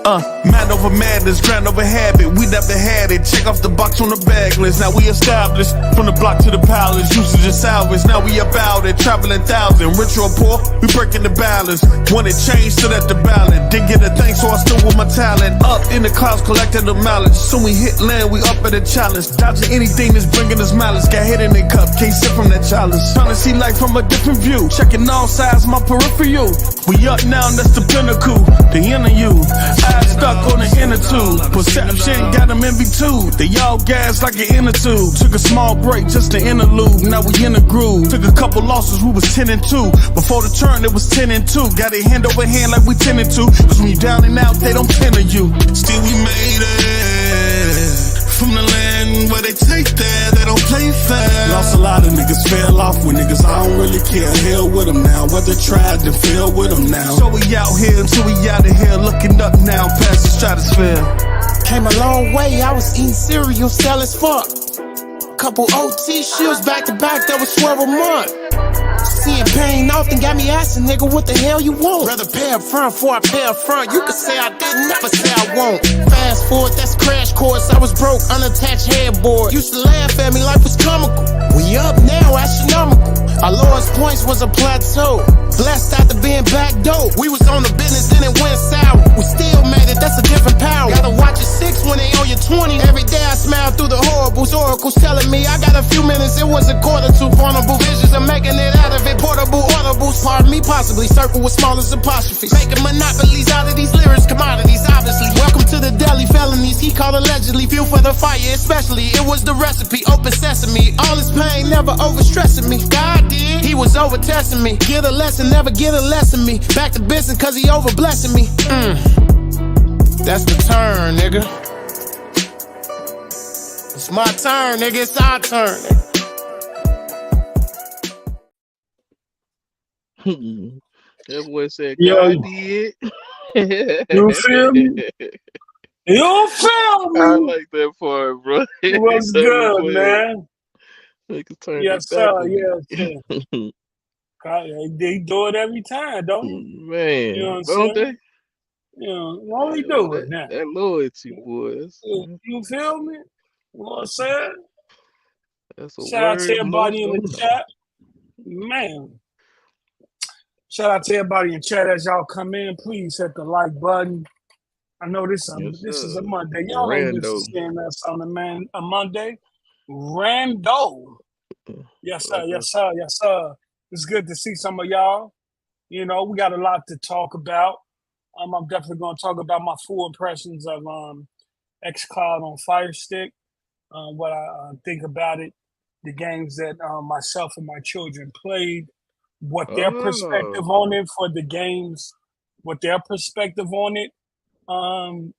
Man over madness, grind over habit. We never had it. Check off the box on the bag list. Now we established from the block to the palace. Usage and salvage. Now we about it. Traveling thousand. Rich or poor, we breaking the balance. When it changed, stood at the ballot. Didn't get a thing, so I still with my talent. Up in the clouds, collecting the mileage. Soon we hit land, we up at the challenge. Dodging anything that's bringing us malice. Got hit in the cup, can't sip from that chalice. Trying to see life from a different view. Checking all sides, my peripheral. We up now, and that's the pinnacle. The inner you. Eyes stuck on the inner tube. Perception got them in V2. They all gas like an inner tube. Took a small break, just the interlude. Now we in the groove. Took a couple losses, we was 10 and 2. Before the turn, it was 10 and 2. Got it hand over hand like we 10 and 2. Cause when you down and out, they don't pin you. Still we made it. From the land where they take that, they don't play fair. Lost a lot of niggas, fell off with niggas, I don't really care. Hell with them now, whether tried to fail with them now. So we out here until we out of here, looking up now, past the stratosphere. Came a long way, I was eating cereal, sell as fuck. Couple OT shifts back to back, that was 12 a month. Seeing pain often got me asking, nigga, what the hell you want? Rather pay up front before I pay up front. You could say I didn't, never say I won't. Fast forward, that's crash course. I was broke, unattached headboard. Used to laugh at me, life was comical. We up now, astronomical. Our lowest points was a plateau. Blessed after being back dope. We was on the business, then it went sour. We still made it, that's a different power. Gotta watch your 6 when they owe you 20. Every day I smile through the horribles. Oracles telling me I got a few minutes. It was a quarter to vulnerable visions. I'm making it out of it. Portable audibles. Pardon me, possibly. Circle with smallest apostrophes. Making monopolies out of these lyrics. Commodities, obviously. Welcome to the deli. Felonies he called allegedly. Fuel for the fire, especially. It was the recipe. Open sesame. All this pain never overstressing me. God did. He was over testing me. Get a lesson, never get a lesson me. Back to business cause he over blessing me. That's the turn, nigga. It's my turn, nigga. It's our turn, nigga. That boy said, God did. You feel me? You feel me? I like that part, bro. What's good, man? Yes, sir. Yes, sir. They do it every time, don't they? Man, you know what don't they? You know, why we do it now? That loyalty, boys. You feel me? You know what I'm saying? That's a Shout out to everybody in the chat. Man. Shout out to everybody in chat as y'all come in. Please hit the like button. I know this is a Monday. Y'all ain't just seeing us on a Monday. Rando. Yes, sir. Yes, sir. Yes, sir. It's good to see some of y'all. You know, we got a lot to talk about. I'm definitely going to talk about my full impressions of xCloud on Fire Stick, what I think about it, the games that myself and my children played, what their perspective on it for the games, what their perspective on it, on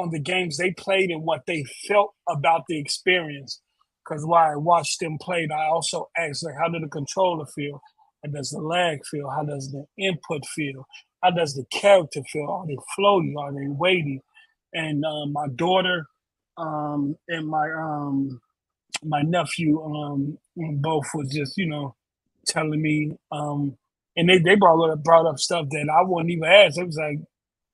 the games they played and what they felt about the experience. Because while I watched them play, I also asked, like, how did the controller feel? How does the lag feel? How does the input feel? How does the character feel? Are they floaty? Are they weighty? And my daughter and my nephew both was just, telling me, and they brought up stuff that I wouldn't even ask. It was like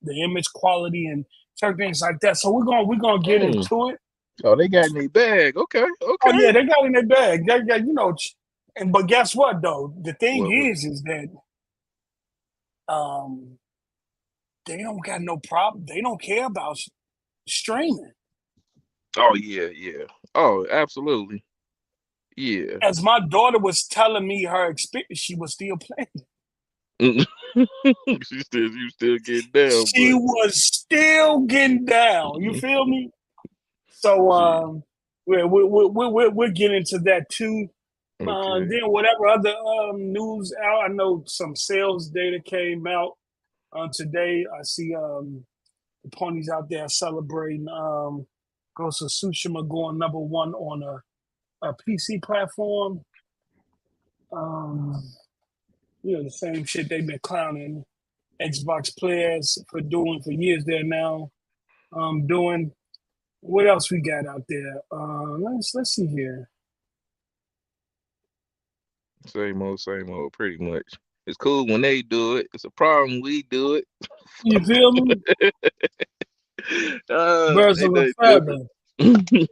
the image quality and certain things like that. So we're gonna get into it. Oh, they got in their bag. Okay. Oh yeah, they got in their bag. They got, but guess what though? The thing is that they don't got no problem. They don't care about streaming. Oh yeah. Oh, absolutely. Yeah. As my daughter was telling me her experience, she was still playing. You still getting down. She was still getting down. You feel me? So we'll get into that too. Okay. Then whatever other news out, I know some sales data came out today. I see the ponies out there celebrating Ghost of Tsushima going number 1 on a PC platform. The same shit they've been clowning Xbox players for doing for years there now. Doing. What else we got out there? Let's see here. Same old, pretty much. It's cool when they do it. It's a problem when we do it. You feel me? Birds of a They feather. different.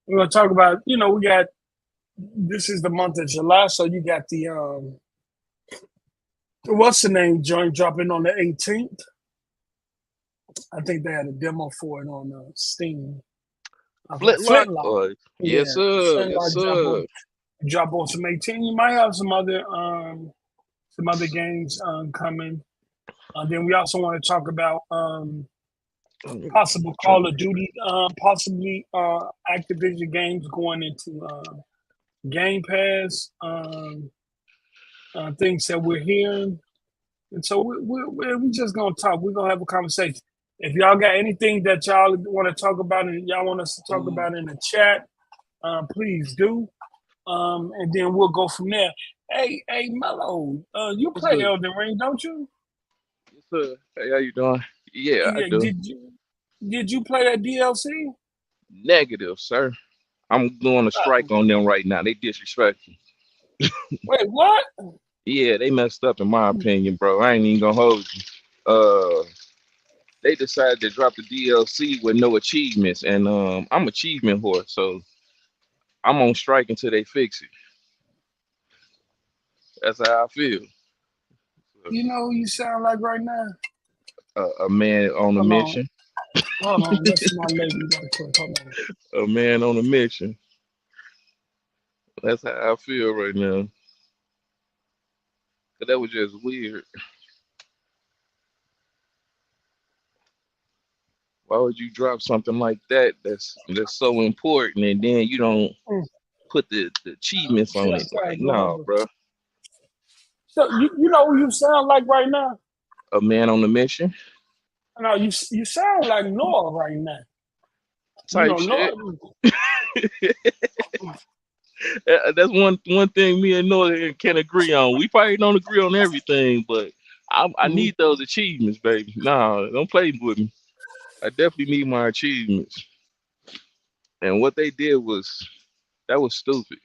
We're gonna talk about. We got. This is the month of July, so you got the what's the name joint dropping on the 18th. I think they had a demo for it on Steam. Flintlock? Yeah, Yes, sir. Yes, Flintlock sir. drop on some 18. You might have some other games coming. Then we also want to talk about possible Call of Duty, possibly Activision games going into Game Pass, things that we're hearing. And so we're just going to talk. We're going to have a conversation. If y'all got anything that y'all want to talk about and y'all want us to talk about in the chat, please do. And then we'll go from there. Hey, Mello, you play Elden Ring, don't you? Yes, sir. Hey, how you doing? Yeah, I do. Did you play that DLC? Negative, sir. I'm doing a strike on them right now. They disrespectful. Wait, what? Yeah, they messed up in my opinion, bro. I ain't even gonna hold you. They decided to drop the DLC with no achievements, and I'm achievement whore, so I'm on strike until they fix it. That's how I feel. You know who you sound like right now? A man on a mission. Hold on, that's my lady right quick. Hold on. A man on a mission. That's how I feel right now. But that was just weird. Why would you drop something like that that's so important and then you don't put the achievements on it? Like, no, bro. So you know who you sound like right now? A man on a mission. No, you sound like Noah right now. Type shit. That's one thing me and Noah can agree on. We probably don't agree on everything, but I need those achievements, baby. Nah, don't play with me. I definitely need my achievements. And what they did was stupid.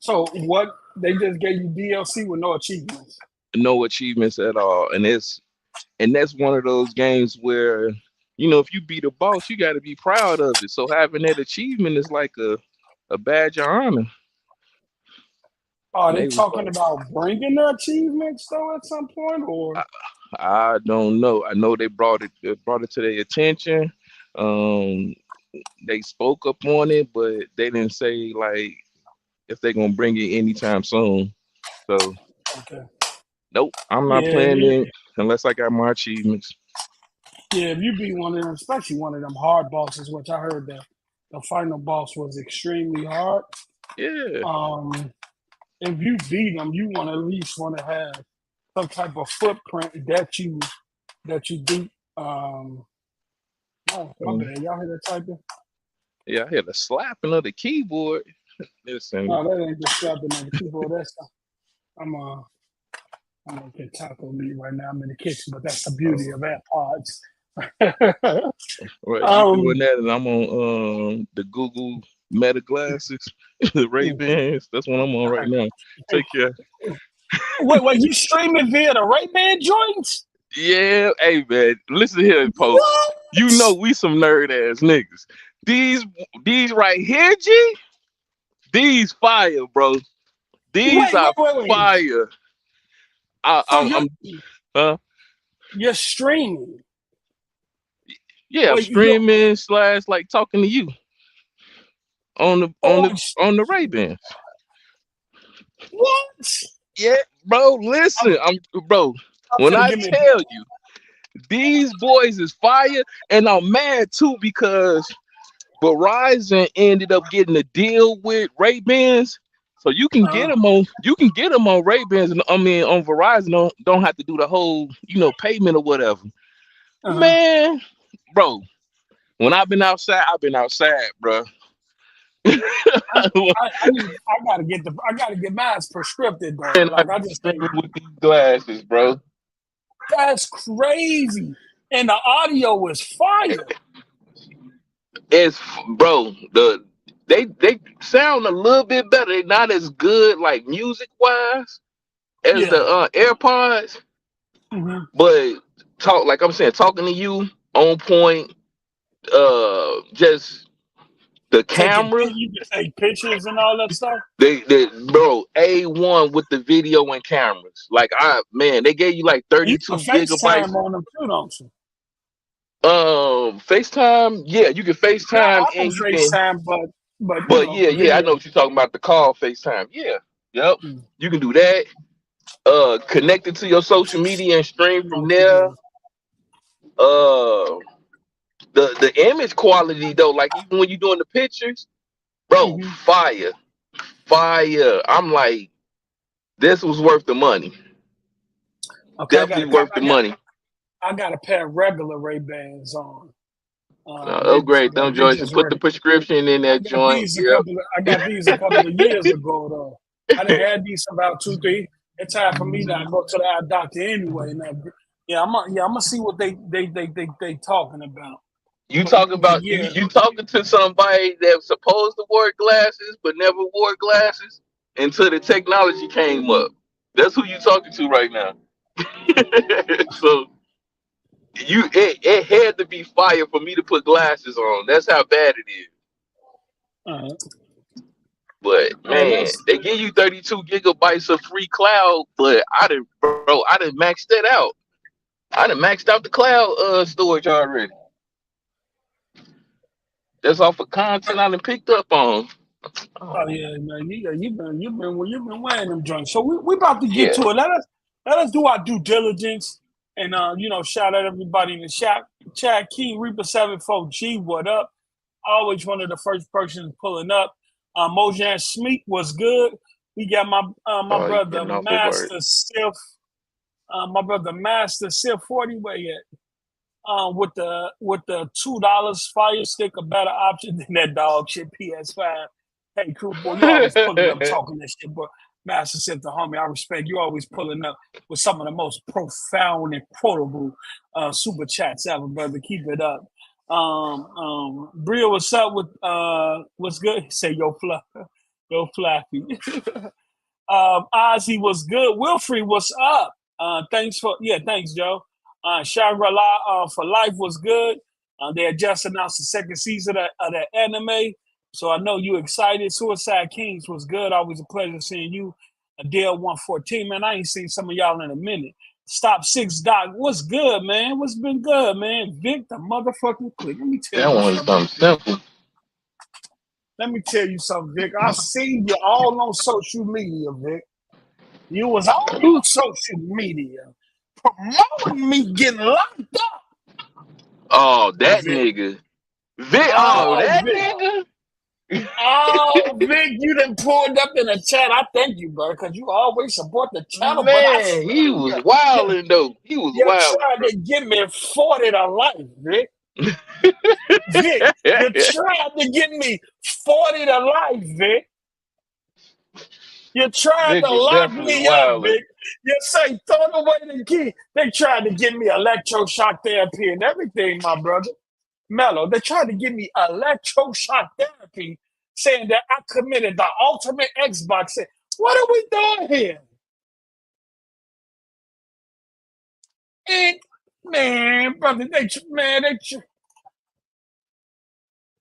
So what? They just gave you DLC with no achievements. No achievements at all, and that's one of those games where if you beat a boss, you got to be proud of it. So having that achievement is like a badge of honor. Are they talking about bringing the achievements though at some point, or? I don't know. I know they brought it to their attention. They spoke up on it, but they didn't say like if they're gonna bring it anytime soon. So nope, I'm not playing it unless I got my achievements. Yeah, if you beat one of them, especially one of them hard bosses, which I heard that the final boss was extremely hard. Yeah. If you beat them, you at least want to have some type of footprint that you beat. Oh, my bad. Y'all hear that typing? Yeah, I hear the slapping of the keyboard. Listen. No, that ain't the slapping of the keyboard. That's I'm in taco meat right now. I'm in the kitchen, but that's the beauty of AirPods. Right, you doing that, and I'm on the Google Meta glasses, the Ray-Bans. That's what I'm on right now. Take care. Wait, you streaming via the Ray-Ban joints? Yeah, hey man, listen here, Pope. What? You know we some nerd ass niggas. These right here, G. These fire, bro. These are fire. You're streaming. Yeah, streaming / like talking to you on the Ray-Bans. What? Yeah, bro. Listen, when I tell you these boys is fire, and I'm mad too because Verizon ended up getting a deal with Ray-Bans, so you can get them on Ray-Bans, and on Verizon don't have to do the whole payment or whatever. Man, bro, when I've been outside, bro. I gotta get mine prescripted though. And like I just think with these glasses, bro. That's crazy. And the audio is fire. It's they sound a little bit better. They're not as good like music wise as the AirPods, but talk like I'm saying, talking to you on point. Just the camera. You can take pictures and all that stuff. They bro, A1 with the video and cameras. Like they gave you like 32 you can gigabytes. FaceTime on them too, don't you? FaceTime, yeah, you can FaceTime and you FaceTime, can, but yeah, I know what you're talking about. The call FaceTime, yeah, yep, you can do that. Connect it to your social media and stream from there. The image quality though, like even when you're doing the pictures, bro, fire. I'm like, this was worth the money. Okay, Definitely worth the money. I got a pair of regular Ray-Bans on. Upgrade them joints and put the prescription in that joint. I got these a couple of years ago though. I done had these about 2-3. It's time for me to go to the eye doctor anyway. Now, I'm gonna see what they talking about. You talking about you talking to somebody that's supposed to wear glasses but never wore glasses until the technology came up. That's who you talking to right now. So it had to be fire for me to put glasses on. That's how bad it is. But man, they give you 32 gigabytes of free cloud, but I didn't maxed that out. I done maxed out the cloud storage already. That's off of content I done picked up on. Oh yeah, man. You've been wearing them joints. So we about to get to it. Let us do our due diligence and shout out everybody in the chat. Chad King Reaper 74G, what up? Always one of the first persons pulling up. Mojan Schmeek was good. We got my brother Master Sif. My brother Master Sif 40 where yet? With the $2 Fire Stick, a better option than that dog shit PS5. Hey, crew boy, you always pulling up talking that shit, but Master Sif the homie, I respect you always pulling up with some of the most profound and quotable super chats ever, brother. Keep it up. Bria, what's up with what's good? He say yo Flappy. Ozzy was good. Wilfrey, what's up? Thanks, Joe. Shangri-La for Life was good. They had just announced the second season of the anime, so I know you excited. Suicide Kings was good. Always a pleasure seeing you. Adele 114, man. I ain't seen some of y'all in a minute. Stop 6 Doc, what's good, man? What's been good, man? Vic, the motherfucking click. Let me tell you something simple. Let me tell you something, Vic. I seen you all on social media, Vic. You was all on social media promoting me getting locked up. Oh, that nigga. Vic, that Vic. nigga. Oh, Vic, you done pulled up in the chat. I thank you, bro, because you always support the channel. Man, he was wilding, though. He was wild. You tried to give me 40 to life, Vic. Vic, you tried to give me 40 to life, Vic. You tried to lock me up, Vic. You say, throw away the key. They tried to give me electroshock therapy and everything, my brother. Mello, they tried to give me electroshock therapy, saying that I committed the ultimate Xbox. What are we doing here? And, man, brother,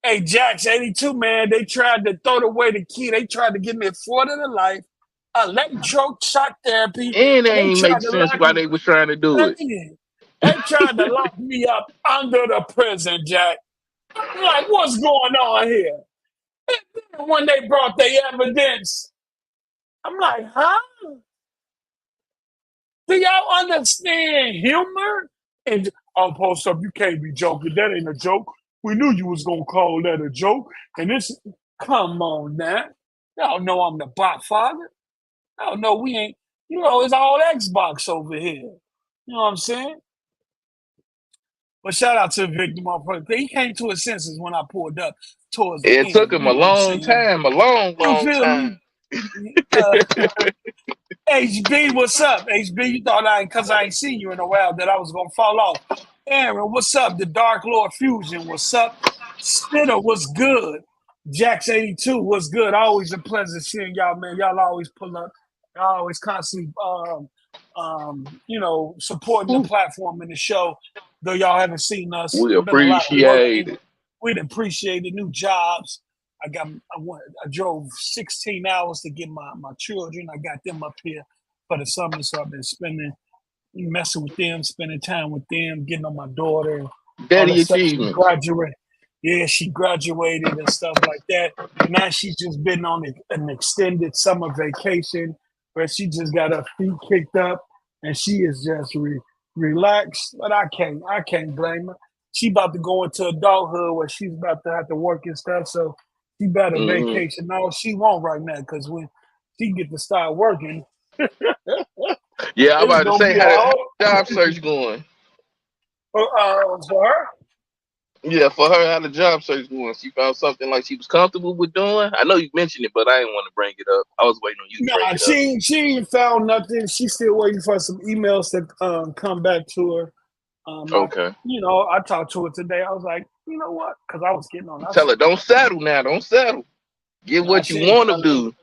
hey, Jax 82, man, they tried to throw away the key. They tried to give me 40 to life, electroshock therapy. And it ain't make sense why they was trying to do it. They tried to lock me up under the prison, Jack. I'm like, what's going on here? And then when they brought their evidence, I'm like, huh? Do y'all understand humor? And I'll post up, you can't be joking. That ain't a joke. We knew you was gonna call that a joke. And this, come on now. Y'all know I'm the bot father. Y'all know we ain't, it's all Xbox over here. You know what I'm saying? But shout out to Victor, motherfucker. He came to his senses when I pulled up towards the end. It took him a long time. HB, what's up? HB, you thought because I ain't seen you in a while that I was going to fall off. Aaron, what's up? The Dark Lord Fusion, what's up? Spitter, what's good? Jax 82, what's good? Always a pleasure seeing y'all, man. Y'all always pull up. Y'all always constantly supporting the platform and the show. Though y'all haven't seen us, We it's been a lot of work. appreciate it. We'd appreciate it. New jobs. I drove 16 hours to get my children. I got them up here for the summer, so I've been messing with them, spending time with them, getting on my daughter. Daddy achievement. Yeah, she graduated and stuff like that. And now she's just been on an extended summer vacation where she just got her feet kicked up and she is just relaxed. But I can't blame her. She about to go into adulthood where she's about to have to work and stuff. So she better vacation. No, she won't right now because when she get to start working. Yeah, I'm about to say how the job search going. For her? Yeah, for her, how the job search going? She found something like she was comfortable with doing. I know you mentioned it, but I didn't want to bring it up. I was waiting on you to bring it up. She ain't found nothing. She's still waiting for some emails to come back to her. Okay. I talked to her today. I was like, you know what? Because I was getting on. Tell her, don't settle now. Don't settle. Get what you want to do.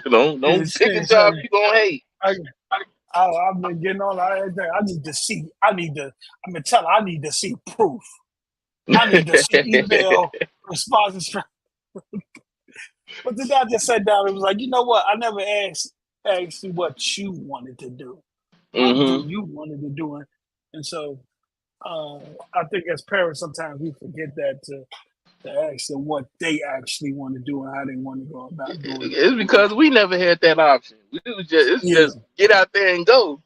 don't pick a job you gonna hate. I've been getting on. I need to see. I'm gonna tell her I need to see proof. I need to see email responses. But then I just sat down and was like, you know what? I never asked you what you wanted to do. What you wanted to do. And so I think as parents, sometimes we forget that to ask them what they actually want to do and how they want to go about doing it. It's because we never had that option. Just get out there and go.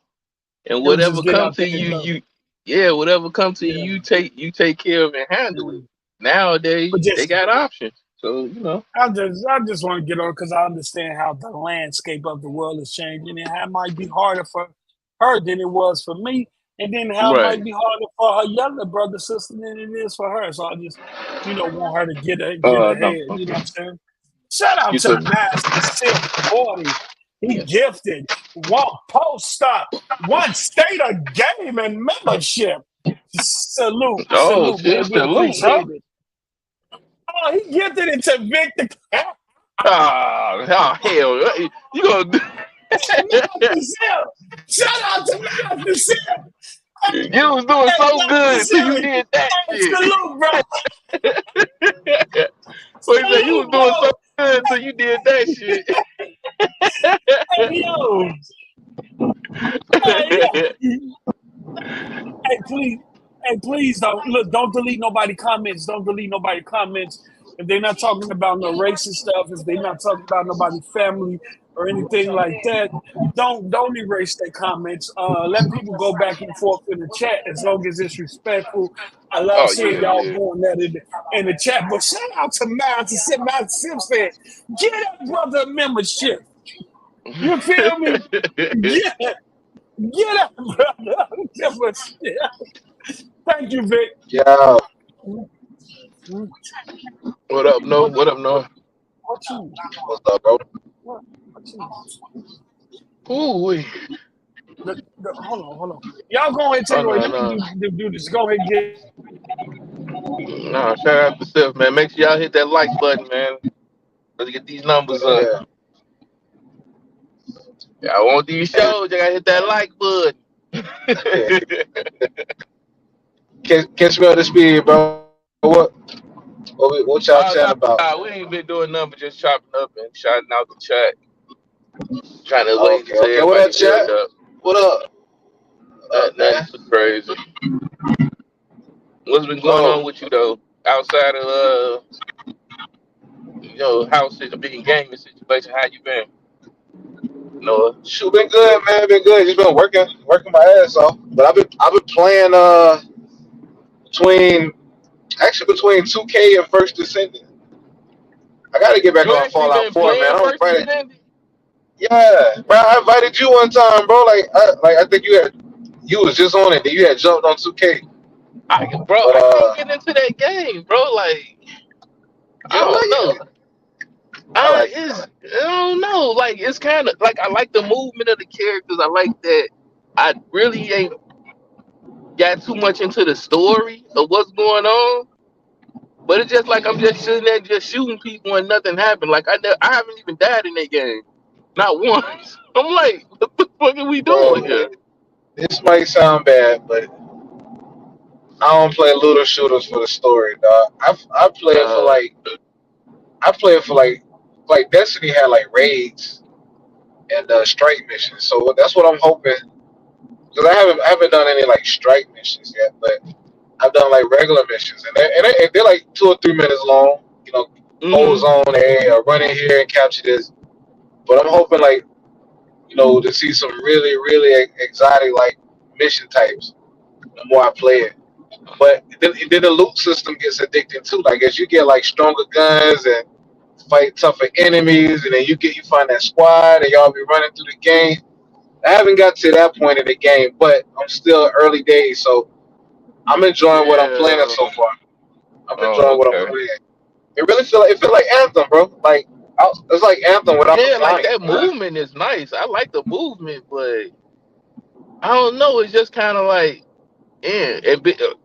And whatever comes to whatever comes to you, you take care of and handle it. Nowadays, they got options. So, I just want to get on because I understand how the landscape of the world is changing and how it might be harder for her than it was for me. And then how it might be harder for her younger brother, sister than it is for her. So I just, want her to get ahead. You know what I'm saying? Shout out to Master 640. He gifted one post up, one state of game and membership. Salute. Salute, bro. It. Oh, he gifted it to Victor. Hell. You gonna do Shout out to Master Sim. You was doing so good until you did that shit. Salute, bro. So he said you was doing so good until you did that shit. Hey, yo. Please don't delete nobody comments. Don't delete nobody comments. If they're not talking about no racist stuff, if they're not talking about nobody's family or anything like that, don't erase their comments. Let people go back and forth in the chat as long as it's respectful. I love seeing y'all doing that in the chat. But shout out to Master Sim. Master Sim said, get that brother a membership. You feel me? Get that brother a membership. Thank you, Vic. Yeah. What up, No? What up, No? What's up, bro? Ooh, hold on. Y'all go ahead and take it. Do this. Go ahead and get. No, shout out to Steph, man. Make sure y'all hit that like button, man. Let's get these numbers up. I want these shows. You gotta hit that like button. Catch me on the speed, bro. What y'all chatting about? We ain't been doing nothing but just chopping up and shouting out the chat. Trying to wait to say what up, chat? What up? That's crazy. What's been going on with you though? Outside of house being gaming situation, how you been? Noah? Shoot, been good, man. Been good. Just been working my ass off. But I've been playing between 2K and First Descendant. I gotta get back on Fallout 4, man. I was playing. Yeah, bro. I invited you one time, bro. I think you was just on it. Then you had jumped on 2K. I can't get into that game, bro. I don't know. I don't know. It's kind of I like the movement of the characters. I like that. I really ain't got too much into the story of what's going on. But it's just I'm just sitting there just shooting people and nothing happened. I haven't even died in that game. Not once. I'm like, what the fuck are we doing bro. here? This might sound bad, but I don't play looter shooters for the story, dog. I play it for Uh, like Destiny had like raids and strike missions. So that's what I'm hoping. Because I haven't done any like strike missions yet, but I've done like regular missions, and they're like 2 or 3 minutes long. You know, hold mm, zone A or run in here and capture this. But I'm hoping like to see some really really exotic like mission types the more I play it. But then the loot system gets addicting too. Like as you get like stronger guns and fight tougher enemies, and then you find that squad and y'all be running through the game. I haven't got to that point in the game, but I'm still early days, so I'm enjoying what I'm playing yeah. so far. I'm Oh, enjoying what I'm okay. playing. It feel like Anthem, bro. Like it's like Anthem without the Yeah, like flying. that movement is nice. I like the movement, but I don't know. It's just kind of like, yeah.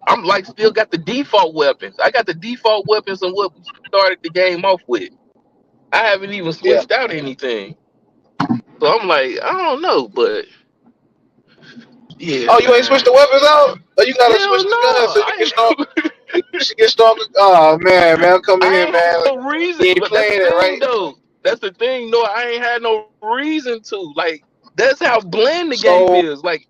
I'm like still got the default weapons. I got the default weapons and what we started the game off with. I haven't even Yeah. switched out anything. So I'm like, I don't know, but yeah, Oh, you ain't switched man. the weapons out? Oh, you gotta Hell switch no, the guns so you I get strong. ain't. You should get stronger. Oh man, come in I here, ain't had man. no reason. You ain't But that's the playing it thing, right. though. That's the thing, though. I ain't had no reason to. Like, that's how bland the game So, is. Like,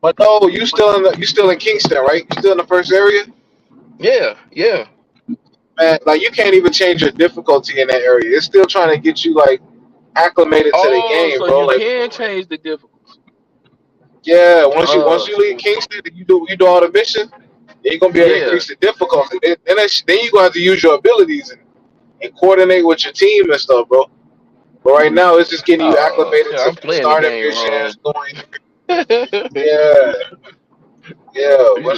but no, you still in Kingston, right? You still in the first area, yeah, yeah. man. Like you can't even change your difficulty in that area. It's still trying to get you like acclimated to the Oh, game, so bro. you Like can change the difficulty. yeah, once Oh, you leave Kingston, and you do all the missions, then you're gonna be able to yeah. increase the difficulty. Then you're gonna have to use your abilities and coordinate with your team and stuff, bro. But right now, it's just getting you Oh, acclimated yeah, to I'm the playing the starting game missions, wrong. doing Yeah. yeah, yeah.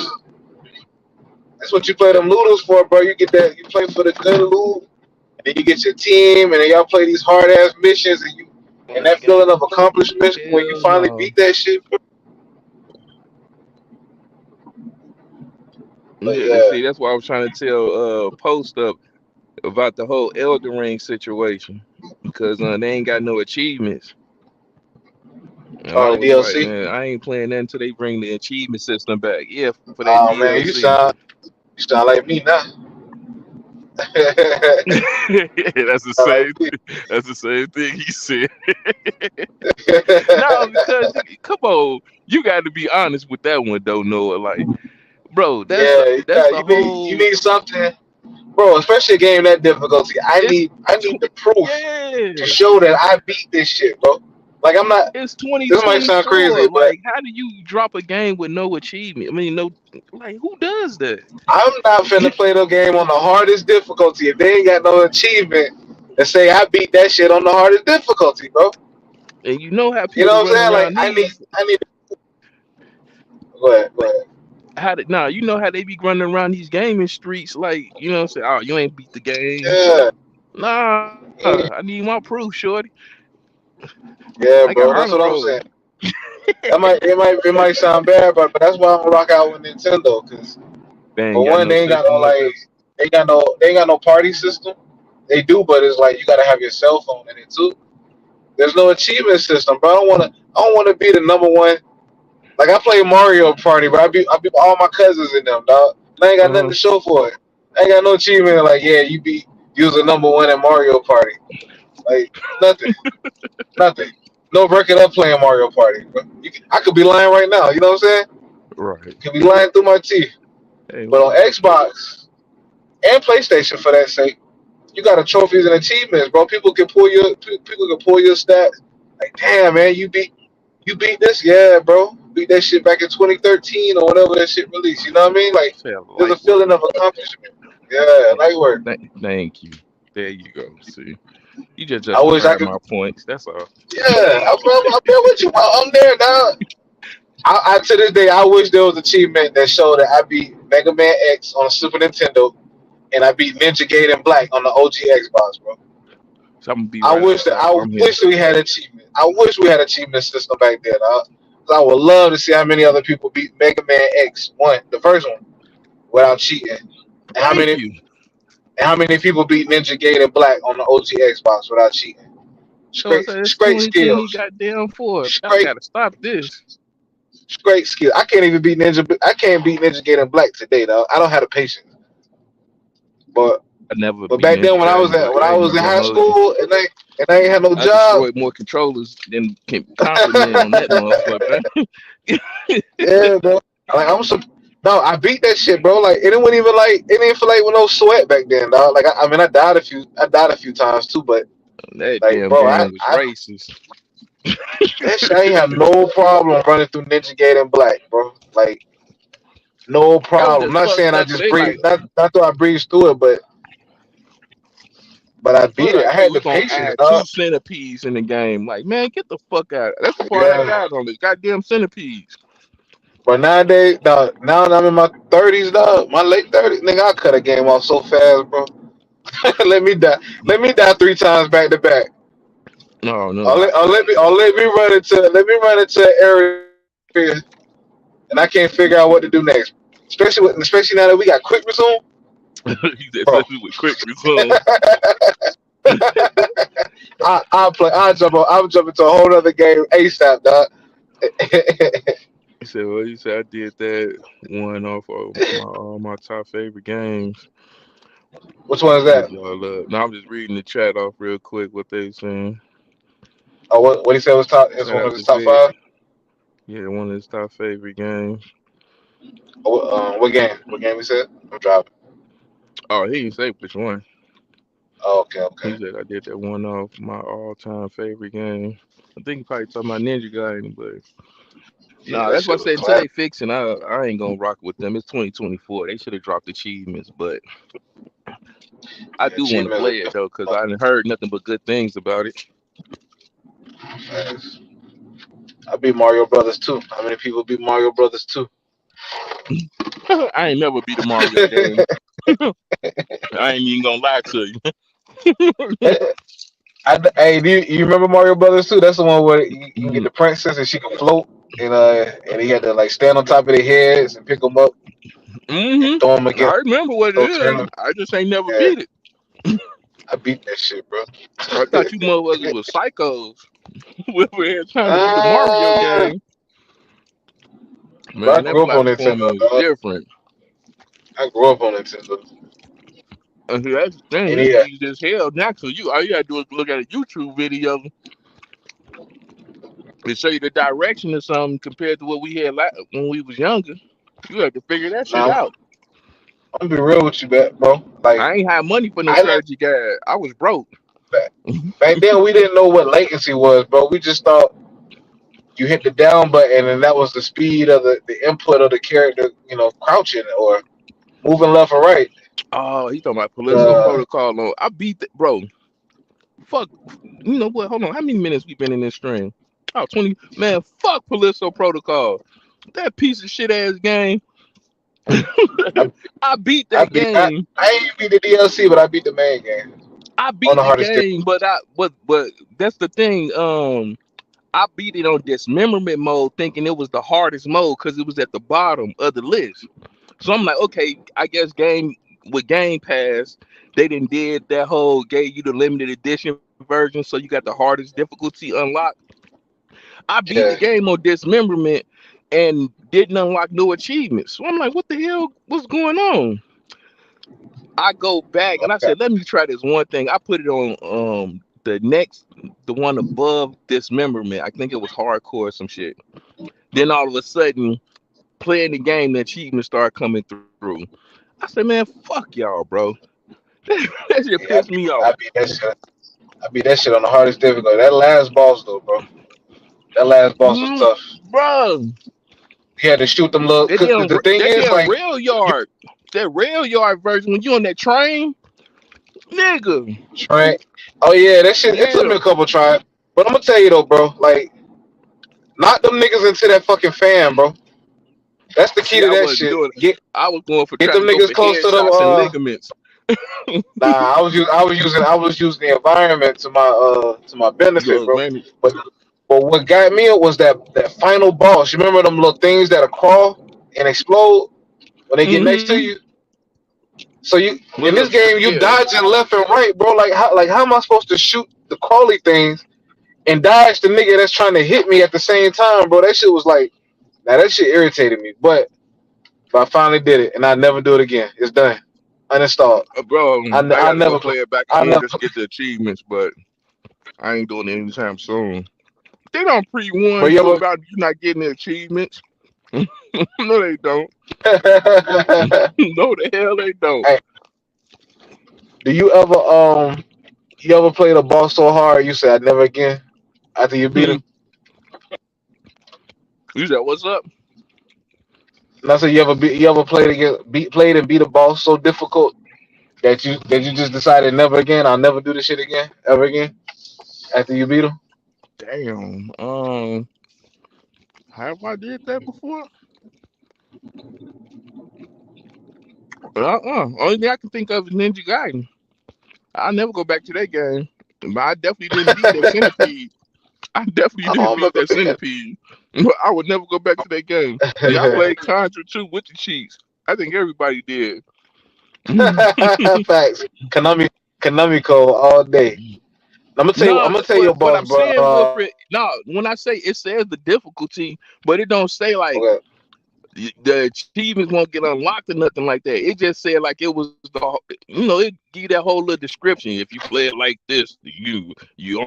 That's what you play them noodles for, bro. You get that, you play for the good loot, and then you get your team, and then y'all play these hard ass missions, and that feeling of accomplishment when you Hell finally no. beat that shit. But Yeah, yeah, see, that's why I was trying to tell Post up about the whole Elden Ring situation because they ain't got no achievements. And I oh the was like, DLC. man, I ain't playing that until they bring the achievement system back. Yeah, for that Oh man, DLC. you sound like me now. That's the Sound like same. me. That's the same thing he said. No, because come on, you got to be honest with that one, though, Noah. Like, bro, Yeah, that's the you whole. need something, bro. Especially a game that difficulty. It's I need the proof to yeah. show that I beat this shit, bro. Like I'm not. It's This might sound crazy, 2024. but Like, how do you drop a game with no achievement? I mean, no, like, who does that? I'm not finna play no game on the hardest difficulty if they ain't got no achievement and say I beat that shit on the hardest difficulty, bro. And you know how You people know what I'm run saying? Like around these. I need. Go ahead, go ahead. Nah, you know how they be running around these gaming streets, like, you know, say, oh, you ain't beat the game. Yeah, Nah, yeah, I need my proof, shorty. yeah, I got bro. That's honor what I'm roll. saying. It might sound bad, but that's why I'm gonna rock out with Nintendo, because They ain't for got one, no they ain't got no system like like this. they ain't got no party system. They do, but it's like you gotta have your cell phone in it too. There's no achievement system, bro. I don't wanna be the number one. Like I play Mario Party, but I beat all my cousins in them, dog. And I ain't got nothing Uh-huh. to show for it. I ain't got no achievement. Like yeah, you was the number one in Mario Party. Like nothing, nothing. No record up playing Mario Party. Bro. I could be lying right now. You know what I'm saying? Right. Could be lying through my teeth. Hey, But what's on up? Xbox and PlayStation, for that sake, you got a trophies and achievements, bro. People can pull your stats. Like damn, man, you beat this, yeah, bro. Beat that shit back in 2013 or whatever that shit released. You know what I mean? Like, Say there's a light work. feeling of accomplishment. Yeah, light work. Thank you. There you go. See, you just I wish I justified could. my points. That's all. Yeah, I'm there with you. I'm there now. I to this day, I wish there was an achievement that showed that I beat Mega Man X on Super Nintendo and I beat Ninja Gaiden Black on the OG Xbox, bro. So I'm gonna be right outside. I I'm here. wish we had achievement. I wish we had achievement system back then. 'Cause I would love to see how many other people beat Mega Man X one, the first one, without cheating, and how Thank many you. people beat Ninja Gaiden Black on the OG Xbox without cheating. So I said, it's Straight 2020 skills. goddamn for. I Straight gotta stop this. straight skills. I can't even beat Ninja. I can't beat Ninja Gaiden Black today, though. I don't have the patience. But I never but be back then Ninja when I was Gaiden Black. I ain't in even gonna high hold you. school and I ain't had no I job. destroyed more controllers than can compliment on that motherfucker. Yeah, bro. Like no, I beat that shit, bro. Like it didn't even feel like with no sweat back then, dog. Like I mean, I died a few times too, but That like, damn bro, game was racist. that shit, I ain't have no problem running through Ninja Gaiden Black, bro. Like no That was problem. I'm just not saying fucked I up. just They like, breathed, not that I breezed through it, but I beat it. I hey, had we're the gonna patience, add 2 dog. centipedes in the game. Like, man, get the fuck out. That's the part I Yeah. died on, this goddamn centipedes. But nowadays, dog, now that I'm in my 30s, dog, my late 30s, nigga, I cut a game off so fast, bro. Let me die. Let me die 3 times back to back. No, Or no. let me run into an area and I can't figure out what to do next. Especially now that we got quick resume, He said, bro. especially with quick resume. I'll jump into a whole other game ASAP, dog. He said, well, he said, I did that one off of all my top favorite games. Which one is Look that? y'all up. Now I'm just reading the chat off real quick what they saying. Oh, what he said was top is Shout one of out his to top Vic. 5? Yeah, one of his top favorite games. What game? What game he said? I'm driving. Oh, he didn't say which one. Oh, okay. He said I did that one off my all-time favorite game. I think he probably talking about Ninja Gaiden, but Yeah, nah, that that's why I shit was said until classic. they fix it, I ain't gonna rock with them. It's 2024. They should have dropped achievements, but I Yeah, do want to play achievement. it though, cause I done heard nothing but good things about it. Facts. I beat Mario Brothers 2. How many people beat Mario Brothers 2? I ain't never beat a Mario game. I ain't even gonna lie to you. Hey, you remember Mario Brothers 2? That's the one where you can get the princess and she can float, and he had to like stand on top of their heads and pick them up and throw them I against remember what it those is. turn. I just ain't never Yeah, beat it. I beat that shit, bro. I thought you motherfuckers was psychos. We were here trying to beat a Mario Ah, game. but I Man, that grew up on platforming Nintendo, was dog. different. I grew up on Nintendo. And see, that's the thing. And It's yeah, easy as hell now. So all you gotta do is look at a YouTube video and show you the direction or something compared to what we had when we was younger. You have to figure that shit now out. I'm gonna be real with you, bro. Like I ain't had money for no I didn't strategy guide. I was broke. back then. We didn't know what latency was, bro. We just thought you hit the down button and that was the speed of the input of the character, crouching or moving left or right. Oh, he talking about Callisto Uh, Protocol. On I beat that, bro. Fuck. You know what? Hold on. How many minutes we been in this stream? Oh, 20. Man, fuck Callisto Protocol. That piece of shit ass game. I, I beat I that beat I, game. I ain't beat the DLC, but I beat the main game I on beat the the hardest game, difficulty. but that's the thing. I beat it on dismemberment mode, thinking it was the hardest mode because it was at the bottom of the list. So I'm like, okay, I guess Game Pass, they did that whole gave you the limited edition version, so you got the hardest difficulty unlocked. I beat the Yeah. game on dismemberment and didn't unlock no achievements. So I'm like, what the hell? What's going on? I go back and I Okay. said, let me try this one thing. I put it on the one above dismemberment. I think it was hardcore or some shit. Then all of a sudden, playing the game, the achievements start coming through. I said, man, fuck y'all, bro. That shit Yeah, pissed me off. I beat that shit. I beat that shit on the hardest difficulty. That last boss though, bro. That last boss was tough. Bro, You had to shoot them little. that Cause damn, the thing that is, damn like, rail you yard, that rail yard version, when you on that train, nigga, train. Oh yeah, that shit. It took yeah. me a couple tries, but I'm gonna tell you though, bro. Like, knock them niggas into that fucking fan, bro. That's the key See, to I that wasn't shit. doing it. I was going for Get trying them to go niggas for close to them. headshots and ligaments. Nah, I was using the environment to my benefit, Look, bro. man, But what got me was that final boss. You remember them little things that'll crawl and explode when they get next to mm-hmm. you? So you in Look this up, game you yeah. dodging left and right, bro. Like how am I supposed to shoot the crawly things and dodge the nigga that's trying to hit me at the same time, bro. That shit was like, now that shit irritated me. But I finally did it, and I never do it again. It's done. Uninstalled. Bro, I I gotta go never. play it back I again never. just to get the achievements, but I ain't doing it anytime soon. They don't pre-warn But you yo, about you not getting the achievements. No, they don't. No, the hell they don't. hey, do you ever play the boss so hard you said never again after you beat him? You said what's up? And I said you ever played and beat a boss so difficult that you just decided never again. I'll never do this shit again ever again after you beat him. Damn. Have I did that before? Only thing I can think of is Ninja Gaiden. I'll never go back to that game. But I definitely didn't beat that centipede. I definitely I didn't don't beat remember that centipede. But I would never go back to that game. Yeah, I played Contra 2 with the cheats. I think everybody did. Facts. Konami code all day. I'm No, gonna tell but your but boss, I'm bro. saying, Wilfred, no, when I say it says the difficulty, but it don't say like Okay. the achievements won't get unlocked or nothing like that. It just said like it was it give you that whole little description. If you play it like this, you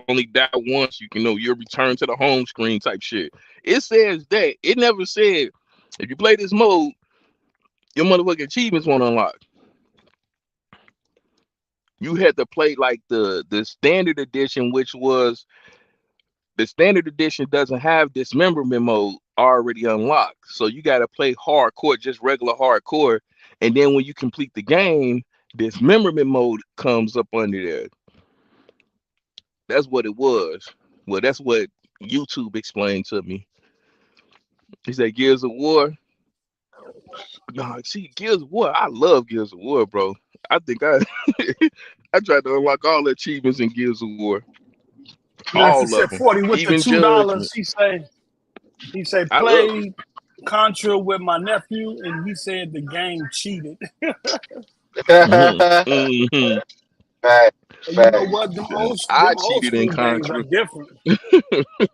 only die once. You'll return to the home screen type shit. It says that. It never said if you play this mode, your motherfucking achievements won't unlock. You had to play like the standard edition, which was the standard edition doesn't have dismemberment mode already unlocked. So you got to play hardcore, just regular hardcore. And then when you complete the game, dismemberment mode comes up under there. That's what it was. Well, that's what YouTube explained to me. He said Gears of War. No, see, Gears of War, I love Gears of War, bro. I think I I tried to unlock all the achievements in Gears of War. Master All of said them. 40 with the Even $2. Judgment. He said I love play Contra with my nephew, and he said the game cheated. mm-hmm. Facts. And you know Facts. what? Them old I them old cheated in school games are Contra. different.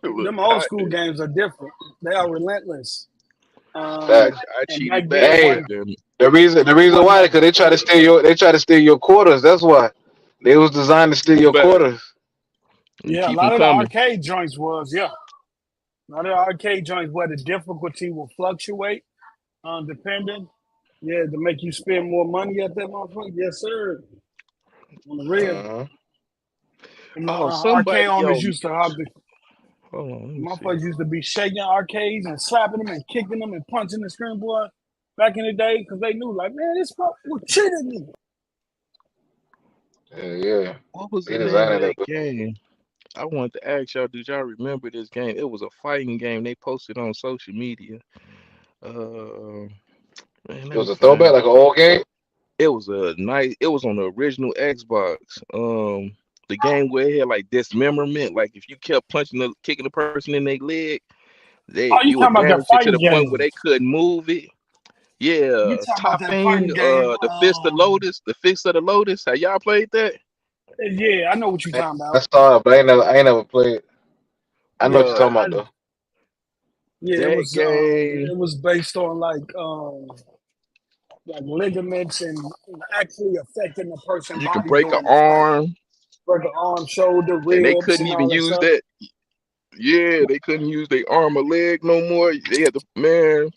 Look, Them old school games are different. They are relentless. I Facts. And back cheated then bad. Hey, one Damn it. the it reason wasn't why that. because they try to steal your quarters. That's why they was designed to steal your But quarters. Yeah, a keep them lot of the coming. arcade joints was, yeah. A lot of the arcade joints where the difficulty will fluctuate, depending. Yeah, to make you spend more money at that motherfucker. Yes, sir. On the real. Uh-huh. And the Oh, arcade somebody, owners yo, used to have the hold on, let me see. motherfuckers used to be shaking arcades and slapping them and kicking them and punching the screen boy back in the day because they knew, like, man, this motherfucker cheated me. Yeah. What was They the name of designed that that. game? I wanted to ask y'all, did y'all remember this game? It was a fighting game. They posted on social media. Man, It let was me a throwback, find like it. an old game. It was it was on the original Xbox. The game where it had like dismemberment, like if you kept kicking the person in their leg, Oh, you it would talking about that damage it to fighting the point where game. they couldn't move it. You Yeah, talking about that Topping, fighting game. the Fist of Lotus, the Fist of the Lotus. Have y'all played that? Yeah, I know what you're talking I about. saw it, but I ain't never played. I know what you're Yeah, Bro, talking about though. yeah, that game, it was based on like ligaments and actually affecting the person's you could body break an during the fight. arm, Break an arm, shoulder, and they ribs, couldn't and even all that use stuff. that. Yeah, they couldn't use their arm or leg no more. They had to, man.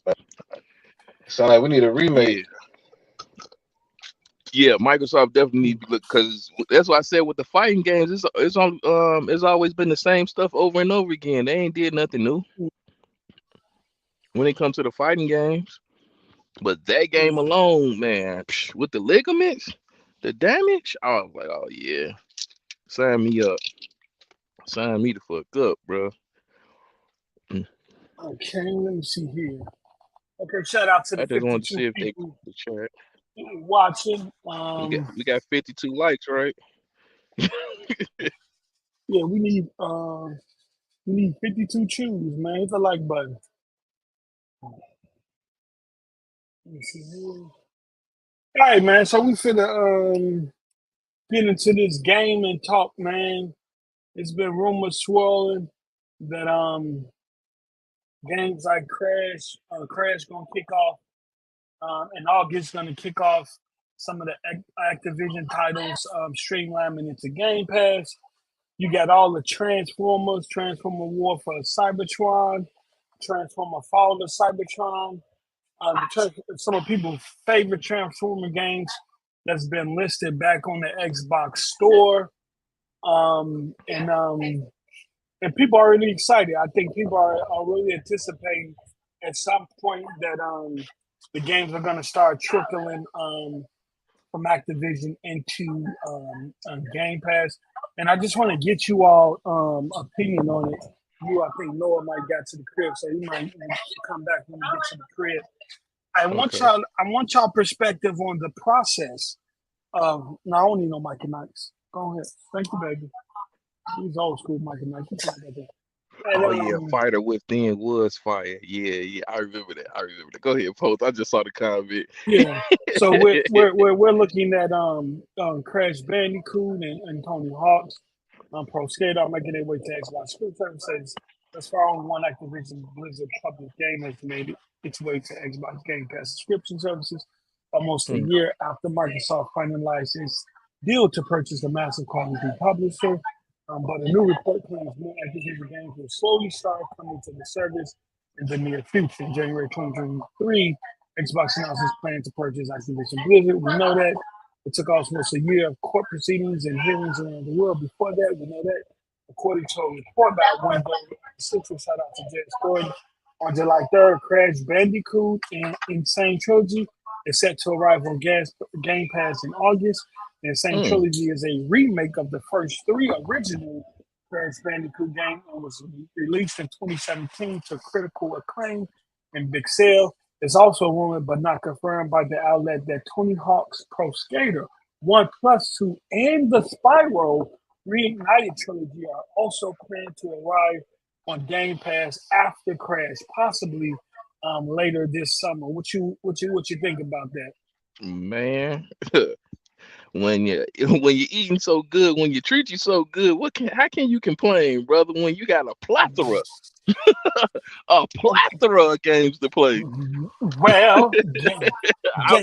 Sound like we need a remake. Yeah, yeah. Microsoft definitely need to look because that's what I said with the fighting games. It's always been the same stuff over and over again. They ain't did nothing new when it comes to the fighting games. But that game alone, man, with the ligaments, the damage, I was like, oh yeah, sign me up, sign me the fuck up, bro. Okay, let me see here. Okay, shout out to the I just wanted to 52 see if they people the chat. watching. We got 52 likes, right? Yeah, we need 52 choose, man. Hit the like button. Let me see here. All right, man. So we finna get into this game and talk, man. It's been rumors swirling that games like Crash gonna kick off in August. Gonna kick off some of the Activision titles, streamlining into Game Pass. You got all the Transformers, Transformer War for Cybertron, Transformer Fall of Cybertron. Some of people's favorite Transformer games that's been listed back on the Xbox store. And people are really excited. I think people are really anticipating at some point that the games are going to start trickling from Activision into Game Pass. And I just want to get you all opinion on it. I think Noah might get to the crib, so he might come back when we get to the crib. I want y'all perspective on the process of. No, I don't need no Mike and Nikes. Go ahead. Thank you, baby. He's old school Mike and Nikes. Fighter Within was fire. Yeah, I remember that. Go ahead, Post. I just saw the comment. Yeah. So we're looking at Crash Bandicoot and Tony Hawk's Pro Skater are making their way to Xbox services. As far as one Activision Blizzard public game has made its way to Xbox Game Pass subscription services almost a year after Microsoft finalized its deal to purchase the massive Call of Duty publisher. But a new report claims more Activision games will slowly start coming to the service in the near future. In January 2023, Xbox announced its plan to purchase Activision Blizzard. We know that. It took almost a year of court proceedings and hearings around the world before that. We know that. According to a report by Window Central, shout out to Jess Gordon, on July 3rd, Crash Bandicoot and Insane Trilogy is set to arrive on Game Pass in August. The Insane Trilogy is a remake of the first three original Crash Bandicoot games and was released in 2017 to critical acclaim and big sale. It's also rumored but not confirmed by the outlet that Tony Hawk's Pro Skater 1 + 2 and the Spyro Reignited trilogy are also planned to arrive on Game Pass after Crash, possibly later this summer. What you think about that? Man, when you're eating so good, when you treat you so good, how can you complain, brother? When you got a plethora of games to play. Well,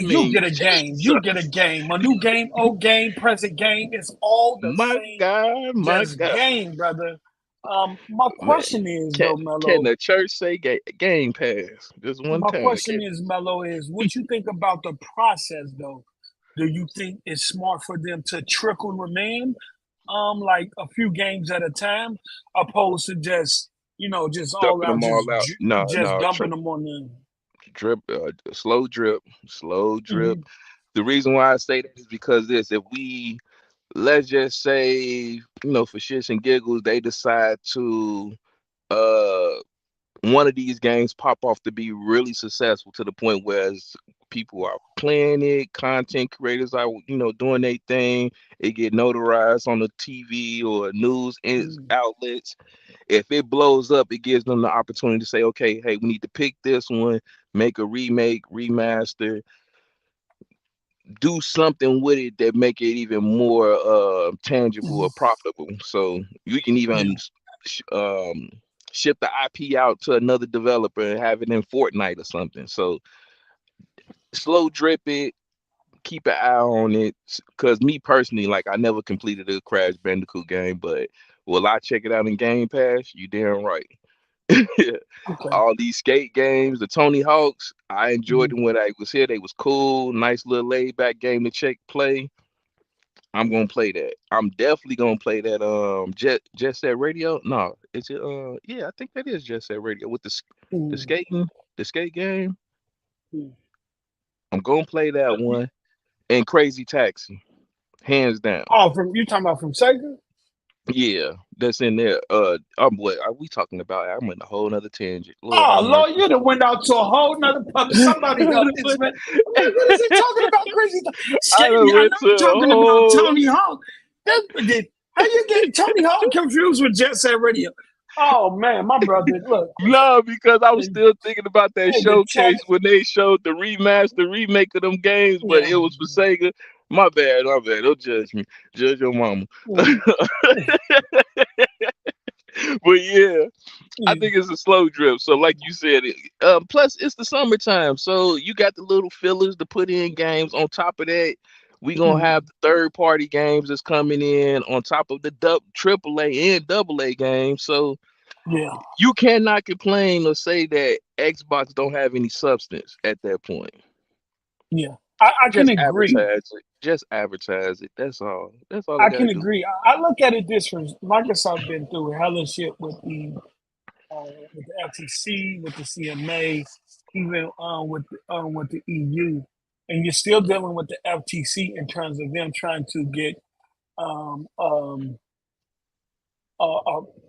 you get a game. You get a game. A new game, old game, present game. It's all the same. My God. Game, brother. My question is, though, Mello. Can the church say Game Pass? Just one time. My question is, Mello, what you think about the process, though? Do you think it's smart for them to trickle them in, like a few games at a time, opposed to just all out, dumping them on them? Drip, slow drip. Mm-hmm. The reason why I say that is because if we, let's just say, for shits and giggles, they decide to, one of these games pop off to be really successful to the point where people are playing it, content creators are, doing their thing. It get notarized on the TV or news outlets. If it blows up, it gives them the opportunity to say, okay, hey, we need to pick this one, make a remake, remaster, do something with it that make it even more tangible or profitable. So you can even ship the IP out to another developer and have it in Fortnite or something. So slow drip it, keep an eye on it. Because me personally, I never completed a Crash Bandicoot game, but will I check it out in Game Pass? You damn right. Okay. All these skate games, the Tony Hawk's, I enjoyed them when I was here. They was cool, nice little laid back game to play. I'm gonna play that. I'm definitely gonna play that. Jet Set Radio. No, is it? Yeah, I think that is Jet Set Radio with the skate game. I'm gonna play that one and Crazy Taxi, hands down. Oh, you talking about from Sega? Yeah, that's in there. What are we talking about? I'm in a whole nother tangent. Lord, you done went out to a whole nother pub. Somebody got this, man. What is he talking about? Crazy. I know talking about Tony Hawk. How you getting Tony Hawk confused with Jet Set Radio? Oh man, my brother, look. No, because I was still thinking about that showcase when they showed the remake of them games, but it was for Sega. My bad. Don't judge me. Judge your mama. But yeah, I think it's a slow drip. So like you said, plus it's the summertime, so you got the little fillers to put in games. On top of that, we gonna have the third party games that's coming in on top of the AAA and AA games. So yeah, you cannot complain or say that Xbox don't have any substance at that point. yeah. I can Just agree. advertise it. Just advertise it. That's all. That's all they I gotta can do. agree. I look at it this way: Microsoft been through hella shit with the FTC, with the CMA, even with the EU, and you're still dealing with the FTC in terms of them trying to get um, um,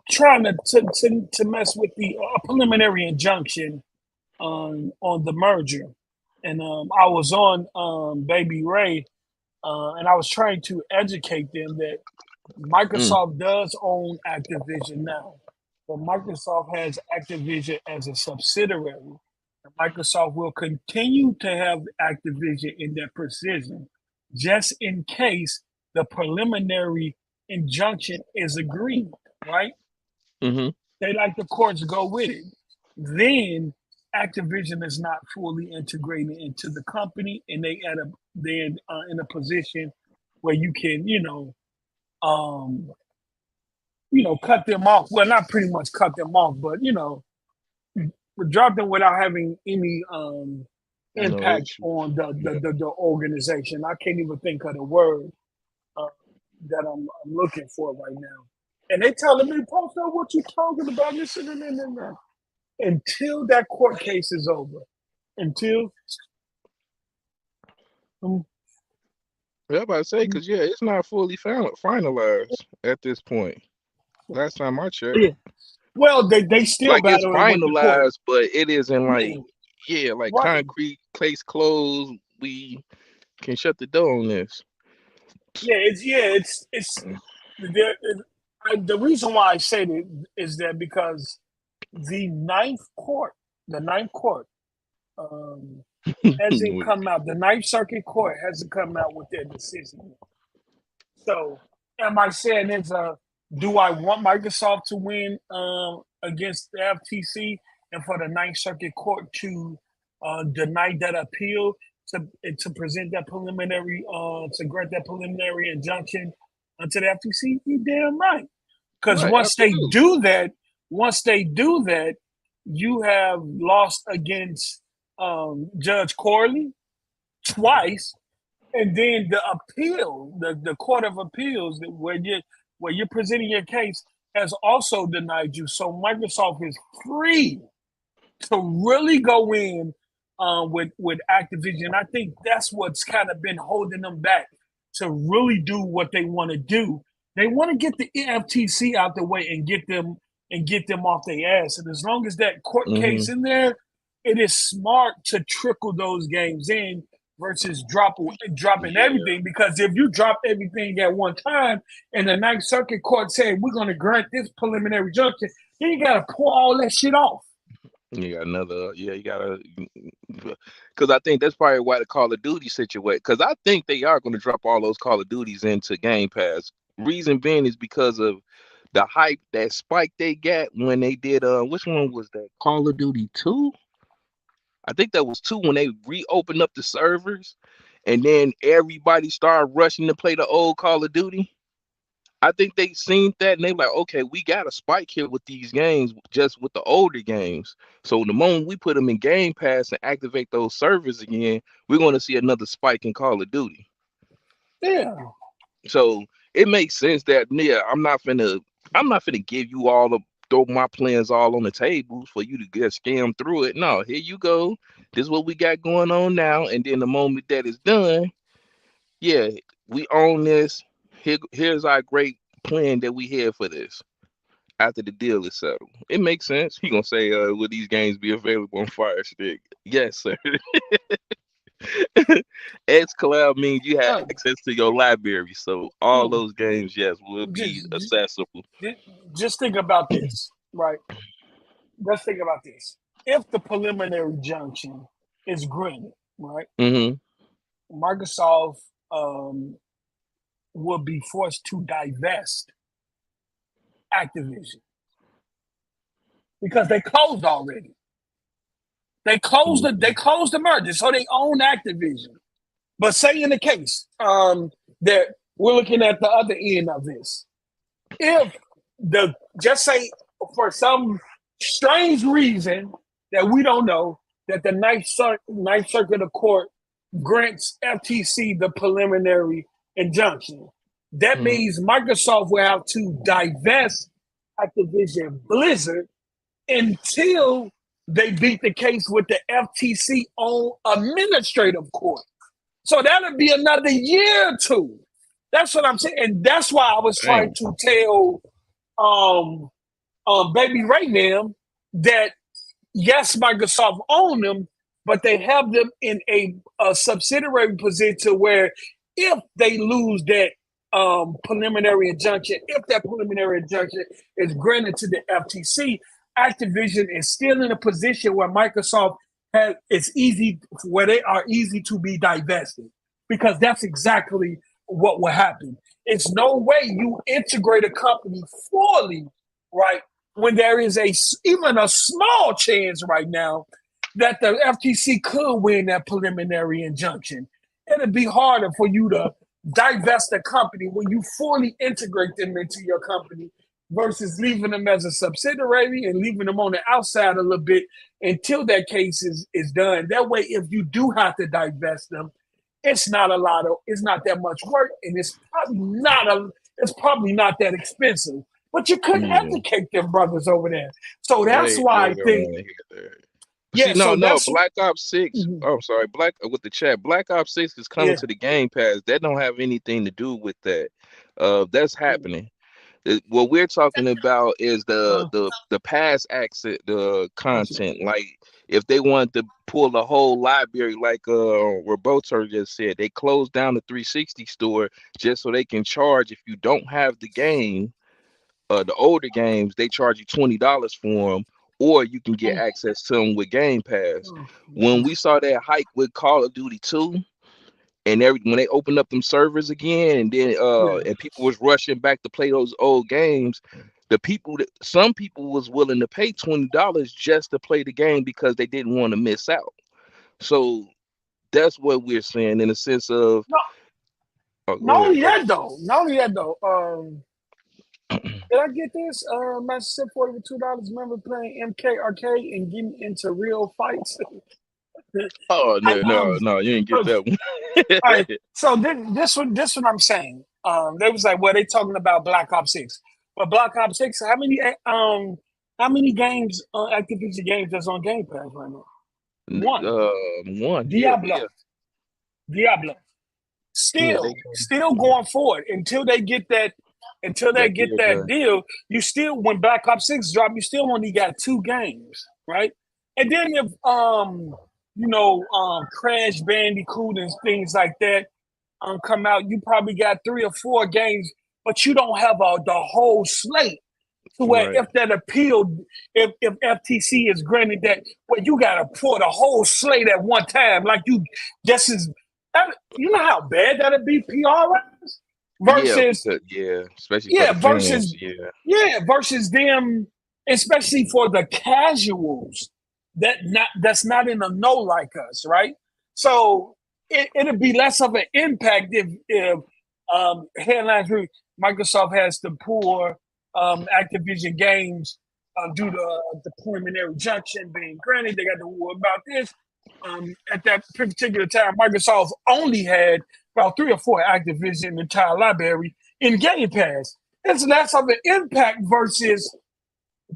trying to mess with the preliminary injunction on the merger. And I was on Baby Ray, and I was trying to educate them that Microsoft does own Activision now, but Microsoft has Activision as a subsidiary. And Microsoft will continue to have Activision in their precision, just in case the preliminary injunction is agreed, right? Mm-hmm. They like the courts go with it. Then Activision is not fully integrated into the company, and they're in a position where you can, cut them off. Well, not pretty much cut them off, but drop them without having any No impact issue. on Yeah. the organization. I can't even think of the word uh, that I'm looking for right now. And they telling me, post up what you talking about, this and that. Until that court case is over. Until Yeah, I'm about to say, because it's not fully finalized at this point. Last time I checked. yeah. Well, they still Like it's battling with the court. finalized, but it isn't like like Right. concrete case closed. We can shut the door on this. It's the reason why I say that is that because the ninth court hasn't come out. The Ninth Circuit Court hasn't come out with their decision. So, am I saying do I want Microsoft to win against the FTC and for the Ninth Circuit Court to deny that appeal to present that preliminary to grant that preliminary injunction to the FTC? You damn right. Because Right, once they do that, you have lost against Judge Corley twice, and then the appeal, the Court of Appeals, where you're presenting your case, has also denied you. So Microsoft is free to really go in with Activision. I think that's what's kind of been holding them back to really do what they want to do. They want to get the FTC out the way and get them off their ass. And as long as that court case in there, it is smart to trickle those games in versus dropping everything. Because if you drop everything at one time and the Ninth Circuit Court said we're going to grant this preliminary injunction, then you got to pull all that shit off. You got another, you gotta, because I think that's probably why the Call of Duty situation. Because I think they are going to drop all those Call of Duties into Game Pass. Reason being is because of the hype, that spike they got when they did. Which one was that? Call of Duty 2. I think that was 2 when they reopened up the servers, and then everybody started rushing to play the old Call of Duty. I think they seen that and they like, okay, we got a spike here with these games, just with the older games. So the moment we put them in Game Pass and activate those servers again, we're going to see another spike in Call of Duty. Yeah. So it makes sense that I'm not finna give you all the throw my plans all on the table for you to get scam through it. No, here you go. This is what we got going on now. And then the moment that is done, we own this. Here's our great plan that we had for this after the deal is settled. It makes sense. He gonna say, will these games be available on Fire Stick? Yes, sir. xCloud means you have access to your library, so all those games, yes, will be accessible. Just think about this, right? Let's think about this. If the preliminary injunction is granted, right? Microsoft will be forced to divest Activision. because they closed already. They closed the merger, so they own Activision. But say in the case that we're looking at the other end of this, if just say for some strange reason that we don't know, that the Ninth Circuit of Court grants FTC the preliminary injunction, that means Microsoft will have to divest Activision Blizzard until they beat the case with the FTC on administrative court. So that'll be another year or two. That's what I'm saying. And that's why I was trying to tell Baby Ray now that yes, Microsoft own them, but they have them in a subsidiary position where if they lose that preliminary injunction, if that preliminary injunction is granted to the FTC, Activision is still in a position where Microsoft where they are easy to be divested, because that's exactly what will happen. It's no way you integrate a company fully, right, when there is even a small chance right now that the FTC could win that preliminary injunction. It'd be harder for you to divest a company when you fully integrate them into your company versus leaving them as a subsidiary and leaving them on the outside a little bit until that case is done. That way, if you do have to divest them, it's not that much work, and it's probably not that expensive. But you couldn't educate them brothers over there. So that's why I think. Yeah, Black Ops 6. Oh, I'm sorry, with the chat. Black Ops 6 is coming to the Game Pass. That don't have anything to do with that. That's happening. What we're talking about is the past access, the content. Like if they want to pull the whole library, like Roboto just said, they closed down the 360 store just so they can charge. If you don't have the game, the older games, they charge you $20 for them, or you can get access to them with Game Pass. When we saw that hike with Call of Duty 2, and when they opened up them servers again, and then and people was rushing back to play those old games, some people was willing to pay $20 just to play the game because they didn't want to miss out. So that's what we're saying in the sense of. Not only that though. Did I get this? My $40 with $2. Remember playing MK Arcade and getting into real fights? Oh no, you didn't get that one. All right, so this what I'm saying. They was like, well, they talking about Black Ops 6, but Black Ops 6, how many games Activision games that's on Game Pass right now? One. Diablo. Still going forward until they get that. Until they get that deal, you still, when Black Ops 6 drop, you still only got 2 games, right? And then if Crash Bandicoot and things like that come out, you probably got 3 or 4 games, but you don't have the whole slate. So where if that appeal, if FTC is granted that, well, you got to pour the whole slate at one time, like you know how bad that'd be PR-wise? Versus versus them, especially for the casuals that's not in the know like us, right? So it'll be less of an impact if headlines read Microsoft has to pour Activision games due to the preliminary injunction being granted. They got to worry about this. At that particular time, Microsoft only had about 3 or 4 Activision entire library in Game Pass. It's less of an impact versus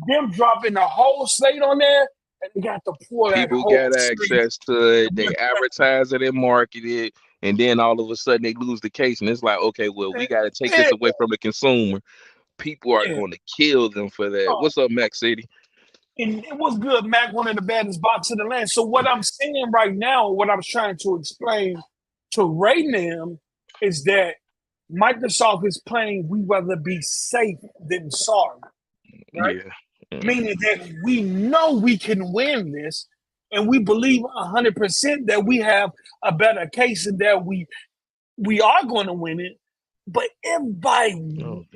them dropping the whole slate on there, and they got to pour that whole People got access to it, they advertise it and market it, and then all of a sudden they lose the case, and it's like, okay, well, we got to take this away from the consumer. People are going to kill them for that. What's up, Mac City? And it was good, Mac, one of the baddest bots in the land. So what I'm saying right now, what I'm trying to explain to Ray Nam is that Microsoft is playing we rather be safe than sorry, right? Yeah. Meaning that we know we can win this, and we believe 100% that we have a better case and that we are going to win it. But if by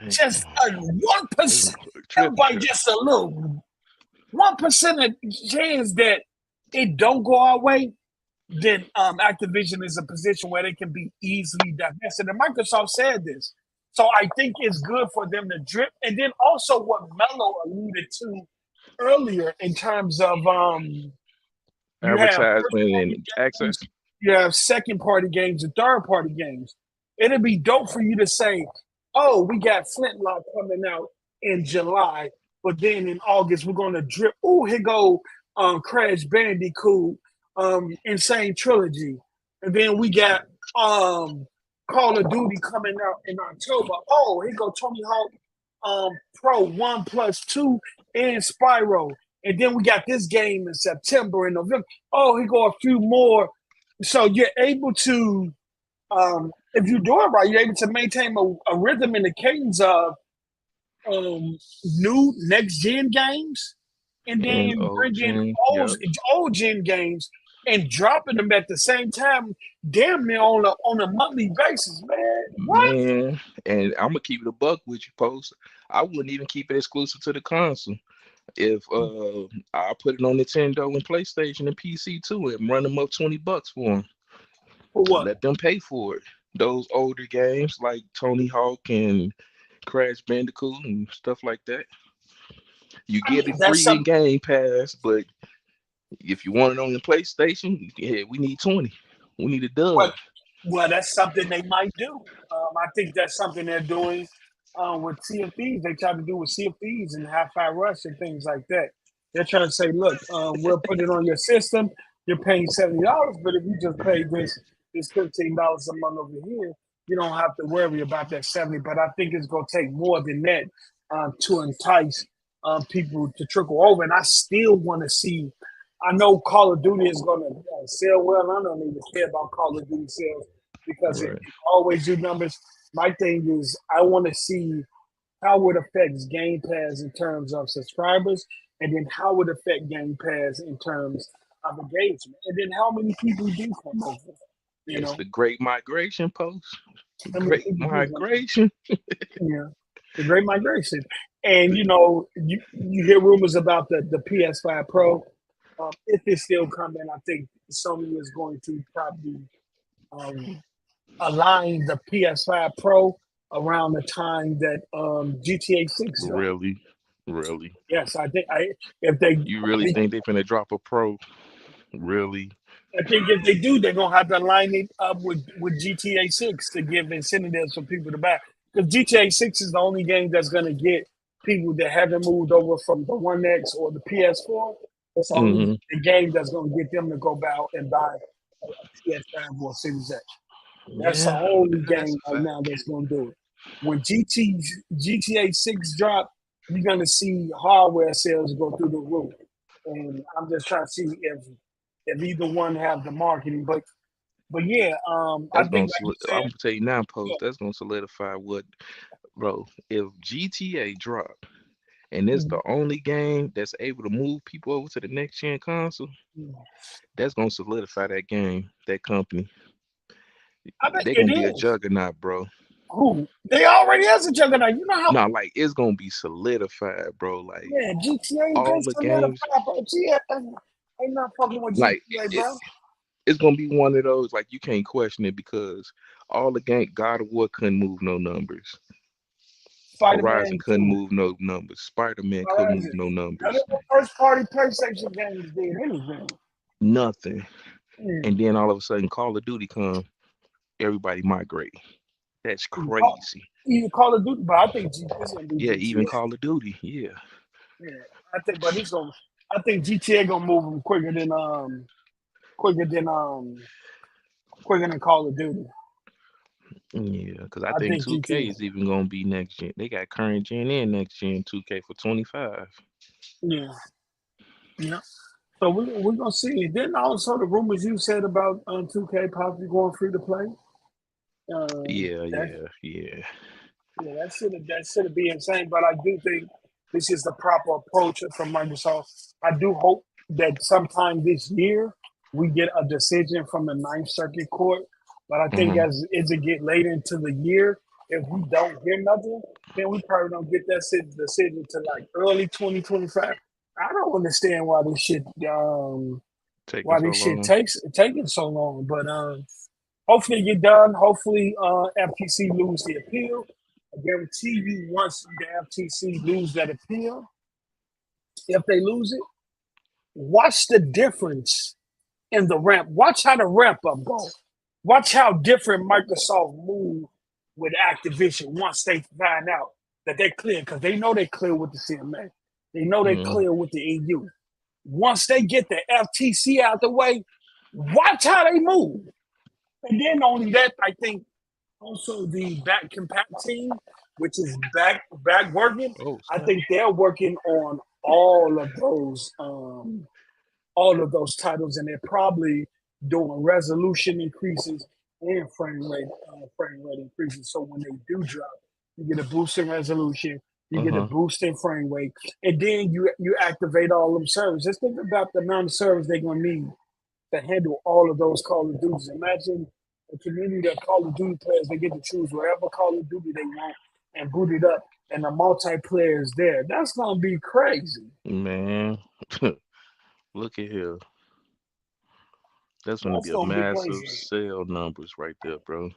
just 1%, if by just a little 1% chance that it don't go our way, then Activision is a position where they can be easily divested. And Microsoft said this. So I think it's good for them to drip. And then also what Mello alluded to earlier in terms of you have advertisement and access. You have second-party games and third-party games. It'd be dope for you to say, oh, we got Flintlock coming out in July, but then in August we're going to drip. Oh, here go Crash Bandicoot, Insane Trilogy. And then we got Call of Duty coming out in October. Oh, here go Tony Hawk Pro 1+2 and Spyro. And then we got this game in September and November. Oh, here go a few more. So you're able to, if you do it right, you're able to maintain a rhythm and a cadence of new next-gen games and then bring in old-gen games and dropping them at the same time, damn near on a monthly basis, man. What? Man, and I'm going to keep it a buck with you, Post. I wouldn't even keep it exclusive to the console. If I put it on Nintendo and PlayStation and PC too, and run them up $20 for them. For what? Let them pay for it. Those older games like Tony Hawk and Crash Bandicoot and stuff like that. You get it free in Game Pass, but if you want it on the PlayStation, yeah, we need 20. We need a dub. Well, that's something they might do. I think that's something they're doing. With Sea of Thieves, they try to do with Sea of Thieves and Hi-Fi Rush and things like that. They're trying to say, look, we'll put it on your system. You're paying $70, but if you just pay this $15 a month over here, you don't have to worry about that $70. But I think it's going to take more than that to entice people to trickle over. And I still want to see. I know Call of Duty is going to sell well. I don't even care about Call of Duty sales because it always do numbers. My thing is, I want to see how it affects Game Pass in terms of subscribers, and then how it affects Game Pass in terms of engagement, and then how many people do come over. It's the Great Migration, Post. Great Migration. Yeah, the Great Migration. And, you hear rumors about the PS5 Pro. If it's still coming, I think Sony is going to probably align the PS5 Pro around the time that GTA 6 dropped. Really? Yes, I think if they. You really think they're gonna drop a Pro? Really? I think if they do, they're gonna have to line it up with GTA 6 to give incentives for people to buy. Because GTA 6 is the only game that's gonna get people that haven't moved over from the One X or the PS4. It's only the game that's gonna get them to go out and buy a PS5 or Series X. That's the only game right now that's going to do it. When GTA 6 drop, you're going to see hardware sales go through the roof. And I'm just trying to see if either one have the marketing. But yeah, I think I'm going to tell you now, Post, that's going to solidify what, bro, if GTA drop and it's the only game that's able to move people over to the next gen console, that's going to solidify that game, that company. They're gonna be a juggernaut, bro. Who? They already has a juggernaut. You know how? No, like it's gonna be solidified, bro. Like GTA all the games. Ain't not fucking with like GTA, bro. It's gonna be one of those like you can't question it because all the game God of War couldn't move no numbers. Horizon couldn't move no numbers. Spider-Man couldn't move no numbers. First party PlayStation games did anything. Nothing. And then all of a sudden Call of Duty come. Everybody migrate. That's crazy. Even Call of Duty, but I think even Call of Duty, yeah. I think, but I think GTA gonna move them quicker than Call of Duty. Yeah, because I think 2K is even gonna be next gen. They got current gen and next gen 2K for 25. Yeah. So we're gonna see. Then also the rumors you said about 2K possibly going free to play. Yeah. That should be insane. But I do think this is the proper approach from Microsoft. I do hope that sometime this year we get a decision from the Ninth Circuit Court. But I think as it get later into the year, if we don't hear nothing, then we probably don't get that decision to like early 2025. I don't understand why this shit taking so long. But hopefully get done. Hopefully FTC lose the appeal. I guarantee you, once the FTC lose that appeal, if they lose it, watch the difference in the ramp. Watch how the ramp up goes. Watch how different Microsoft move with Activision once they find out that they're clear, because they know they're clear with the CMA. They know they're clear with the EU. Once they get the FTC out the way, watch how they move. And then only that, I think also the back compat team, which is back working, I think they're working on all of those titles, and they're probably doing resolution increases and frame rate increases. So when they do drop, you get a boost in resolution, you get a boost in frame rate, and then you activate all them servers. Just think about the amount of servers they're gonna need to handle all of those Call of Duties. Imagine a community of Call of Duty players, they get to choose wherever Call of Duty they want and boot it up, and the multiplayer is there. That's gonna be crazy. Man, look at here. That's gonna be a massive sale numbers right there, bro.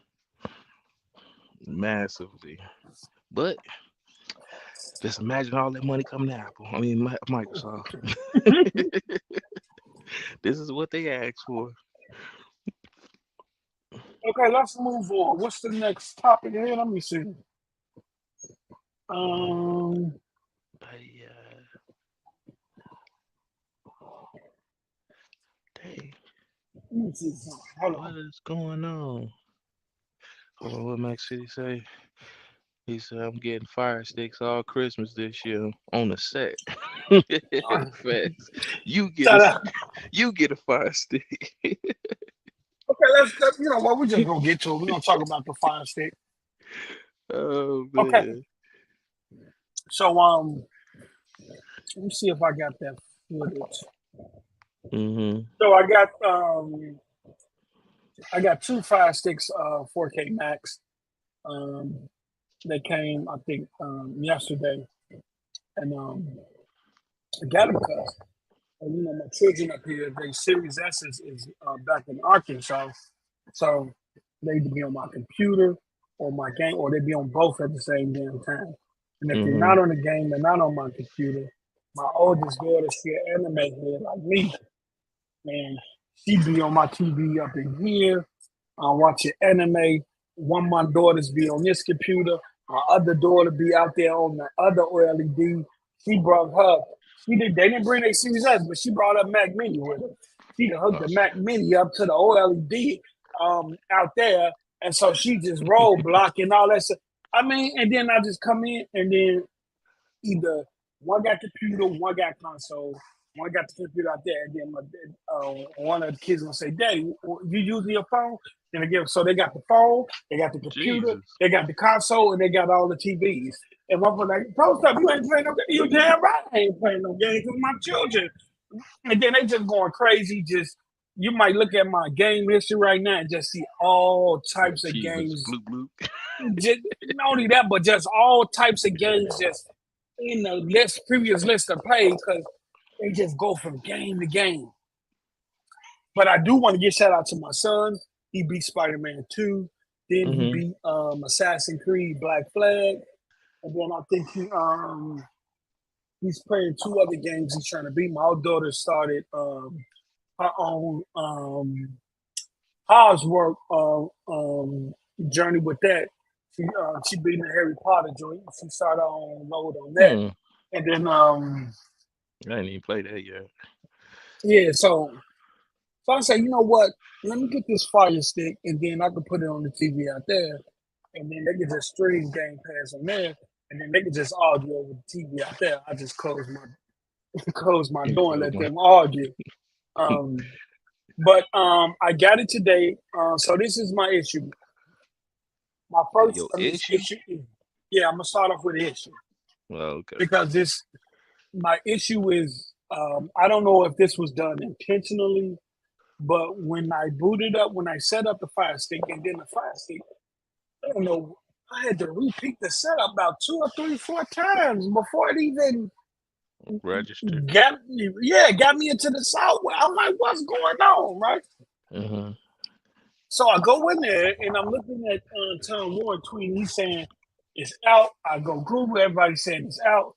Massively. But just imagine all that money coming to Apple. I mean, Microsoft. This is what they asked for. Okay, let's move on. What's the next topic here? Let me see. Hey, what is going on? Hold on, what Max City say? He said, I'm getting Fire Sticks all Christmas this year on the set. Facts. You get a Fire Stick. Okay, let's you know what, we're just gonna get to it. We're gonna talk about the Fire Stick. Oh man. Okay. So let me see if I got that footage. So I got two Fire Sticks 4K Max. They came, I think, yesterday, and I got them because my children up here, their Series S is back in Arkansas, so they either be on my computer or my game, or they be on both at the same damn time. And if they're not on the game, they're not on my computer. My oldest daughter, she an anime head like me, and she be on my TV up in here, watching anime. One of my daughters be on this computer. My other daughter be out there on the other OLED. She brought her. They didn't bring their Series S, but she brought her Mac Mini with her. She hooked the Mac Mini up to the OLED out there, and so she just roadblocking all that stuff. I mean, and then I just come in, and then either one got computer, one got console, one got the computer out there, and then one of the kids gonna say, "Daddy, you using your phone?" And again, so they got the phone, they got the computer, they got the console, and they got all the TVs. And one was like, "Post up, you ain't playing no game." You damn right, I ain't playing no games with my children. And then they just going crazy. Just you might look at my game history right now and just see all types of games. Just, not only that, but just all types of games just in the previous list of play, because they just go from game to game. But I do want to give shout out to my son. He beat Spider-Man 2. Then he beat Assassin's Creed Black Flag. And then I think he's playing two other games he's trying to beat. My old daughter started her own housework journey with that. She beat the Harry Potter joint. She started on load on that. And then I didn't even play that yet. Yeah, so I say, you know what? Let me get this Fire Stick, and then I can put it on the TV out there, and then they can just stream Game Pass on there, and then they can just argue over the TV out there. I just close my door and let them argue. But I got it today. So this is my issue. My first issue. Yeah, I'm gonna start off with the issue. Well, okay. Because my issue is, I don't know if this was done intentionally, but when I booted up, when I set up the Fire Stick, and then the Fire Stick, I don't know, I had to repeat the setup about 2 or 3, 4 times before it even Registered. got me into the software. I'm like, what's going on, right? Mm-hmm. So I go in there and I'm looking at Tom Warren tweet. He's saying it's out. I go Google. Everybody saying it's out.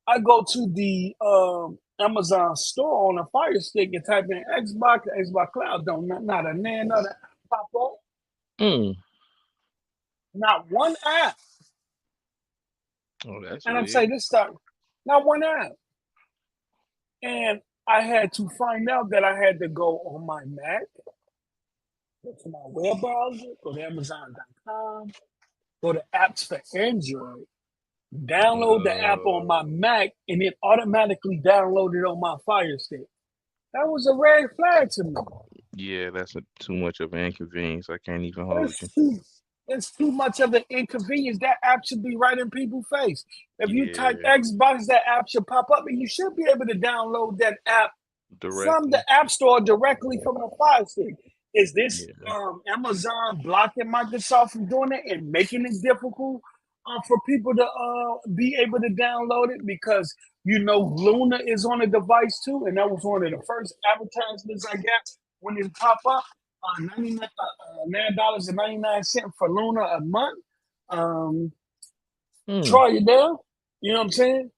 I go to the Amazon store on a Fire Stick and type in Xbox. Xbox Cloud don't not a nan, not a pop up. Not one app. Oh, that's and weird. I'm saying this stuff. Not one app. And I had to find out that I had to go on my Mac, go to my web browser, go to Amazon.com, go to apps for Android, download the app on my Mac, and it automatically downloaded on my Fire Stick. That was a red flag to me. Yeah, that's too much of an inconvenience. I can't even hold you. It's too much of an inconvenience. That app should be right in people's face. If you type Xbox, that app should pop up, and you should be able to download that app from the App Store directly from the Fire Stick. Is this Amazon blocking Microsoft from doing it and making it difficult for people to be able to download it? Because Luna is on the device too, and that was one of the first advertisements I got when it popped up. $9.99 for Luna a month. Try it there. You know what I'm saying?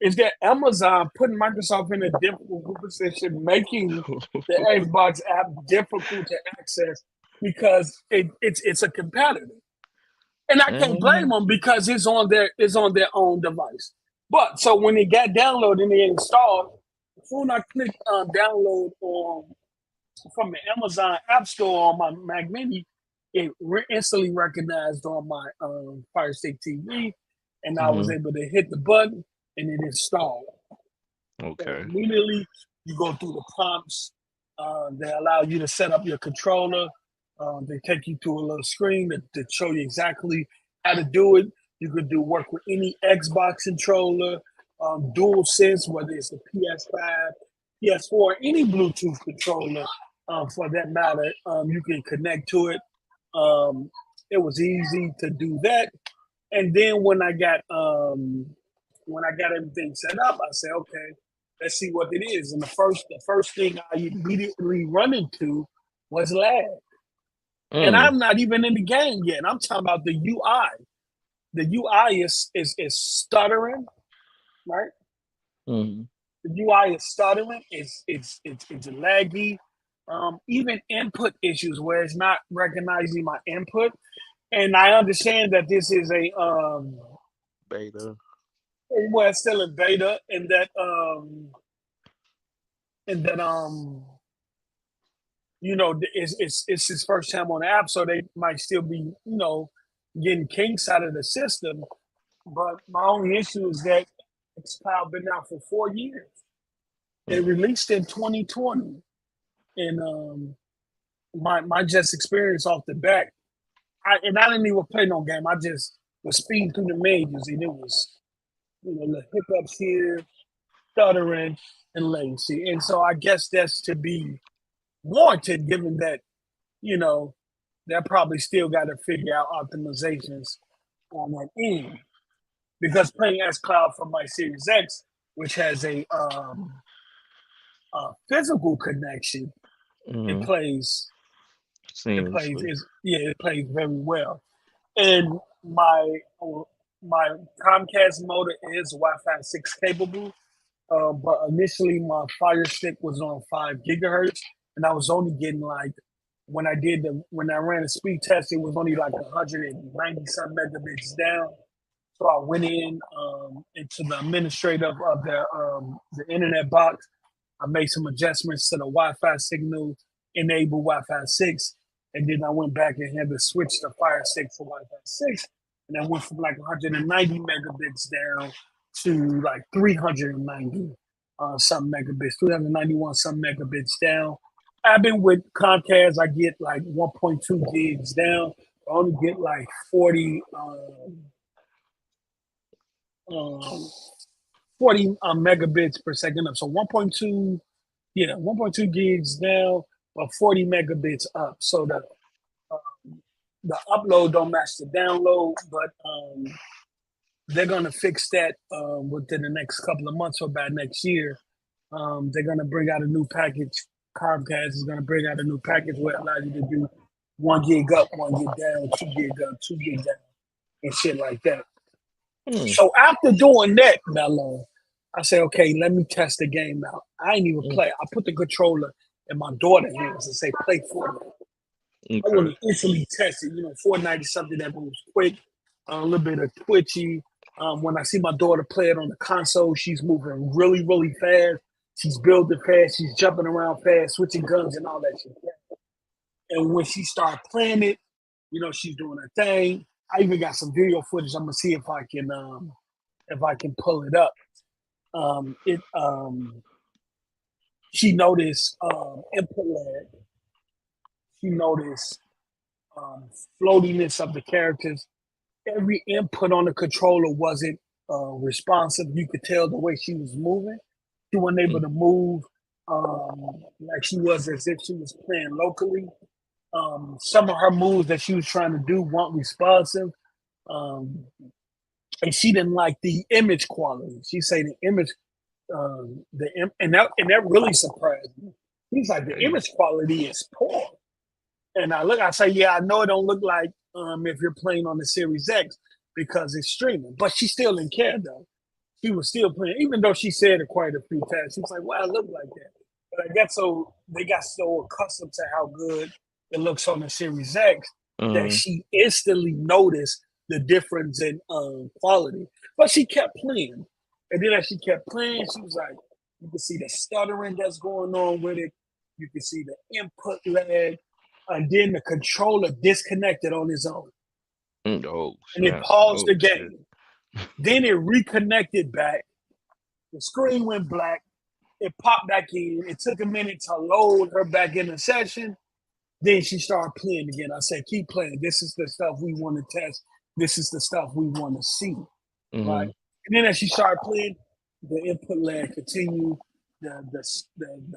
Is that Amazon putting Microsoft in a difficult position, making the Xbox app difficult to access because it's a competitor, and I can't blame them because it's on their own device. But so when it got downloaded and it installed, as soon as I clicked download from the Amazon App Store on my Mac Mini, it instantly recognized on my Fire Stick TV, and I was able to hit the button and it installed. Okay. So immediately, you go through the prompts. They allow you to set up your controller. They take you to a little screen to show you exactly how to do it. You could work with any Xbox controller, dual sense, whether it's the PS5, PS4, any Bluetooth controller. For that matter, you can connect to it. It was easy to do that, and then when I got everything set up, I said, okay, let's see what it is. And the first thing I immediately run into was lag, and I'm not even in the game yet. I'm talking about the UI. The UI is stuttering, right? The UI is stuttering. It's laggy. Even input issues where it's not recognizing my input. And I understand that this is a beta. Well, it's still in beta, and that it's his first time on the app, so they might still be getting kinks out of the system. But my only issue is that xCloud been out for 4 years. They released in 2020. And my just experience off the back, I didn't even play no game. I just was speeding through the menus, and it was, the hiccups here, stuttering, and latency. And so I guess that's to be warranted, given that, they're probably still got to figure out optimizations on that end. Because playing xCloud from my Series X, which has a physical connection, it plays very well. And my Comcast modem is Wi-Fi 6 capable, but initially my Fire Stick was on 5 gigahertz, and I was only getting when I ran a speed test, it was only 190 some megabits down. So I went into the administrator of the internet box. I made some adjustments to the Wi-Fi signal, enable Wi-Fi 6, and then I went back and had to switch the Fire Stick for Wi-Fi 6, and I went from 190 megabits down to 390 some megabits, 391 some megabits down. I've been with Comcast. I get 1.2 gigs down. I only get 40 megabits per second up. So 1.2 gigs down, but 40 megabits up. So the upload don't match the download, but they're gonna fix that within the next couple of months or by next year. They're gonna bring out a new package. Comcast is gonna bring out a new package where it allows you to do 1 gig up, 1 gig down, 2 gig up, 2 gig down, and shit like that. So after doing that, Mello, I said, okay, let me test the game out. I ain't even play. I put the controller in my daughter's hands and say, play Fortnite. I want to instantly test it. Fortnite is something that moves quick, a little bit of twitchy. When I see my daughter play it on the console, she's moving really, really fast. She's building fast. She's jumping around fast, switching guns and all that shit. And when she started playing it, she's doing her thing. I even got some video footage. I'm gonna see if I can pull it up. She noticed input lag. She noticed floatiness of the characters. Every input on the controller wasn't responsive. You could tell the way she was moving. She wasn't able to move like she was as if she was playing locally. Some of her moves that she was trying to do weren't responsive. And she didn't like the image quality. She said the image, and that really surprised me. He's like, the image quality is poor. And I say, yeah, I know it don't look like if you're playing on the Series X because it's streaming. But she still didn't care, though. She was still playing, even though she said it quite a few times. She was like, well, it looked like that. But I guess they got so accustomed to how good it looks on the Series X that she instantly noticed the difference in quality. But she kept playing. And then as she kept playing, she was like, you can see the stuttering that's going on with it. You can see the input lag. And then the controller disconnected on its own. And it paused the game. Then it reconnected back. The screen went black. It popped back in. It took a minute to load her back in the session. Then she started playing again. I said, keep playing. This is the stuff we want to test. This is the stuff we want to see. Right? And then as she started playing, the input lag continued. The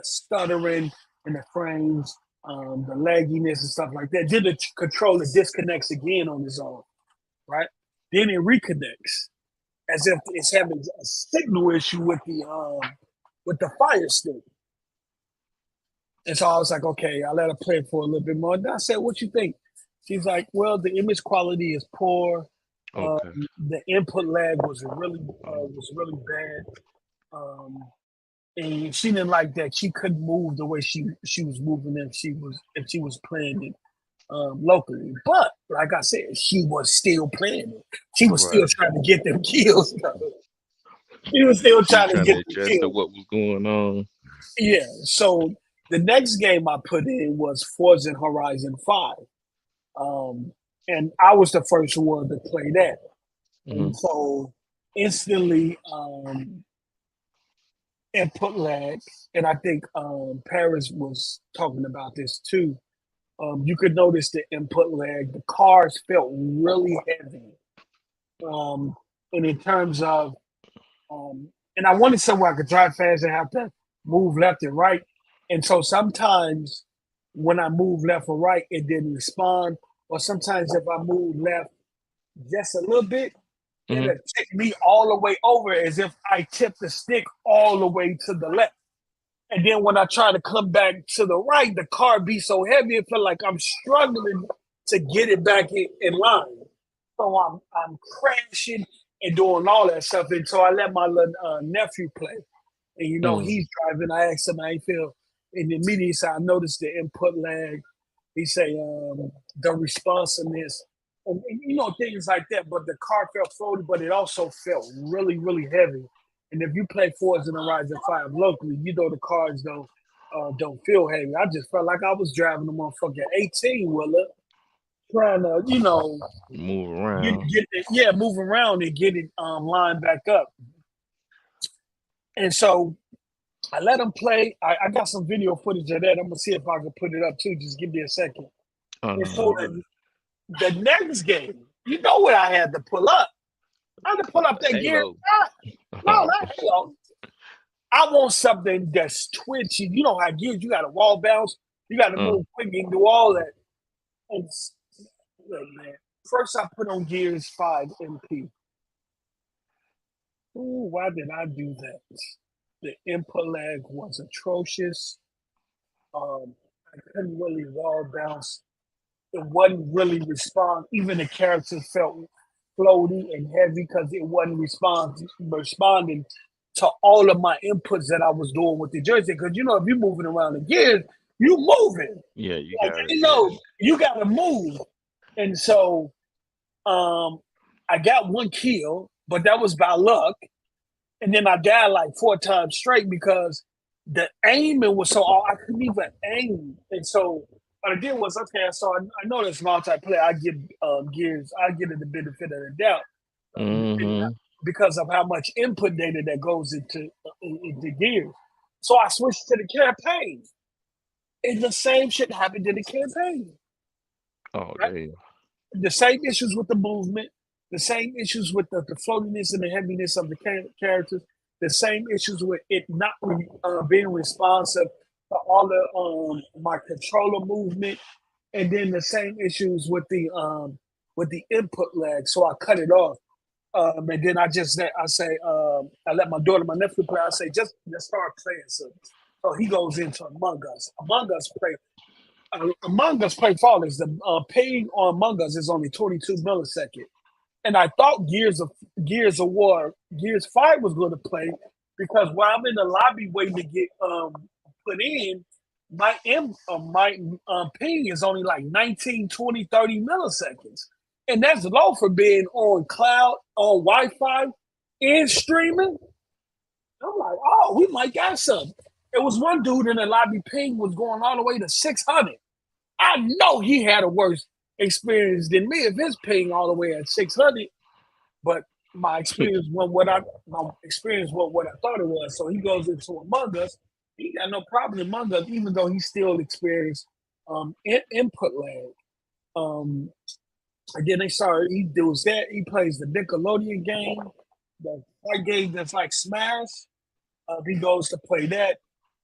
stuttering and the frames, the lagginess and stuff like that. Then the controller disconnects again on its own. Right? Then it reconnects as if it's having a signal issue with the Fire Stick. And so I was like, okay, I let her play for a little bit more. And I said, what you think? She's like, well, the image quality is poor. The input lag was really bad. And she didn't like that. She couldn't move the way she was moving if she was playing it locally. But like I said, she was still playing it. She was still trying to get them kills. She was still trying to get the kills. To what was going on. Yeah. So the next game I put in was Forza Horizon 5. And I was the first one to play that. And so instantly input lag, and I think Paris was talking about this too. You could notice the input lag. The cars felt really heavy. And in terms of, and I wanted somewhere I could drive fast and have to move left and right. And so sometimes when I move left or right, it didn't respond. Or sometimes if I move left just a little bit, it'll tip me all the way over as if I tipped the stick all the way to the left. And then when I try to come back to the right, the car be so heavy, it feel like I'm struggling to get it back in line. So I'm crashing and doing all that stuff. And so I let my little nephew play. And, he's driving. I asked him how he feel. And immediately he said, I noticed the input lag. He say the responsiveness. And, things like that. But the car felt floaty, but it also felt really, really heavy. And if you play Forza Horizon 5 locally, the cars don't feel heavy. I just felt like I was driving a motherfucking 18-wheeler, trying to, move around. Move around and get it lined back up. And so I let him play. I got some video footage of that. I'm gonna see if I can put it up too. Just give me a second. And so the next game, what I had to pull up? I had to pull up that gear. No, not Halo. I want something that's twitchy. You know how gears, you got to wall bounce. You got to move quick and do all that. And look, man, first I put on Gears 5 MP. Ooh, why did I do that? The input lag was atrocious. I couldn't really wall bounce. It wasn't really respond. Even the characters felt floaty and heavy because it wasn't responding to all of my inputs that I was doing with the joystick. Because if you're moving around the gears, you moving. Yeah, you like, got you got to move. And so, I got one kill, but that was by luck. And then I died like 4 times straight because the aiming was so I couldn't even aim. And so what I did was, okay, so I know this multiplayer. I give gears, I give it the benefit of the doubt because of how much input data that goes into gears. So I switched to the campaign, and the same shit happened in the campaign. Oh, right? The same issues with the movement, the same issues with the floatiness and the heaviness of the characters, the same issues with it not being responsive to all the my controller movement, and then the same issues with the input lag. So I cut it off, and then I let my daughter, my nephew play. I say just start playing something. So he goes into Among Us. Among Us play flawless. The ping on Among Us is only 22 milliseconds. And I thought Gears 5 was going to play because while I'm in the lobby waiting to get put in, my ping is only like 19, 20, 30 milliseconds. And that's low for being on cloud, on Wi-Fi, and streaming. I'm like, oh, we might got something. It was one dude in the lobby ping was going all the way to 600. I know he had a worse experience than me if his ping all the way at 600. But my experience wasn't what I thought it was. So he goes into Among Us. He got no problem in Among Us, even though he still experienced input lag. And then he does that. He plays the Nickelodeon game, the fight game that's like Smash. He goes to play that.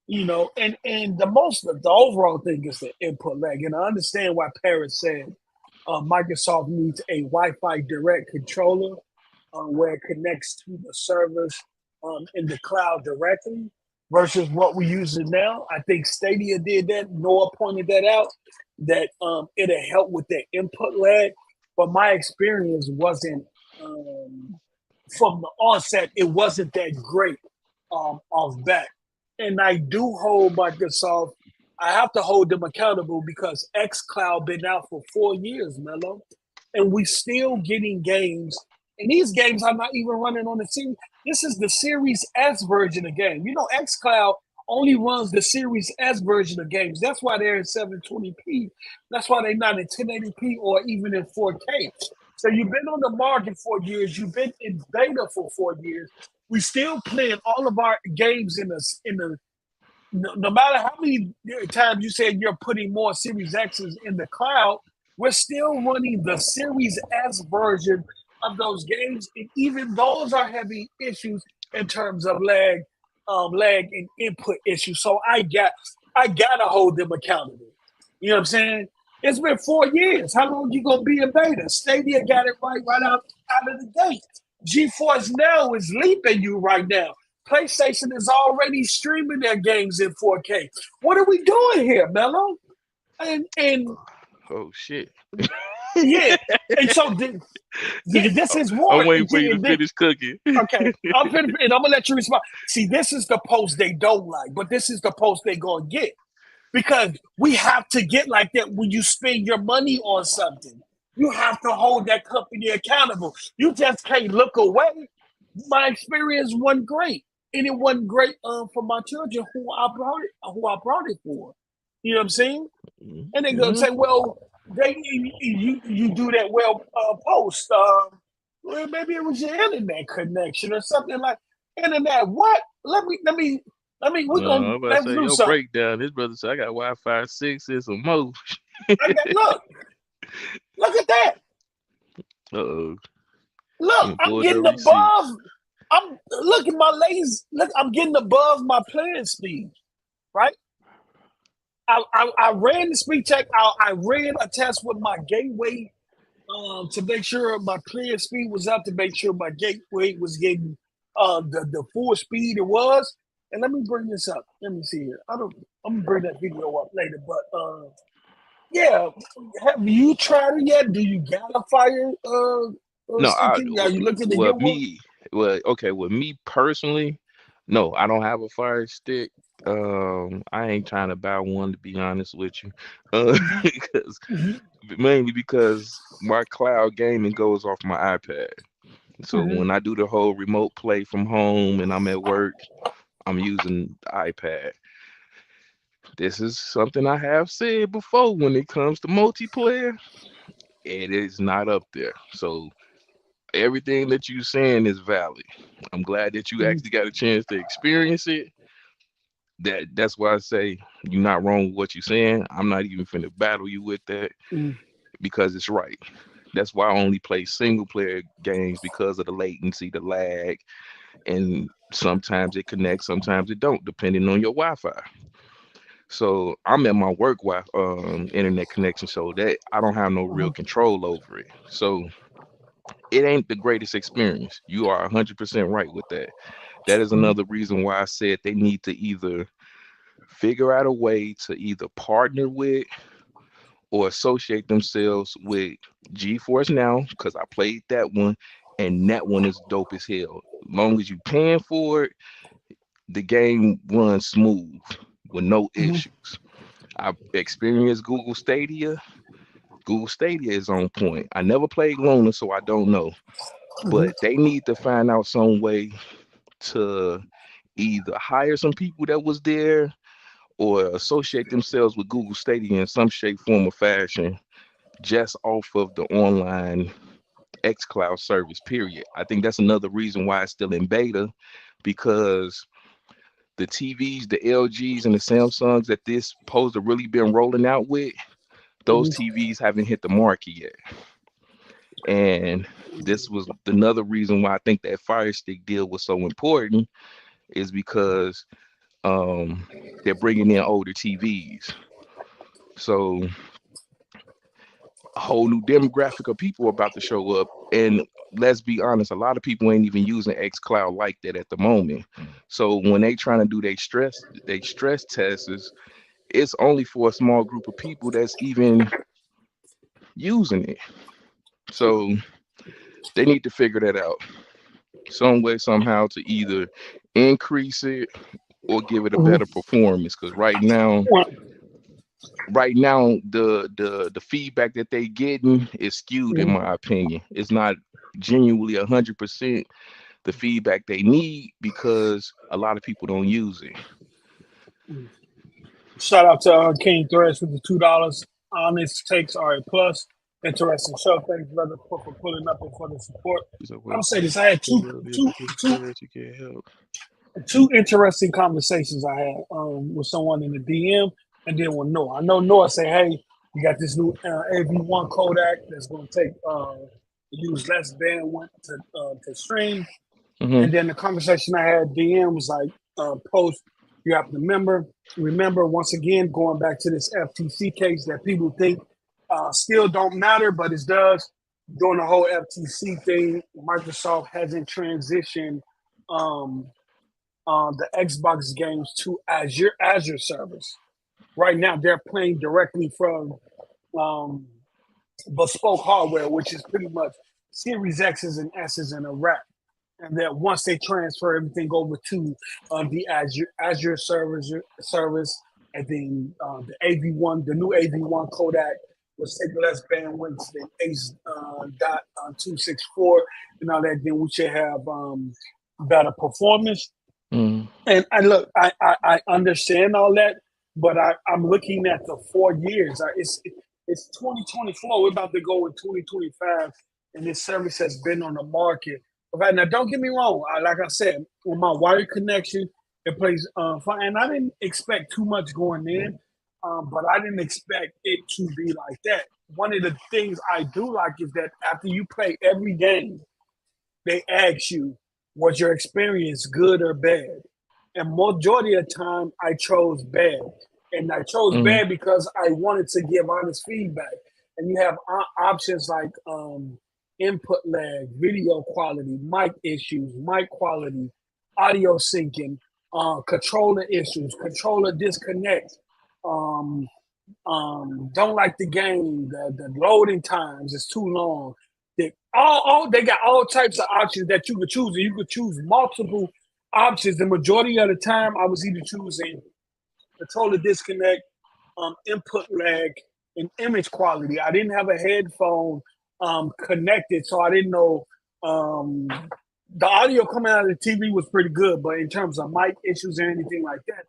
And the overall thing is the input lag. And I understand why Paris said Microsoft needs a Wi-Fi direct controller where it connects to the servers in the cloud directly versus what we use it now. I think Stadia did that. Noah pointed that out, that it'll help with that input lag. But my experience wasn't, from the onset, it wasn't that great off bat. And I do hold Microsoft. I have to hold them accountable because xCloud been out for 4 years, Mello, and we still getting games. And these games are not even running on the series. This is the Series S version of game. xCloud only runs the Series S version of games. That's why they're in 720p. That's why they're not in 1080p or even in 4K. So you've been on the market for years. You've been in beta for 4 years. We still playing all of our games in the no matter how many times you said you're putting more Series X's in the cloud, we're still running the Series S version of those games, and even those are heavy issues in terms of lag and input issues. So I gotta hold them accountable. You know what I'm saying? It's been 4 years. How long you gonna be in beta? Stadia got it right out of the gate. GeForce Now is leaping you right now. PlayStation is already streaming their games in 4K. What are we doing here, Mello? And oh shit. Yeah. And so this is war. I'm waiting for you to finish cooking. Okay. I'm gonna let you respond. See, this is the post they don't like, but this is the post they gonna get. Because we have to get like that when you spend your money on something. You have to hold that company accountable. You just can't look away. My experience wasn't great. And it wasn't great for my children who I brought it for. You know what I'm saying? And they're gonna say, well, you do that post. Well, maybe it was your internet connection or something like internet. What? Let me we're gonna let's do something. Breakdown. His brother said I got Wi-Fi 6 and some more. Look at that. Uh-oh. Look, I'm getting above. Look at my lanes. Look, I'm getting above my playing speed. Right? I ran the speed check. I ran a test with my gateway to make sure my playing speed was up, to make sure my gateway was getting the full speed it was. And let me bring this up. Let me see here. I'm gonna bring that video up later. But yeah, have you tried it yet? Do you got a fire No, stick? Are you looking to get one? with me personally, no, I don't have a fire stick. I ain't trying to buy one, to be honest with you, because mainly because my cloud gaming goes off my iPad. So when I do the whole remote play from home and I'm at work, I'm using the iPad. This is something I have said before when it comes to multiplayer. It is not up there. So everything that you're saying is valid. I'm glad that you actually got a chance to experience it. That's why I say you're not wrong with what you're saying. I'm not even finna battle you with that because it's right. That's why I only play single player games because of the latency, the lag, and sometimes it connects, sometimes it don't, depending on your Wi-Fi. So I'm at my work internet connection, so that I don't have no real control over it. So it ain't the greatest experience. You are 100% right with that. That is another reason why I said they need to either figure out a way to either partner with or associate themselves with GeForce Now, because I played that one, and that one is dope as hell. As long as you paying for it, the game runs smooth with no issues. I've experienced Google Stadia. Google Stadia is on point. I never played Luna, so I don't know. But they need to find out some way to either hire some people that was there or associate themselves with Google Stadia in some shape, form, or fashion, just off of the online xCloud service, period. I think that's another reason why it's still in beta, because the TVs, the LGs, and the Samsungs that this supposed to really been rolling out with, those TVs haven't hit the market yet. And this was another reason why I think that Fire Stick deal was so important, is because they're bringing in older TVs. So a whole new demographic of people are about to show up. And let's be honest, a lot of people ain't even using xCloud like that at the moment. So when they trying to do their stress tests, it's only for a small group of people that's even using it. So they need to figure that out some way, somehow, to either increase it or give it a better performance. Because right now the feedback that they getting is skewed, in my opinion. It's not genuinely 100% the feedback they need, because a lot of people don't use it. Shout out to King Threads with the $2. Honest takes are a plus. Interesting show. Thanks, brother, for pulling up and for the support. I'm gonna say this: I had two interesting conversations I had with someone in the DM, and then with Noah. I know Noah say, "Hey, you got this new AV1 Kodak that's going to take use less bandwidth to stream." And then the conversation I had DM was like, "Post, you have to remember once again, going back to this FTC case that people think still don't matter, but it does. During the whole FTC thing, Microsoft hasn't transitioned the Xbox games to Azure service. Right now, they're playing directly from bespoke hardware, which is pretty much Series X's and S's and a wrap. And then once they transfer everything over to the Azure service, and then the AV1, the new AV1 Kodak was taking less bandwidth than H.264 and all that. Then we should have better performance. And look, I understand all that, but I'm looking at the 4 years. It's 2024. We're about to go in 2025, and this service has been on the market. Okay, now don't get me wrong. Like I said, with my wired connection, it plays fine. And I didn't expect too much going in, but I didn't expect it to be like that. One of the things I do like is that after you play every game, they ask you, was your experience good or bad? And majority of the time, I chose bad. And I chose bad because I wanted to give honest feedback. And you have options like input lag, video quality, mic issues, mic quality, audio syncing, controller issues, controller disconnect. Um, don't like the game. The loading times is too long. They got all types of options that you could choose, and you could choose multiple options. The majority of the time, I was either choosing controller disconnect, input lag, and image quality. I didn't have a headphone connected, so I didn't know. The audio coming out of the TV was pretty good, but in terms of mic issues or anything like that,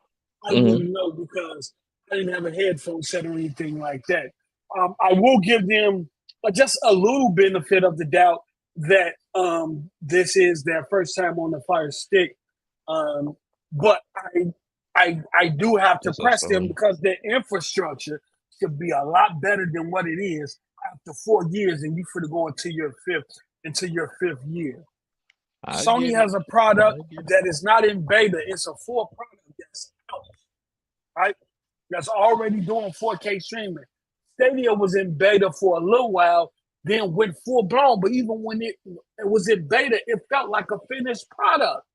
I wouldn't know because I didn't have a headphone set or anything like that. I will give them just a little benefit of the doubt that this is their first time on the Fire Stick, but I do have to press them because their infrastructure should be a lot better than what it is after 4 years, and you finna go into your fifth year. Sony has a product that is not in beta. It's a full product that's out, right? That's already doing 4K streaming. Stadia was in beta for a little while, then went full blown. But even when it was in beta, it felt like a finished product.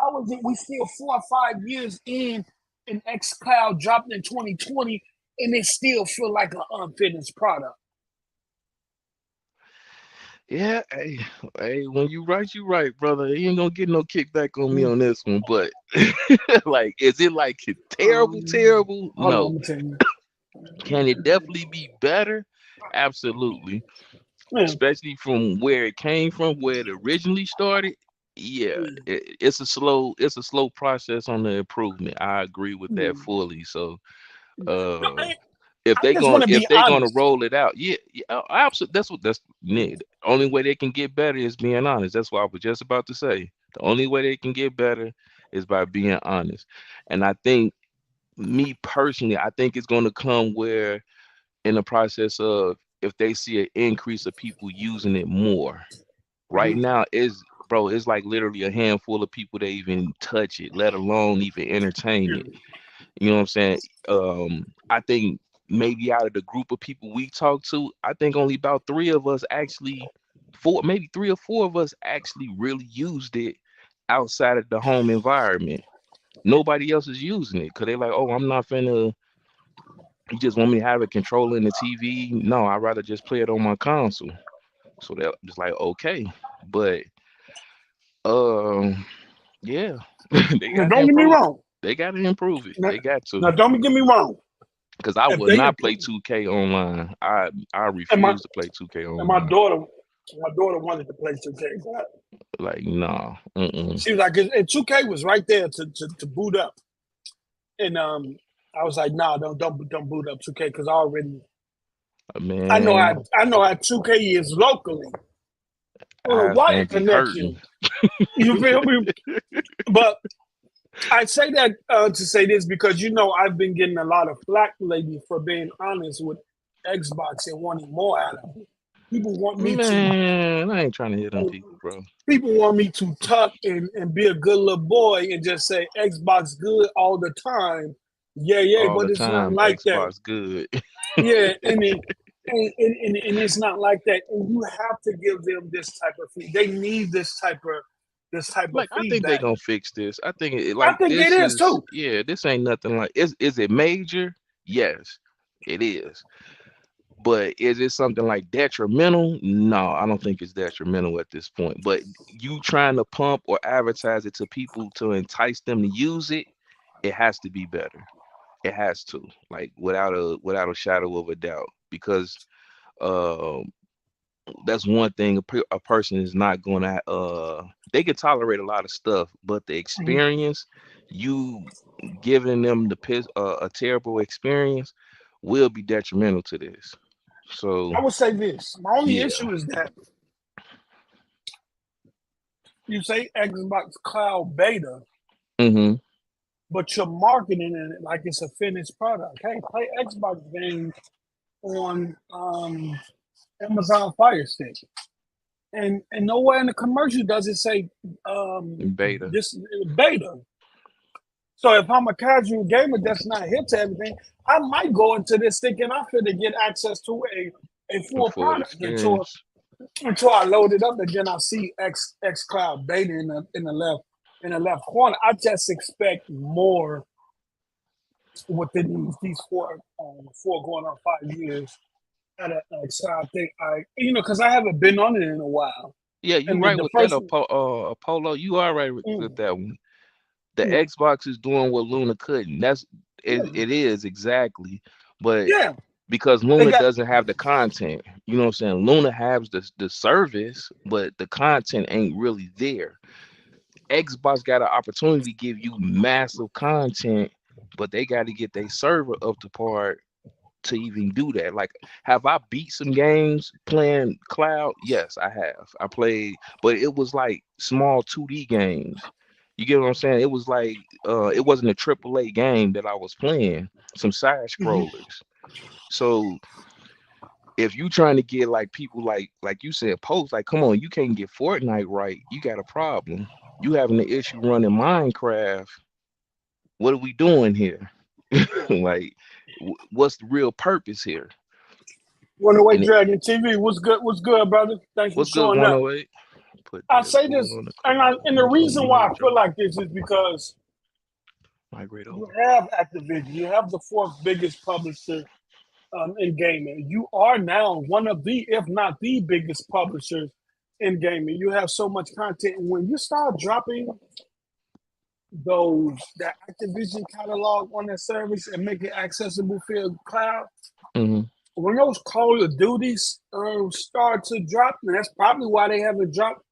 How was it? We still 4 or 5 years in, and xCloud dropped in 2020, and it still feel like an unfinished product. Yeah, hey, when you right, brother. You ain't gonna get no kickback on me on this one, but like, is it like terrible? No. Can it definitely be better? Absolutely. Especially from where it came from, where it originally started. Yeah, it's a slow process on the improvement. I agree with that fully. So, if they're gonna roll it out, absolutely. That's the only way they can get better is being honest. That's what I was just about to say. The only way they can get better is by being honest. And I think, me personally, I think it's gonna come where, in the process of, if they see an increase of people using it more. Right now, it's like literally a handful of people that even touch it, let alone even entertain it. You know what I'm saying? I think maybe out of the group of people we talk to, I think only about 3 of us actually, maybe 3 or 4 of us actually really used it outside of the home environment. Nobody else is using it because they're like, oh, I'm not finna. You just want me to have a controller in the TV? No, I'd rather just play it on my console. So they're just like, okay, but yeah, don't get me wrong. They got to improve it. They got to. Now, don't get me wrong. Because I would not play 2K online. I refuse to play 2K online. And my daughter wanted to play 2K. Like, no. She was like, and 2K was right there to boot up. And I was like, nah, don't boot up 2K because I already. Man, I know how 2K is locally. On a wire connection. You feel me? But I say that to say this because I've been getting a lot of flack lately for being honest with Xbox and wanting more out of it. People want me to. I ain't trying to hit on people, bro. People want me to tuck and be a good little boy and just say Xbox good all the time. Yeah, but it's not like that. Xbox good. Yeah, and it's not like that. And you have to give them this type of feedback. They need this type of feedback. I think they're gonna fix this. I think it is too. Yeah, this ain't nothing like. Is it major? Yes, it is. But is it something like detrimental? No, I don't think it's detrimental at this point. But you trying to pump or advertise it to people to entice them to use it, it has to be better. It has to, like, without a shadow of a doubt, because that's one thing a person is not gonna. They can tolerate a lot of stuff, but the experience, you giving them a terrible experience, will be detrimental to this. So I would say this. My only issue is that you say Xbox Cloud Beta, but you're marketing it like it's a finished product. Hey, play Xbox games on Amazon Fire Stick, and nowhere in the commercial does it say beta. This beta. So if I'm a casual gamer that's not hip to everything, I might go into this thinking I'm going to get access to a full product experience. until I load it up, and then I see xCloud beta in the left corner. I just expect more within these four going on 5 years. So I think because I haven't been on it in a while. Yeah, you right with that, Apollo. You are right with that one. The Xbox is doing what Luna couldn't. It is exactly, but because Luna doesn't have the content, you know what I'm saying? Luna has the service, but the content ain't really there. Xbox got an opportunity to give you massive content, but they got to get their server up to par to even do that. Like, have I beat some games playing cloud? Yes, I have. I played, but it was like small 2D games. You get what I'm saying? It was like it wasn't a AAA game that I was playing, some side scrollers. So if you trying to get like people like you said, post, like, come on, you can't get Fortnite right, you got a problem. You having an issue running Minecraft. What are we doing here? Like, what's the real purpose here? 108 Dragon TV, what's good, brother? Thanks for showing up. I say this, and the reason why I feel like this is because you have Activision, you have the fourth biggest publisher in gaming. You are now one of the, if not the biggest publishers in gaming. You have so much content, and when you start dropping that Activision catalog on that service and make it accessible via cloud, when those Call of Duties start to drop, and that's probably why they haven't dropped,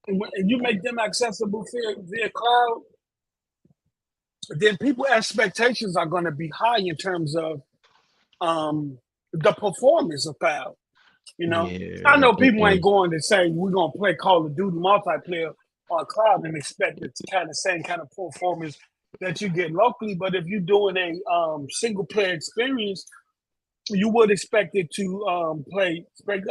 and you make them accessible via cloud, then people's expectations are going to be high in terms of the performance of cloud. I know people ain't going to say we're going to play Call of Duty multiplayer on cloud and expect it to kind of same kind of performance that you get locally, but if you're doing a single player experience, you would expect it to play.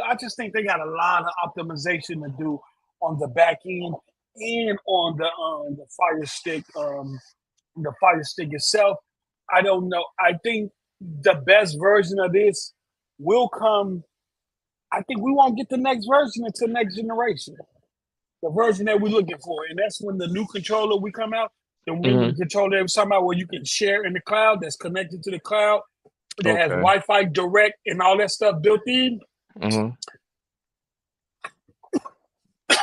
I just think they got a lot of optimization to do on the back end and on the Fire Stick, the Fire Stick itself. I don't know. I think the best version of this will come. I think we won't get the next version until next generation. The version that we're looking for, and that's when the new controller we come out. The new controller that we're talking about, where you can share in the cloud, that's connected to the cloud, that has Wi-Fi direct and all that stuff built in.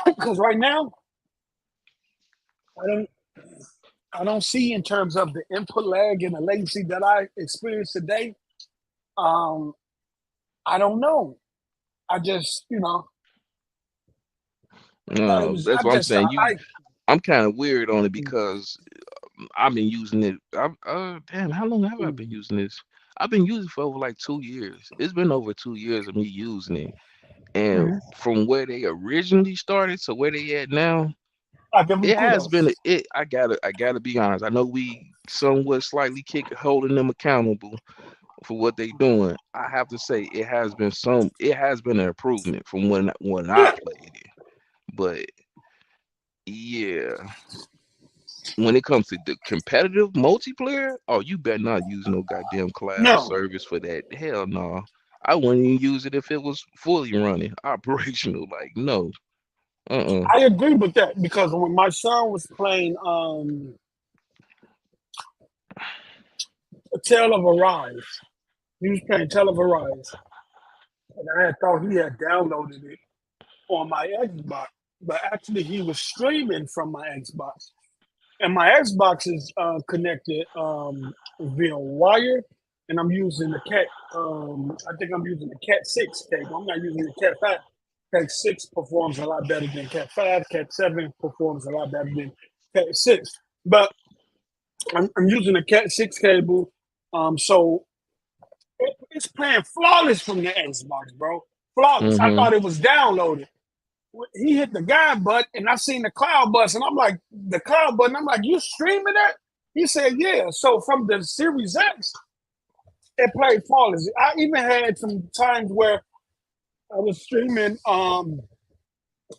Because right now, I don't see, in terms of the input lag and the latency that I experienced today. I don't know. I just, No, that's what I'm saying. I'm kind of weird on it because I've been using it. Damn, how long have I been using this? I've been using it for over like 2 years. It's been over 2 years of me using it. And from where they originally started to where they at now, it has been I gotta be honest. I know we somewhat slightly holding them accountable for what they doing. I have to say it has been an improvement from when I played it. But yeah, when it comes to the competitive multiplayer, you better not use no goddamn cloud service for that. Hell no. I wouldn't even use it if it was fully running, operational. Like, no. I agree with that, because when my son was playing Tale of Arise, he was playing Tale of Arise, and I thought he had downloaded it on my Xbox, but actually he was streaming from my Xbox. And my Xbox is connected via wire, and I'm using the Cat. I think I'm using the Cat 6 cable. I'm not using the Cat 5. Cat 6 performs a lot better than Cat 5. Cat 7 performs a lot better than Cat 6. But I'm using the Cat 6 cable, so it's playing flawless from the Xbox, bro. Flawless. I thought it was downloaded. He hit the guide button, and I seen the cloud button, and I'm like, the cloud button. I'm like, you streaming that? He said, yeah. So from the Series X, it played flawless. I even had some times where I was streaming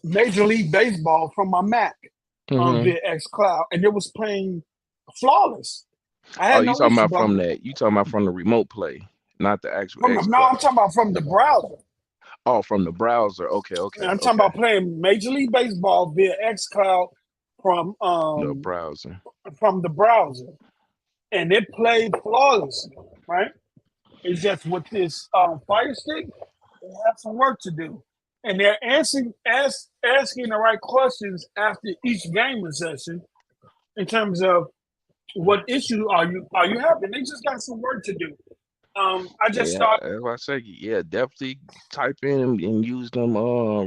Major League Baseball from my Mac via xCloud, and it was playing flawless. I had you talking about from that? You talking about from the remote play? not the actual No, I'm xCloud. talking about from the browser. Oh, from the browser. Okay. And I'm talking about playing Major League Baseball via xCloud from the browser. From the browser, and it played flawlessly. Right? It's just with this Fire Stick, they have some work to do, and they're asking the right questions after each gaming session in terms of what issue are you having. They just got some work to do. I just thought, as I say, definitely type in and use them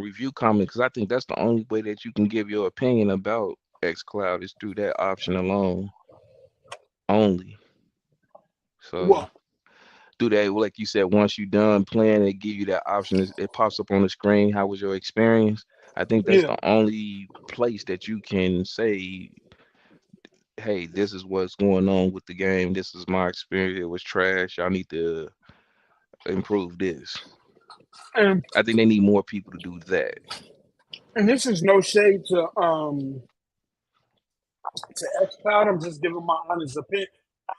review comments, because I think that's the only way that you can give your opinion about xCloud is through that option alone only. So well, do that, like you said, once you're done playing, they give you that option. It pops up on the screen. How was your experience? I think that's the only place that you can say, hey, this is what's going on with the game. This is my experience. It was trash. Y'all need to improve this. and I think they need more people to do that. and this is no shade to xCloud. I'm just giving my honest opinion.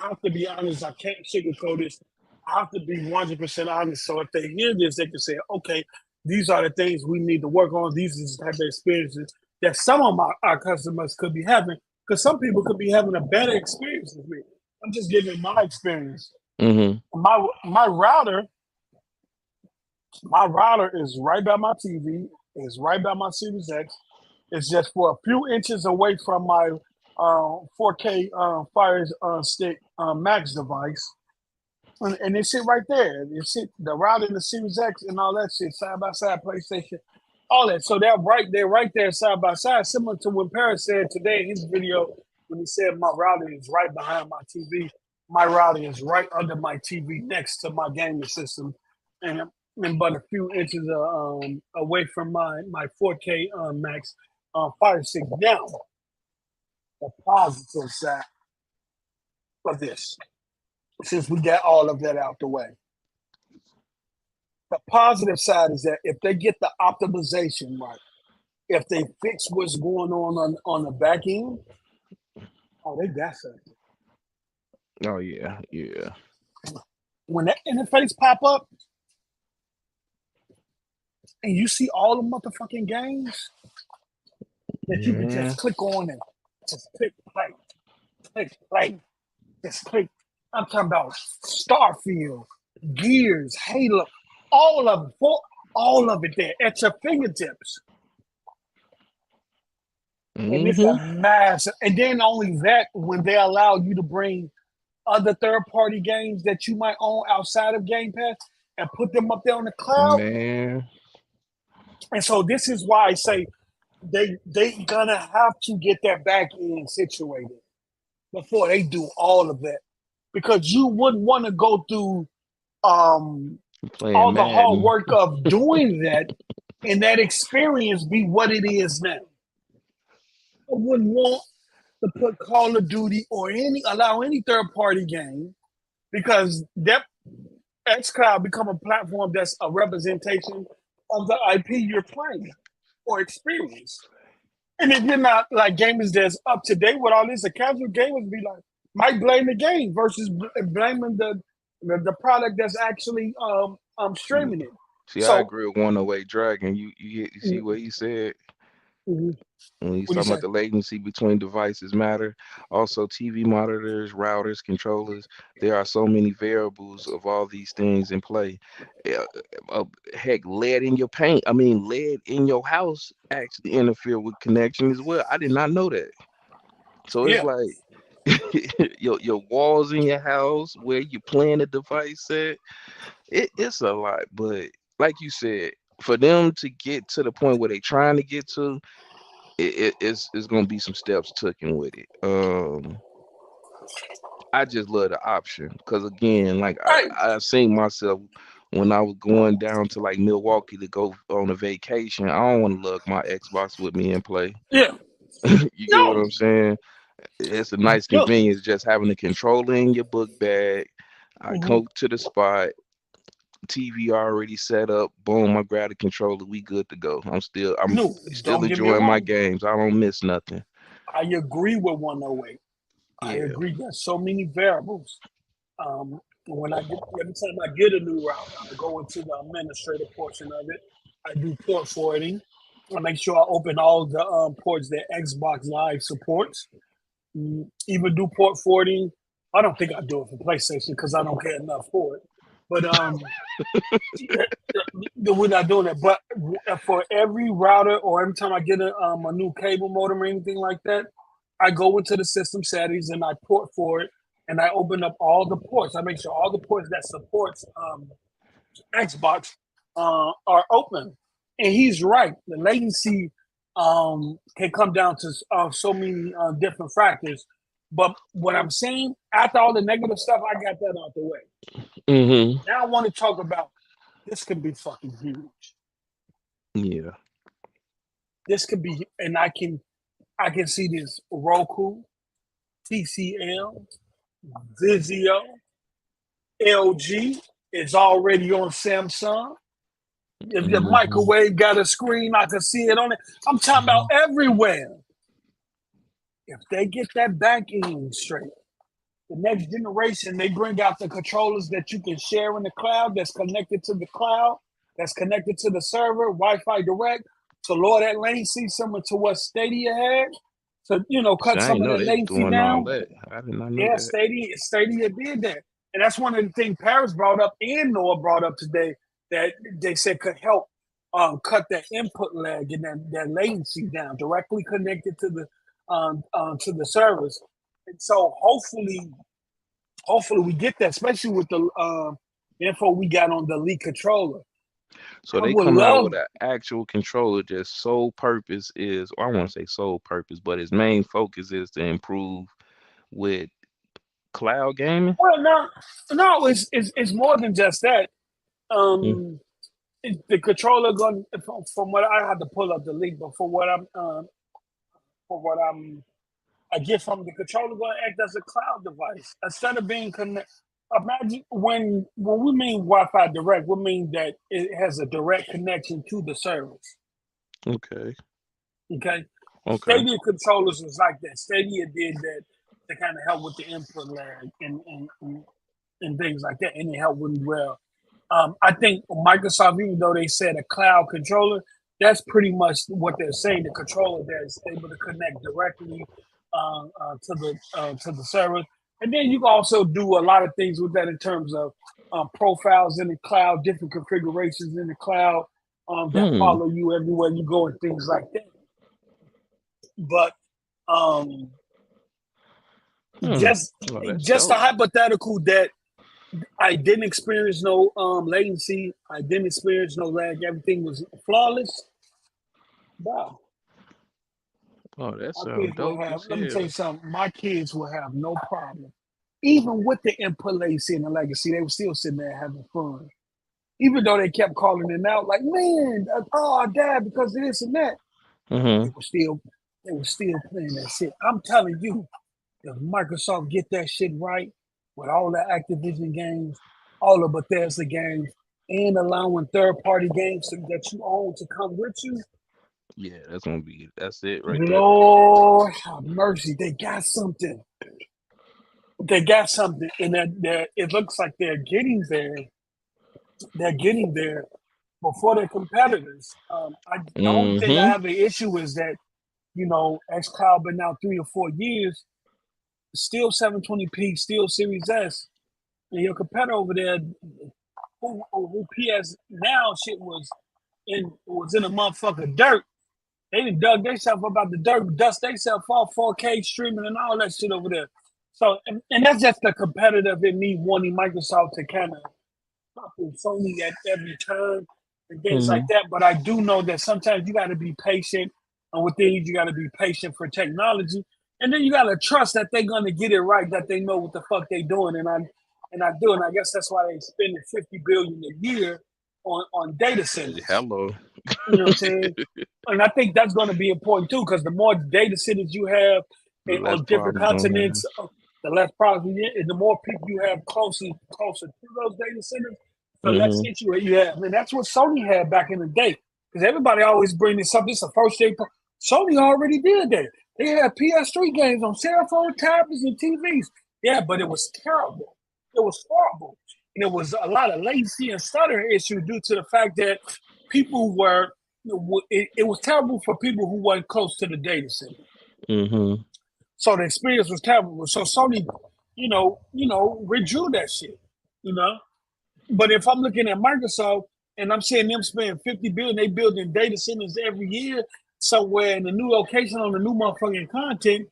I have to be honest. I can't sugarcoat this. I have to be 100% honest. So if they hear this, they can say, okay, these are the things we need to work on. These are the type of experiences that some of our customers could be having, because some people could be having a better experience with me. I'm just giving my experience. Mm-hmm. My router is right by my TV. It's right by my Series X. It's just for a few inches away from my 4K Fire Stick Max device. And they sit right there. They sit the router and the Series X and all that shit side by side, PlayStation, all that. So they're right there side by side, similar to what Paris said today in his video when he said my router is right behind my TV. My router is right under my TV next to my gaming system, and but a few inches away from my 4K Max Fire Stick. Now, the positive side of this, since we got all of that out the way. The positive side is that if they get the optimization right, if they fix what's going on the back end, they got something. Oh yeah. When that interface pop up and you see all the motherfucking games that you can just click on and just click play, just click. I'm talking about Starfield, Gears, Halo, all of it there at your fingertips. Mm-hmm. And it's a massive. And then only that, when they allow you to bring other third-party games that you might own outside of Game Pass and put them up there on the cloud. Man. And so this is why I say they gonna have to get their back end situated before they do all of that. Because you wouldn't want to go through all the hard work of doing that and that experience be what it is now. I wouldn't want to put Call of Duty or allow any third-party game, because that xCloud become a platform that's a representation of the IP you're playing or experience. And if you're not like gamers that's up to date with all this, the casual gamers be like, might blame the game versus blaming the product that's actually streaming it. See, I agree with 108 Dragon. You see what he said? Mm-hmm. When he's talking about the latency between devices matter. Also, TV monitors, routers, controllers. There are so many variables of all these things in play. Heck, lead in your paint. Lead in your house actually interfere with connection as well. I did not know that. So it's like your walls in your house, where you playing the device at. It's a lot, but like you said, for them to get to the point where they're trying to get to, it's going to be some steps taken with it. I just love the option because, again, like I seen myself when I was going down to like Milwaukee to go on a vacation. I don't want to lug my Xbox with me and play. Yeah. You get what I'm saying? It's a nice convenience just having the controller in your book bag. I go to the spot. TV already set up. Boom! I grab the controller. We good to go. I'm still enjoying my games. I don't miss nothing. I agree with 108. I agree. There's so many variables. every time I get a new router, I go into the administrative portion of it. I do port forwarding. I make sure I open all the ports that Xbox Live supports. Even do port forwarding. I don't think I do it for PlayStation because I don't care enough for it. But we're not doing it. But for every router or every time I get a new cable modem or anything like that, I go into the system settings and I port forward and I open up all the ports. I make sure all the ports that supports Xbox are open. And he's right. The latency can come down to so many different factors. But what I'm saying, after all the negative stuff, I got that out the way. Mm-hmm. Now I want to talk about this could be fucking huge. Yeah. This could be, and I can see this Roku, TCL, Vizio, LG is already on Samsung. If the microwave got a screen, I can see it on it. I'm talking about everywhere. If they get that back end straight, the next generation, they bring out the controllers that you can share in the cloud, that's connected to the cloud, that's connected to the server, Wi-Fi direct, to lower that latency similar to what Stadia had. So, cut some of the latency down. I did not know Yeah, that. Stadia did that. And that's one of the things Paris brought up and Noah brought up today that they said could help cut that input lag and that latency down, directly connected to the servers. And so hopefully we get that, especially with the info we got on the Elite controller. So they come out with an actual controller just sole purpose is, or I won't say sole purpose, but its main focus is to improve with cloud gaming. Well, no, it's more than just that. The controller going from what I had to pull up the link, but I get from the controller going to act as a cloud device instead of being connected. Imagine when we mean Wi-Fi direct, we mean that it has a direct connection to the service. Okay. Stadia controllers was like that. Stadia did that to kind of help with the input lag and things like that, and it helped really well. I think Microsoft, even though they said a cloud controller, that's pretty much what they're saying. The controller that's able to connect directly to the server. And then you can also do a lot of things with that in terms of profiles in the cloud, different configurations in the cloud that follow you everywhere you go and things like that. But just a hypothetical that I didn't experience no latency. I didn't experience no lag. Everything was flawless. Wow. Oh, that's dope. Let me tell you something. My kids will have no problem. Even with the input latency and the legacy, they were still sitting there having fun. Even though they kept calling it out like, man, Dad, because of this and that. They were still playing that shit. I'm telling you, if Microsoft get that shit right with all the Activision games, all the Bethesda games, and allowing third-party games that you own to come with you, yeah, that's it right Lord have mercy. They got something. And that it looks like they're getting there. They're getting there before their competitors. The only thing I have an issue is that, xCloud been out 3 or 4 years, still 720p, still Series S, and your competitor over there, who PS now shit was in a motherfucking dirt. They done dug themselves about the dirt, dust themselves off 4K streaming and all that shit over there. So, and that's just the competitive in me wanting Microsoft to kind of stop with Sony at every turn and things like that. But I do know that sometimes you got to be patient, and with things you got to be patient for technology, and then you got to trust that they're gonna get it right, that they know what the fuck they doing. And I do, and I guess that's why they spending $50 billion a year on data centers. Hello. You know what I'm saying? And I think that's going to be important too, because the more data centers you have on different continents, the less problems, and the more people you have closer to those data centers, the less issue you have. And that's what Sony had back in the day, because everybody always bring this up. This is the first thing. Sony already did that. They had PS3 games on cell phone, tablets, and TVs. Yeah, but it was terrible. was horrible. And there was a lot of latency and stuttering issues due to the fact that people were, it was terrible for people who weren't close to the data center. Mm-hmm. So the experience was terrible. So Sony, withdrew that shit, But if I'm looking at Microsoft and I'm seeing them spend $50 billion, they building data centers every year somewhere in a new location on the new motherfucking content,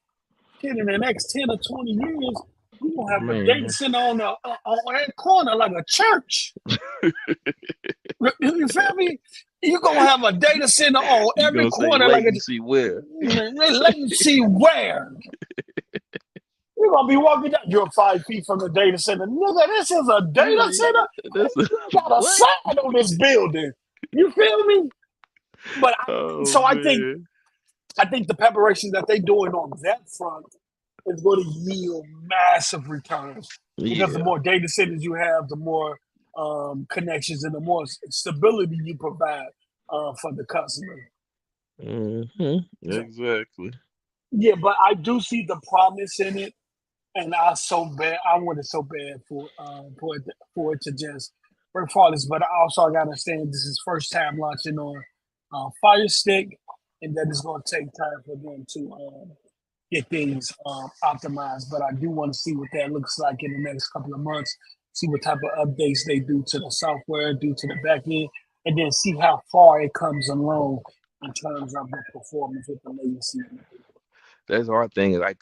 in the next 10 or 20 years, we're going to have a data center on that corner like a church. You feel me? You're going to have a data center on every corner like a... Latency where? Latency where? You're going to be walking down. You're 5 feet from the data center. Nigga, this is a data center? You got a sign on this building. You feel me? But I think the preparation that they're doing on that front is going to yield massive returns. Because the more data centers you have, the more connections and the more stability you provide for the customer. Mm-hmm. Exactly. Yeah, but I do see the promise in it, and I want it so bad for it to just break flawless. But I gotta understand this is first time launching on Fire Stick, and that it's going to take time for them to get things optimized. But I do want to see what that looks like in the next couple of months, see what type of updates they do to the software, do to the back end, and then see how far it comes along in terms of the performance with the latency. That's our thing. Like,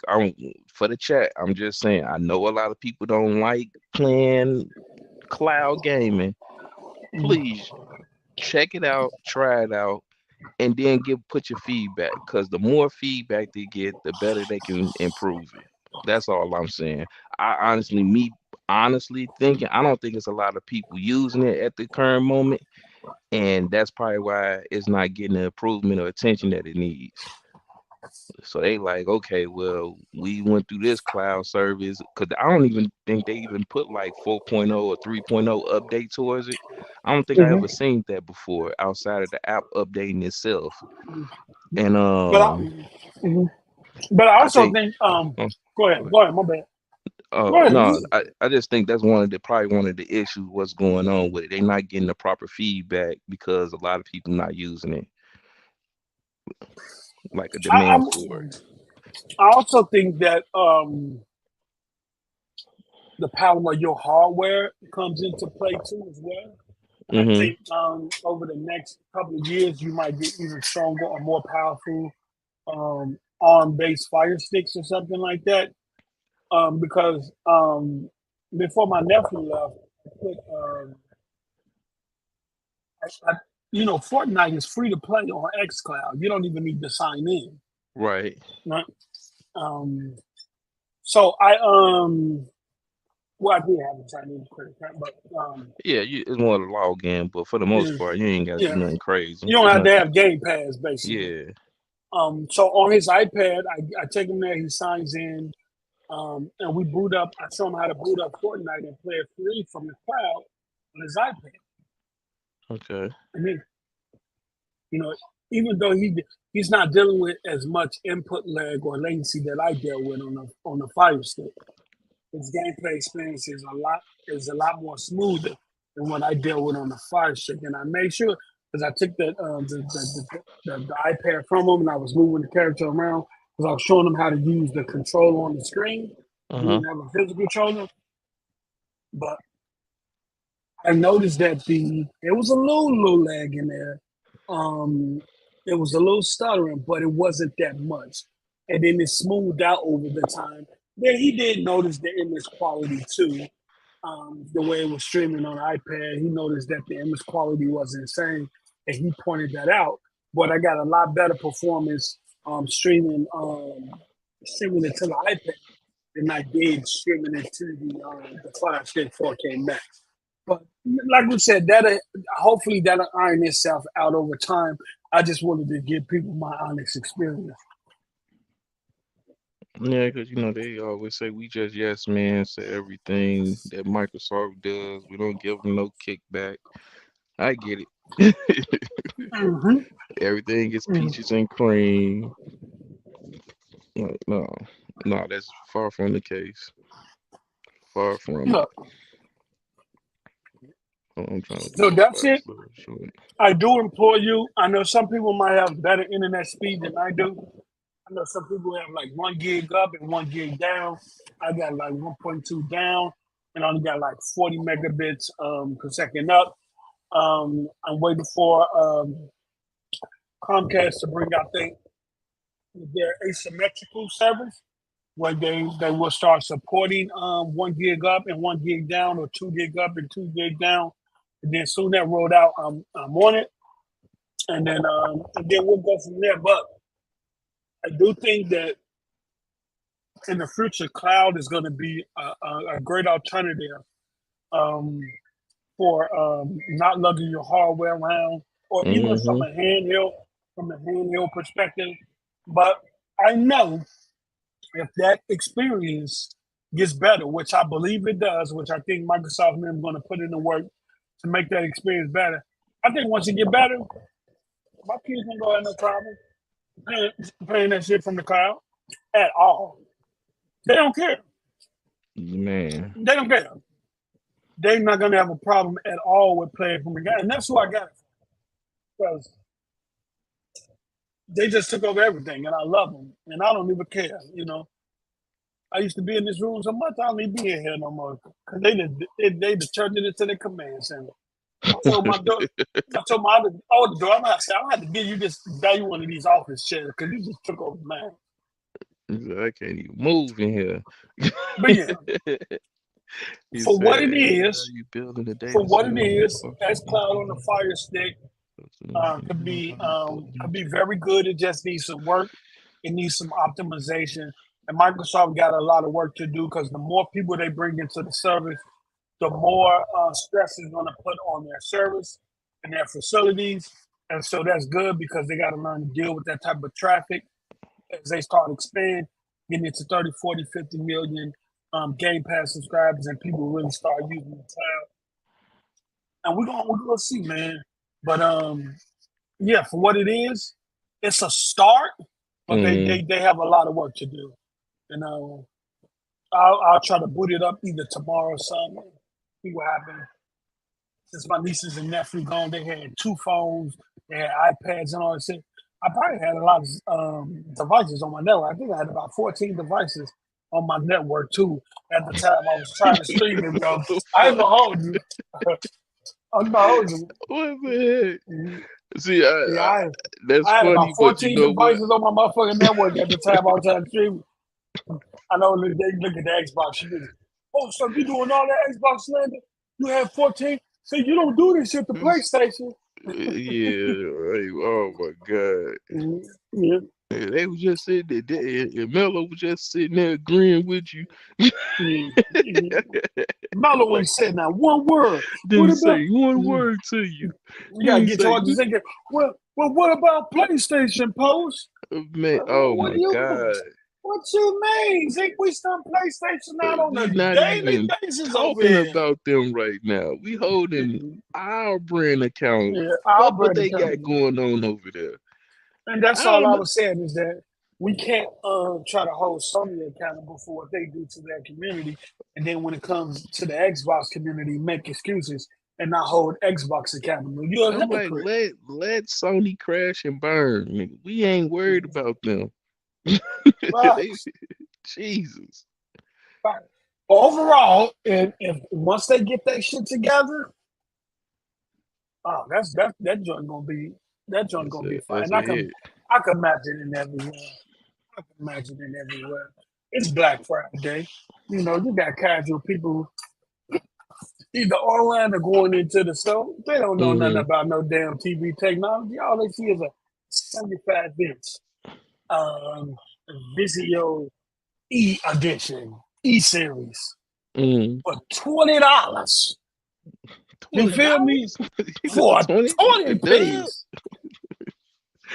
for the chat, I'm just saying, I know a lot of people don't like playing cloud gaming. Please check it out, try it out, and then put your feedback. Because the more feedback they get, the better they can improve it. That's all I'm saying. Honestly thinking, I don't think it's a lot of people using it at the current moment, and that's probably why it's not getting the improvement or attention that it needs. So they like, okay, well, we went through this cloud service, because I don't even think they even put like 4.0 or 3.0 update towards it. I don't think I ever seen that before outside of the app updating itself. And but I also think go ahead, my bad. No, I just think that's probably one of the issues what's going on with it. They're not getting the proper feedback because a lot of people not using it like a demand for it. I also think that the power of your hardware comes into play too as well. I think over the next couple of years you might get even stronger or more powerful ARM-based Fire Sticks or something like that. Because before my nephew left, Fortnite is free to play on xCloud. You don't even need to sign in. Right. So I did have a Chinese credit card, but it's more to log in, but for the most part, you ain't got to do nothing crazy. You don't have to have Game Pass, basically. Yeah. So on his iPad, I take him there. He signs in. And we boot up. I show him how to boot up Fortnite and play it free from the cloud on his iPad. Okay. And then, even though he's not dealing with as much input lag or latency that I deal with on the Fire Stick, his gameplay experience is a lot more smoother than what I deal with on the Fire Stick. And I made sure, because I took the iPad from him and I was moving the character around. Because I was showing them how to use the controller on the screen. We didn't have a physical controller. But I noticed that there was a little lag in there. It was a little stuttering, but it wasn't that much. And then it smoothed out over the time. Then he did notice the image quality too. The way it was streaming on iPad, he noticed that the image quality was insane. And he pointed that out. But I got a lot better performance streaming it to the iPad than I did streaming it to the Fire Stick 4K Max. But like we said, hopefully that'll iron itself out over time. I just wanted to give people my honest experience. Yeah, because they always say we just yes man to everything that Microsoft does. We don't give them no kickback. I get it. Everything is peaches and cream. No, that's far from the case. Far from Look, I'm trying to so do that's it. short. I do implore you. I know some people might have better internet speed than I do. I know some people have like 1 gig up and 1 gig down. I got like 1.2 down and only got like 40 megabits per second up. I'm waiting for Comcast to bring out their asymmetrical service where they will start supporting 1 gig up and 1 gig down, or 2 gig up and 2 gig down. And then soon that rolled out, I'm on it, and then we'll go from there. But I do think that in the future, cloud is going to be a great alternative for not lugging your hardware around, or even from a handheld perspective. But I know if that experience gets better, which I believe it does, which I think Microsoft and them are going to put in the work to make that experience better. I think once it get better, my kids don't go have no problem paying that shit from the cloud at all. They don't care. Man. They don't care. They're not going to have a problem at all with playing from the guy. And that's who I got it from. Because they just took over everything, and I love them. And I don't even care, you know. I used to be in this room so much, I don't even be in here no more. Because they just turned it into the command center. I told my other door, I'm gonna have to give you this, buy you one of these office chairs, because you just took over mine. I can't even move in here. But yeah, for what it is, xCloud on the Fire Stick could be very good. It just needs some work. It needs some optimization. And Microsoft got a lot of work to do, because the more people they bring into the service, the more stress is going to put on their service and their facilities. And so that's good, because they got to learn to deal with that type of traffic as they start expanding, getting into 30, 40, 50 million Game Pass subscribers, and people really start using the cloud. And we're gonna see, man. But yeah, for what it is, it's a start, but they have a lot of work to do. And I'll try to boot it up either tomorrow or Sunday. See what happens. Since my nieces and nephew gone, they had 2 phones, they had iPads and all that shit. I probably had a lot of devices on my network. I think I had about 14 devices on my network too at the time I was trying to stream it, bro. I ain't gonna hold you. I'm not holding you. What the heck? See, that's I had funny, about 14 but you know devices on my motherfucking network at the time I was trying to stream it. I know they look at the Xbox. So you doing all that Xbox slander? You have 14? So you don't do this shit to PlayStation. Yeah, right. Oh my God. Yeah. They was just sitting there, and Mello was just sitting there agreeing with you. Mello ain't said now one word. Didn't say one word to you. You gotta get towards you thinking, well, what about PlayStation Post? Man, oh my God. What you mean? Think we still PlayStation out on a not daily even basis talking about them right now. We holding our brand account. What they got going on over there? And that's all I was saying, is that we can't try to hold Sony accountable for what they do to their community, and then when it comes to the Xbox community, make excuses and not hold Xbox accountable. You're a hypocrite. Like, let Sony crash and burn. Nigga. We ain't worried about them. Jesus. Right. Overall, if once they get that shit together, that joint gonna be fine. I can imagine it everywhere. It's Black Friday. You know, you got casual people either online or going into the store. They don't know nothing about no damn TV technology. All they see is a 75-inch Vizio E edition, E series for $20. You feel me? For a 20 piece.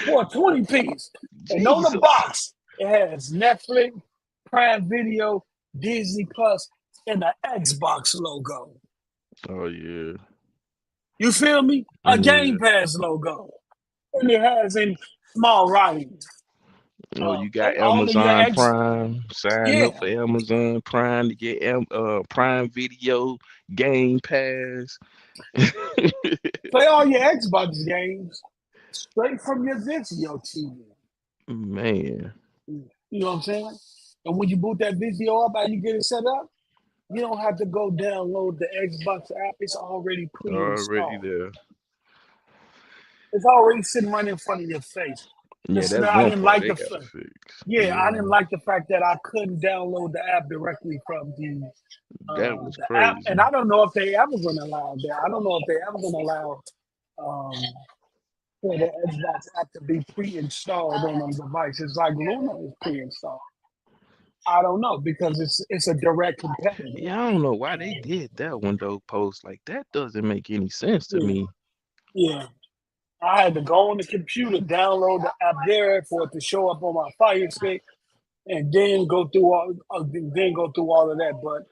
For a 20 piece. And on the box, it has Netflix, Prime Video, Disney Plus, and the Xbox logo. Oh, yeah. You feel me? A Game Pass logo. And it has in small writing. Oh, you got all of your Amazon Prime. Sign yeah. up for Amazon Prime to get Prime Video, Game Pass. Play all your Xbox games straight from your Vizio TV. Man, You know what I'm saying? And when you boot that Vizio up and you get it set up, you don't have to go download the Xbox app. It's already already pre-installed. there. It's already sitting right in front of your face. Yeah, Listen, that's I one didn't part like they the gotta fix. yeah, I didn't like the fact that I couldn't download the app directly from That was the app, crazy. and I don't know if they ever gonna allow that. I don't know if they ever gonna allow um, for the Xbox app to be pre-installed on devices like Luna is pre-installed. I don't know because it's a direct competitor. Yeah, I don't know why they did that one though. Post like that doesn't make any sense to Yeah, me. yeah. I had to go on the computer, download the app there for it to show up on my Fire Stick, and then go through all of that. But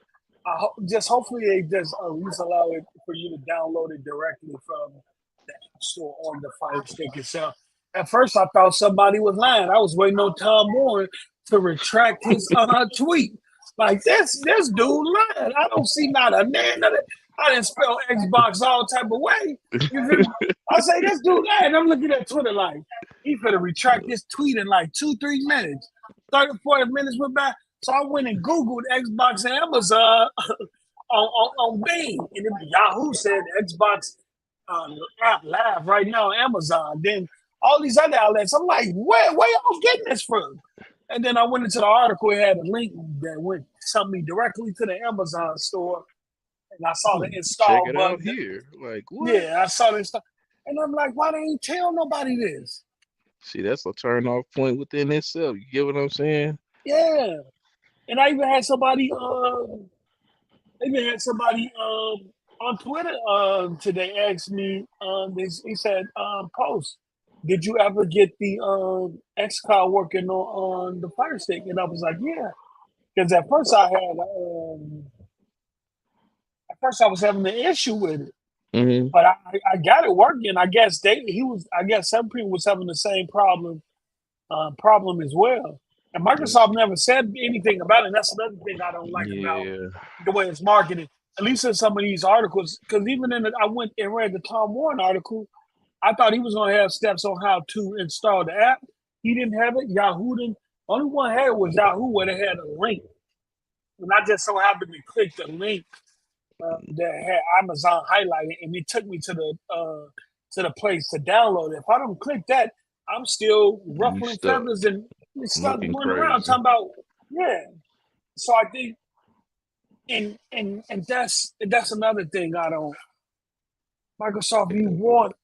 just hopefully they just at least allow it for you to download it directly from the App Store on the Fire Stick itself. At first, I thought somebody was lying. I was waiting on Tom Warren to retract his tweet. Like this dude lying. I don't see not a man of it. I didn't spell Xbox all type of way. You feel me? I say this dude lying. I'm looking at Twitter like he finna retract this tweet in like 2-3 minutes. 30, 40 minutes went by. So I went and Googled Xbox and Amazon on Bing. And Yahoo said Xbox app live right now on Amazon. Then all these other outlets, I'm like, where y'all getting this from? And then I went into the article, it had a link that sent me directly to the Amazon store. And I saw the Check install it button. out here. Like what? Yeah, I saw the install. And I'm like, why they ain't tell nobody this? See, that's a turn off point within itself. You get what I'm saying? Yeah. And I even had somebody on Twitter today asked me, he said, Post, did you ever get the xCloud working on the Fire Stick? And I was like, yeah. Because at first I was having an issue with it. Mm-hmm. But I got it working. I guess some people was having the same problem as well. And Microsoft never said anything about it. And that's another thing I don't like about the way it's marketed. At least in some of these articles, because even I went and read the Tom Warren article, I thought he was going to have steps on how to install the app. He didn't have it. Yahoo didn't. Only one had it was Yahoo, where they had a link. And I just so happened to click the link that had Amazon highlighted, and it took me to the place to download it. If I don't click that, I'm still ruffling feathers and stuff going around talking about So I think, and that's another thing I don't. Microsoft, you want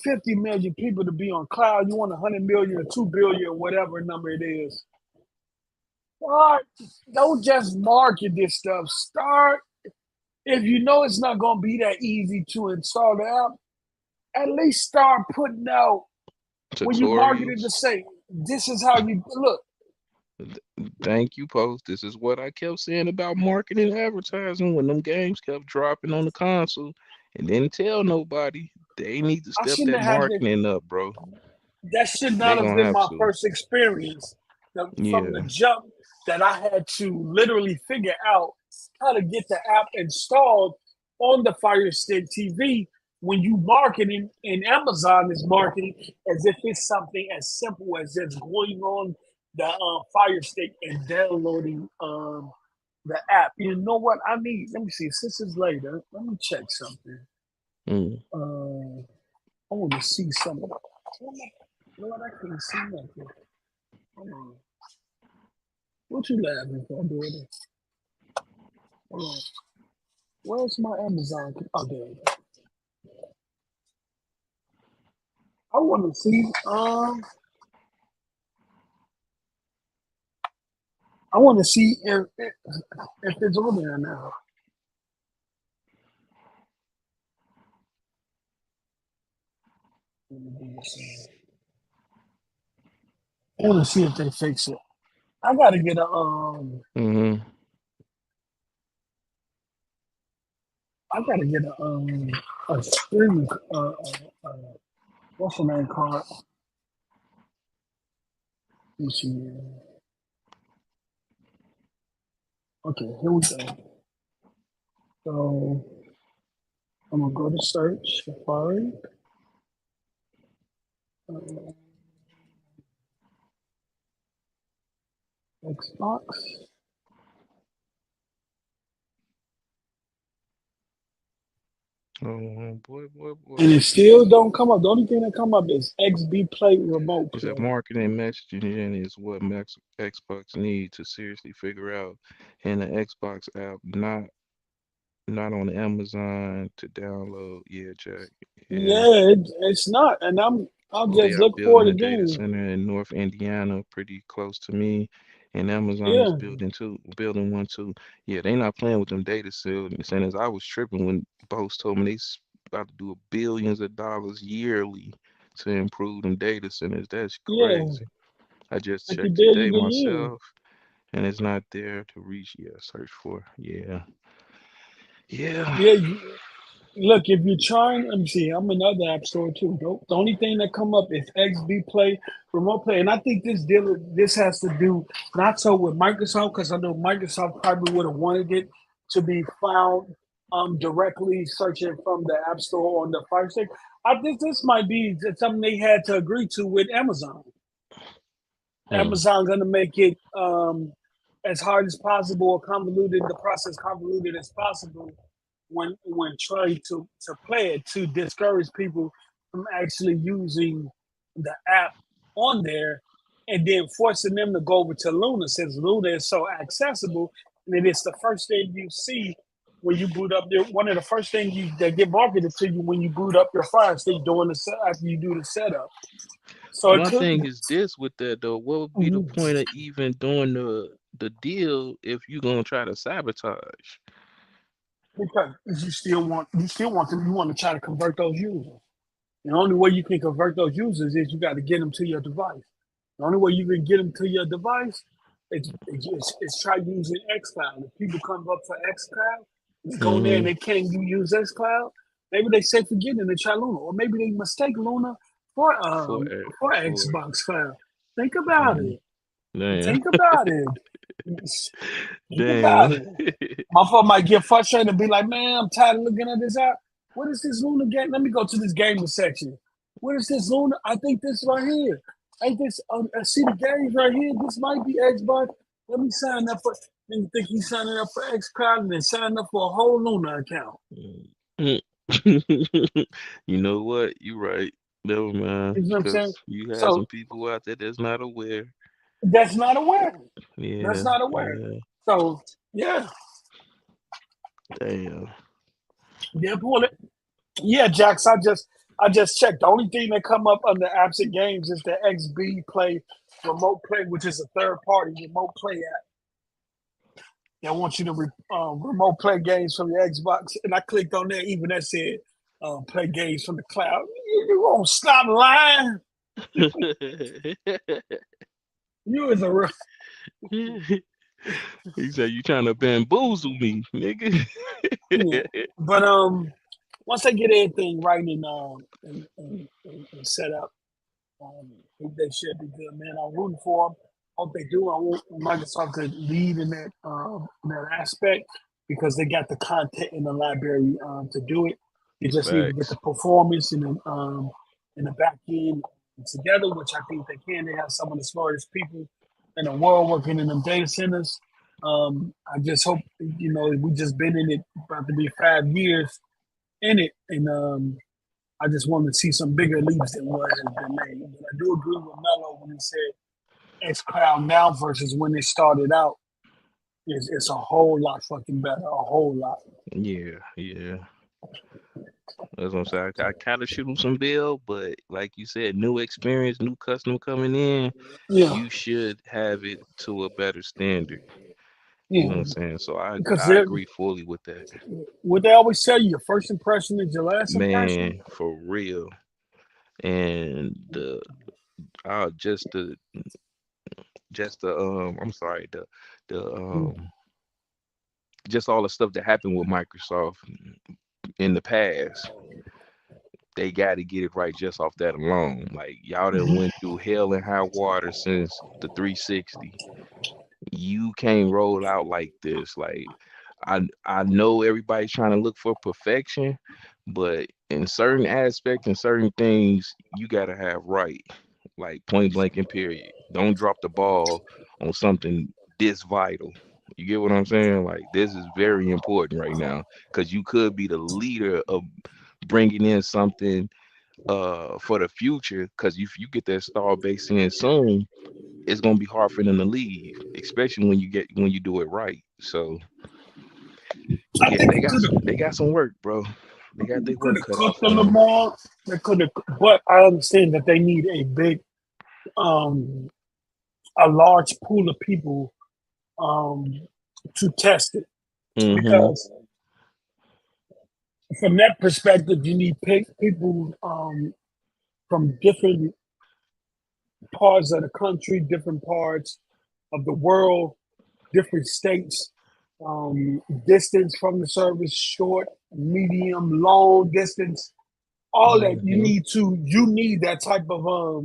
50 million people to be on cloud. You want 100 million or 2 billion, or whatever number it is. Don't just market this stuff. Start. If you know it's not going to be that easy to install the app, at least start putting out tutorials. When you market it to say, this is how you look. Thank you, Post. This is what I kept saying about marketing and advertising when them games kept dropping on the console and didn't tell nobody. They need to step that marketing up, bro. That should not have been my first experience from the jump that I had to literally figure out how to get the app installed on the Fire Stick TV when you marketing and Amazon is marketing as if it's something as simple as just going on the Fire Stick and downloading the app. You know what I need? Let me see. Since it's later, let me check something. I want to see something. You know what? I can't see nothing. Hold on. What you laughing for, daughter? Hold on. Where's my Amazon? Oh, there it is. I want to see. I want to see if it's on there now. I want to see if they fix it. I gotta get a I gotta get a streaming what's the name called? Let me see. Okay, here we go. So I'm gonna go to search Safari. Xbox. Oh boy. And it still don't come up. The only thing that come up is XB Play Remote It's Play. that marketing and messaging is what Xbox need to seriously figure out in the Xbox app, not on Amazon to download. Yeah, Jack. Yeah. Yeah, it's not. And I'll They just are look for building it a data again. center in North Indiana, pretty close to me, and Amazon is Yeah, building one too. Yeah, they not playing with them data centers. I was tripping when Bose told me about to do billions of dollars yearly to improve them data centers. That's yeah. crazy. I just 50 checked today billion a year. myself, and it's not there to reach. Yeah, search for. Yeah, yeah. Yeah, look, if you're trying, let me see. I'm in other app store too. The only thing that come up is XB Play, Remote Play, and I think this has to do not so with Microsoft because I know Microsoft probably would have wanted it to be found directly searching from the App Store on the Fire Stick. I think this might be something they had to agree to with Amazon. Hmm. Amazon's going to make it as hard as possible, convoluted, the process convoluted as possible when trying to play it to discourage people from actually using the app on there and then forcing them to go over to Luna since Luna is so accessible and it is the first thing you see when you boot up one of the first things that get marketed to you when you boot up your Fire Stick after you do the setup. So it My could. thing is this with that though. What would be the Mhm. point of even doing the deal if you're gonna try to sabotage? Because you still want them, you want to try to convert those users. The only way you can convert those users is you got to get them to your device. The only way you can get them to your device is try using xCloud. If people come up for xCloud, they go in there and Mm-hmm. they can't use xCloud. Maybe they say forget and they try Luna, or maybe they mistake Luna For for for Xbox Cloud. Think about mm, it. damn. Think about it. Think about Damn. it. My phone might get frustrated and be like, man, I'm tired of looking at this app. What is this Luna game? Let me go to this gaming section. What is this Luna? I think this right here. Ain't this? I see the games right here. This might be Xbox. Let me sign up for. Then you think he's signing up for xCloud and then signing up for a whole Luna account. Mm. You know what? You right. Never mind. You know what I'm saying? Because you have some So people out there that's not aware. that's not aware. That's Yeah, not aware. yeah. So yeah, Damn. yeah, pull it. Yeah, Jax. I just checked. The only thing that come up under apps and games is the XB Play Remote Play, which is a third party remote play app. They want you to remote play games from your Xbox, and I clicked on there. Even that said, play games from the cloud. You won't stop lying. You is a real. He said you trying to bamboozle me, nigga. Yeah. But once they get everything right and set up, they should be good, man. I'm rooting for them. Hope they do. I want Microsoft to lead in that aspect because they got the content in the library to do it. They just need to get the Facts. performance in the back end together, which I think they can. They have some of the smartest people in the world working in them data centers. I just hope we just been in it about to be 5 years in it, and I just want to see some bigger leaps than what has been made. But I do agree with Mello when he said xCloud now versus when it started out. It's a whole lot fucking better, a whole lot. Yeah, yeah. That's what I'm saying. I kind of shoot him some bill, but like you said, new experience, new customer coming in, Yeah, you should have it to a better standard. You know yeah. what I'm saying? So Because I agree fully with that. what they always tell you, your first impression is your last impression. Man, for real. And the uh just the I'm sorry, the just all the stuff that happened with Microsoft in the past. they got to get it right just off that alone. Like y'all done went through hell and high water since the 360. You can't roll out like this. Like I know everybody's trying to look for perfection, but in certain aspects and certain things, you gotta have right. Like point blank and period. Don't drop the ball on something this vital. You get what I'm saying? Like this is very important right now because you could be the leader of bringing in something for the future. Because if you get that star base in soon, it's gonna be hard for them to leave, especially when you do it right. So yeah, they got some work, bro. They got their could work have cut out cooked for them them. tomorrow. They could have, but I understand that they need a big, a large pool of people to test it Mm-hmm. because from that perspective, you need people from different parts of the country, different parts of the world, different states, distance from the service, short, medium, long distance, all that Mm-hmm. you need that type of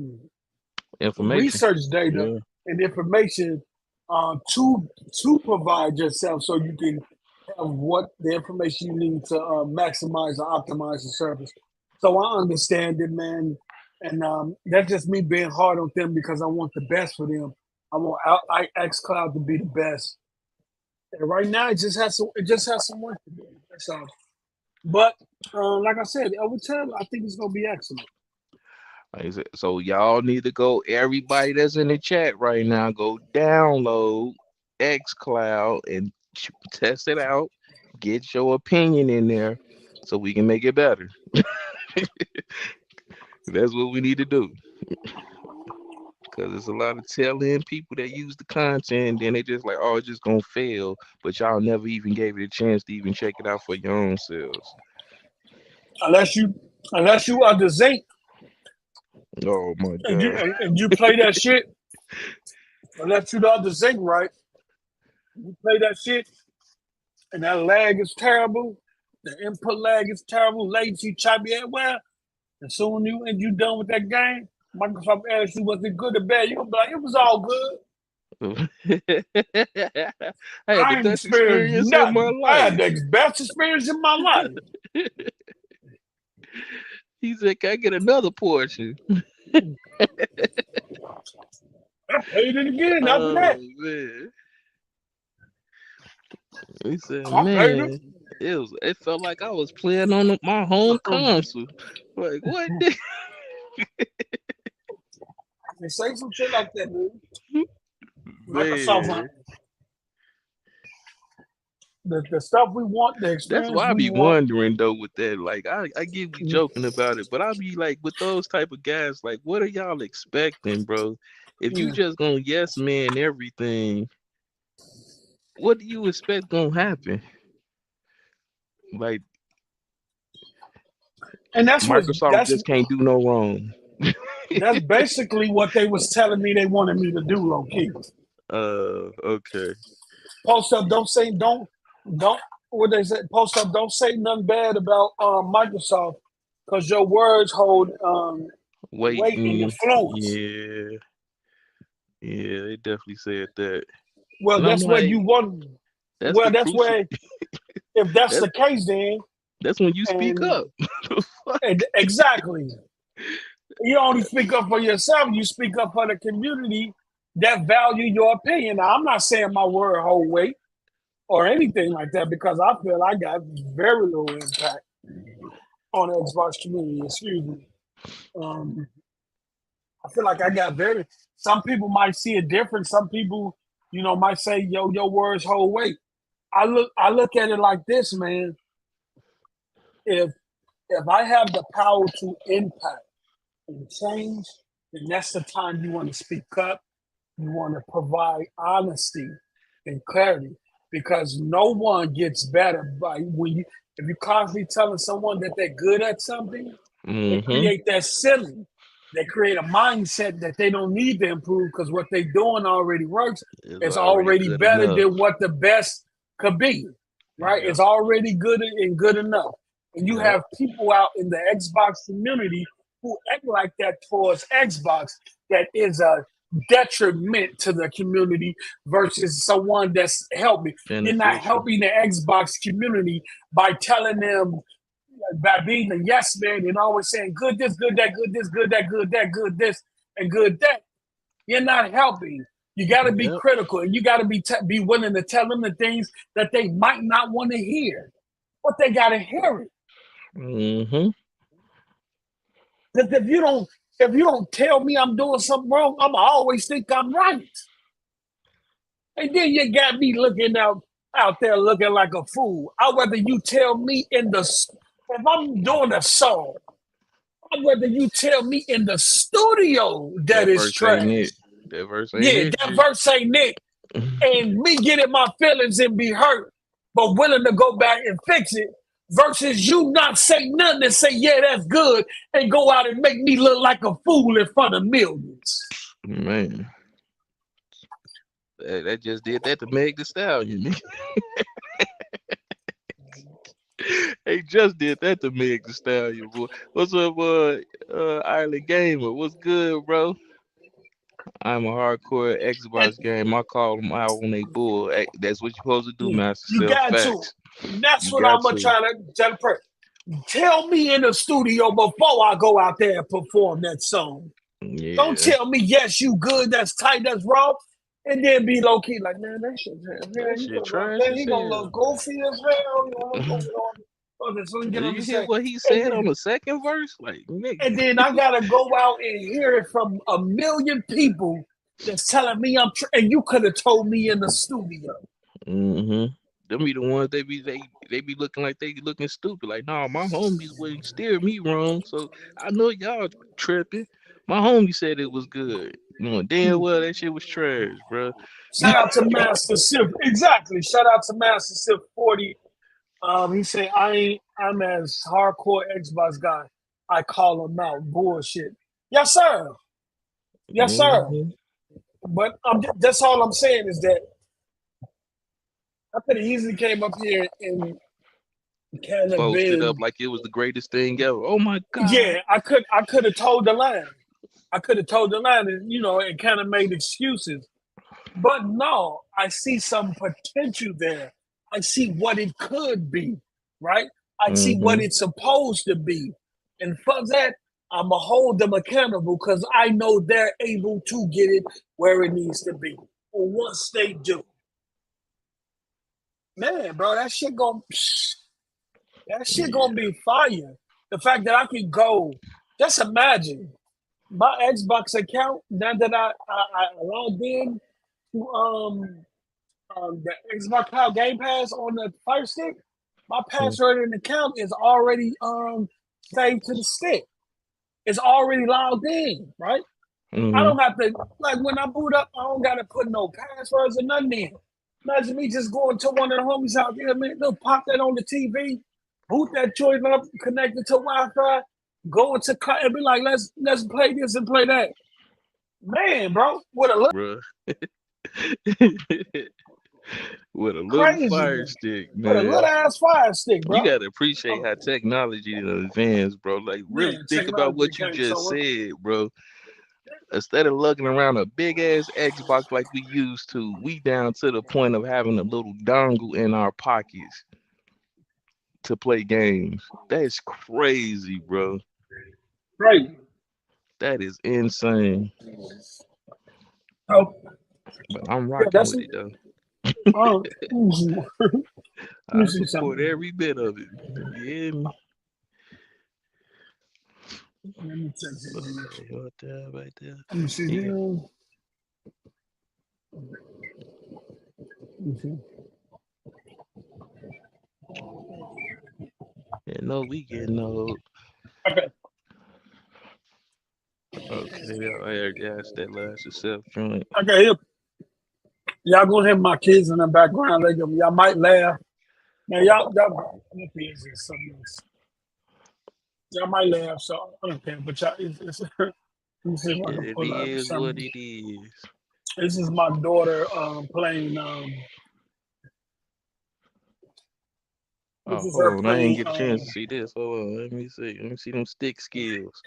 Information. research data Yeah. and information to provide yourself so you can have what the information you need to maximize or optimize the service. So I understand it, man, and that's just me being hard on them because I want the best for them. I want xCloud to be the best. And right now, it just has some work to do. That's all. But like I said, over time, I think it's gonna be excellent. Like I said, so y'all need to go. Everybody that's in the chat right now, go download xCloud and test it out. Get your opinion in there so we can make it better. That's what we need to do. Because there's a lot of tail-end people that use the content, and then they just like, oh, it's just gonna fail. But y'all never even gave it a chance to even check it out for your own selves. Unless you are the zinc Oh my and god. you play that shit, unless you the other zinc right, you play that shit and that lag is terrible, the input lag is terrible, latency choppy everywhere. And soon you done with that game, Microsoft asks you was it good or bad, you gonna be like, it was all good. I had the I ain't best experienced experience of my nothing. I had life. the best experience in my life. He said, can I get another portion? I played it again after Oh that. man. He said, I played it. man, it felt like I was playing on my home console. Like what the They say some shit like that, dude. Microsoft, man. the stuff we want, the That's experience why I we be want. wondering though with that. Like I get we joking about it, but I be like with those type of guys, like what are y'all expecting, bro? If you Yeah. just gonna yes man everything, what do you expect gonna happen? Like And Microsoft just can't do no wrong. that's basically what they was telling me they wanted me to do, low key. Okay. Post up, don't what they said. Post up, don't say nothing bad about Microsoft because your words hold weight and Waiting. influence. Yeah. Yeah, they definitely said that. Well, And I'm that's where like, you want. that's Well, the that's crucial where if that's that's the case, then that's when you speak and, up. and exactly, you only speak up for yourself. You speak up for the community that value your opinion. Now, I'm not saying my word hold weight or anything like that because I feel I got very little impact on the Xbox community. Excuse me. Um, I feel like I got very. Some people might see it different. Some people, might say, "Yo, your words hold weight." I look at it like this, man. If I have the power to impact and change, then that's the time you want to speak up. You want to provide honesty and clarity because no one gets better by if you constantly telling someone that they're good at something, they Mm-hmm. create that ceiling. They create a mindset that they don't need to improve because what they're doing already works. It's It's already already good better enough. than what the best could be, right? Yeah. It's already good and good enough. And you have people out in the Xbox community who act like that towards Xbox that is a detriment to the community versus someone that's helping. You're not helping the Xbox community by telling them, by being a yes man and always saying good this, good that, good this, good that, good that, good this, and good that. You're not helping. You got to be critical, and you got to be willing to tell them the things that they might not want to hear, but they got to hear it. Mm-hmm. Because if you don't tell me I'm doing something wrong, I'm always think I'm right. And then you got me looking out there looking like a fool. I'd rather you tell me if I'm doing a song, I'd rather you tell me in the studio that it's trash. That verse ain't it. That verse ain't it. And me getting my feelings and be hurt, but willing to go back and fix it, versus you not say nothing and say, yeah, that's good, and go out and make me look like a fool in front of millions. Man. That just did that to Meg Thee Stallion. They just did that to Meg Thee Stallion, boy. What's up, Ireland Gamer? What's good, bro? I'm a hardcore Xbox game. I call them out on they bull. That's what you're supposed to do, Master. You got facts. To. That's what I'm trying to tell the person. Tell me in the studio before I go out there and perform that song. Yeah. Don't tell me, yes, you good, that's tight, that's raw, and then be low key like, man, that shit trash. He gonna look goofy as hell. Did you hear what he said on the second verse? Like, nigga. And then I gotta go out and hear it from a million people that's telling me and you could have told me in the studio. Mm-hmm. Them be the ones they be looking like they looking stupid. Like, nah, my homies wouldn't steer me wrong, so I know y'all tripping. My homie said it was good. You know, damn well that shit was trash, bro. Shout out to Master Sif. Exactly. Shout out to Master Sif 40. He said, I'm as hardcore Xbox guy. I call him out. Bullshit. Yes, sir. Yes, sir. But that's all I'm saying is that I could have easily came up here and kind of posted up like it was the greatest thing ever. Oh my God. Yeah, I could have told the line. And kind of made excuses. But no, I see some potential there. I see what it could be, right? I see what it's supposed to be. And for that, I'm going to hold them accountable because I know they're able to get it where it needs to be. Or once they do. Man, bro, that shit gonna be fire. The fact that I can go, just imagine my Xbox account, now that I logged in to the Xbox Cloud Game Pass on the Fire Stick, my password and account is already saved to the stick. It's already logged in, right? I don't have to, like when I boot up, I don't got to put no passwords or nothing in. Imagine me just going to one of the homies out there, man, they'll pop that on the TV, boot that joint up, connect it to Wi-Fi, go into and be like, let's play this and play that. Man, bro, with a little with a little fire stick, man. With a little ass fire stick, bro. You gotta appreciate how technology is advanced, bro. Like, really think about what you just said, bro. Instead of lugging around a big ass Xbox like we used to, we down to the point of having a little dongle in our pockets to play games. That's crazy, bro. Right. That is insane. Oh. But I'm rocking with it though. I support every bit of it. You hear me? Let me check this. Right there. Let me see here. Yeah, no, we getting old. Okay. Okay, that's that last yourself joint. Okay, y'all gonna have my kids in the background. Y'all might laugh. Man, y'all kids is something else. Y'all might laugh, so I don't care. But y'all, it's let me see if I can pull up. It is what it is. This is my daughter playing. Oh, hold on. I ain't get a chance to see this. Hold on. Let me see. Let me see them stick skills.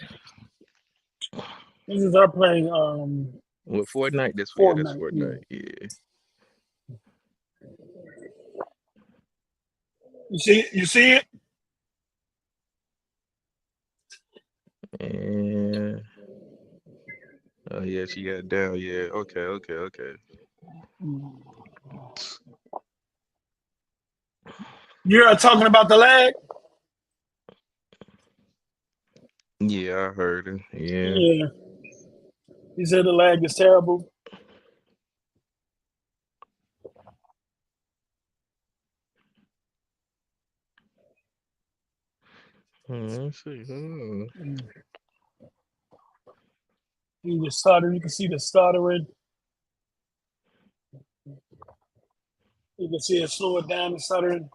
This is her playing With Fortnite, that's Fortnite. Fortnite. Yeah. You see it? And oh yeah, she got down. Yeah. Okay. You're talking about the lag? Yeah, I heard it. Yeah. Yeah. He said the lag is terrible. Let's see. You just started. You can see the stuttering. You can see it slow it down and stuttering.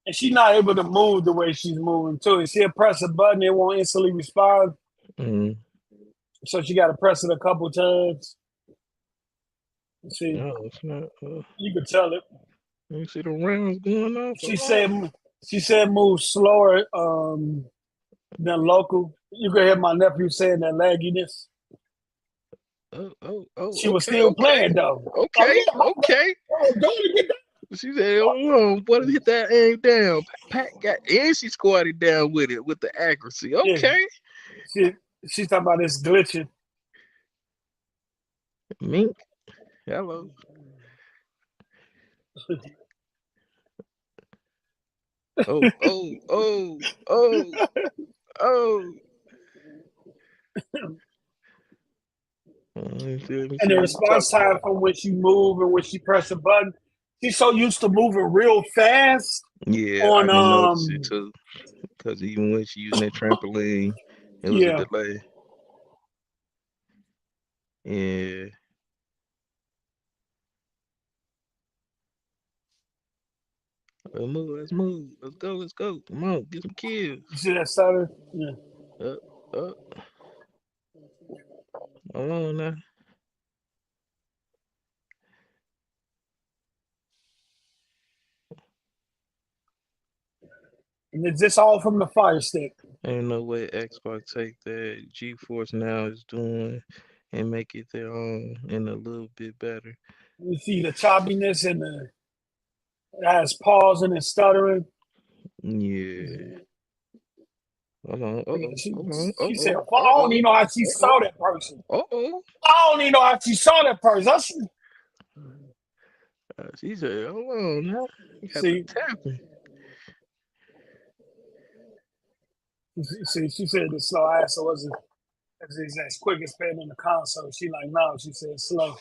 And she's not able to move the way she's moving too. She'll press a button, it won't instantly respond. So she got to press it a couple times. See, no, it's not. You can tell it. You see the rounds going off. She said move slower than local. You can hear my nephew saying that lagginess. She was still playing though. Okay. She said, "Hold on, boy, hit that aim down." Pat got, and she squatted down with it with the accuracy. Okay. Yeah. She's talking about this glitching. Mink, hello. Oh. And the response time from when she move and when she press a button, she's so used to moving real fast. Yeah, I can notice it too. Because even when she using that trampoline, it was a delay. Yeah. Let's move. Let's go. Come on, get some kills. You see that stutter? Yeah. Up. Hold on now. And is this all from the Fire Stick? Ain't no way Xbox take that GeForce Now is doing and make it their own and a little bit better. You see the choppiness and it has pausing and stuttering. Yeah. Hold on. She said, I don't even know how she saw that person. I don't even know how she saw that person. She said, hold on now. You got See, tapping. See, she said the slow ass wasn't as quick as playing on the console. She like, no, she said slow.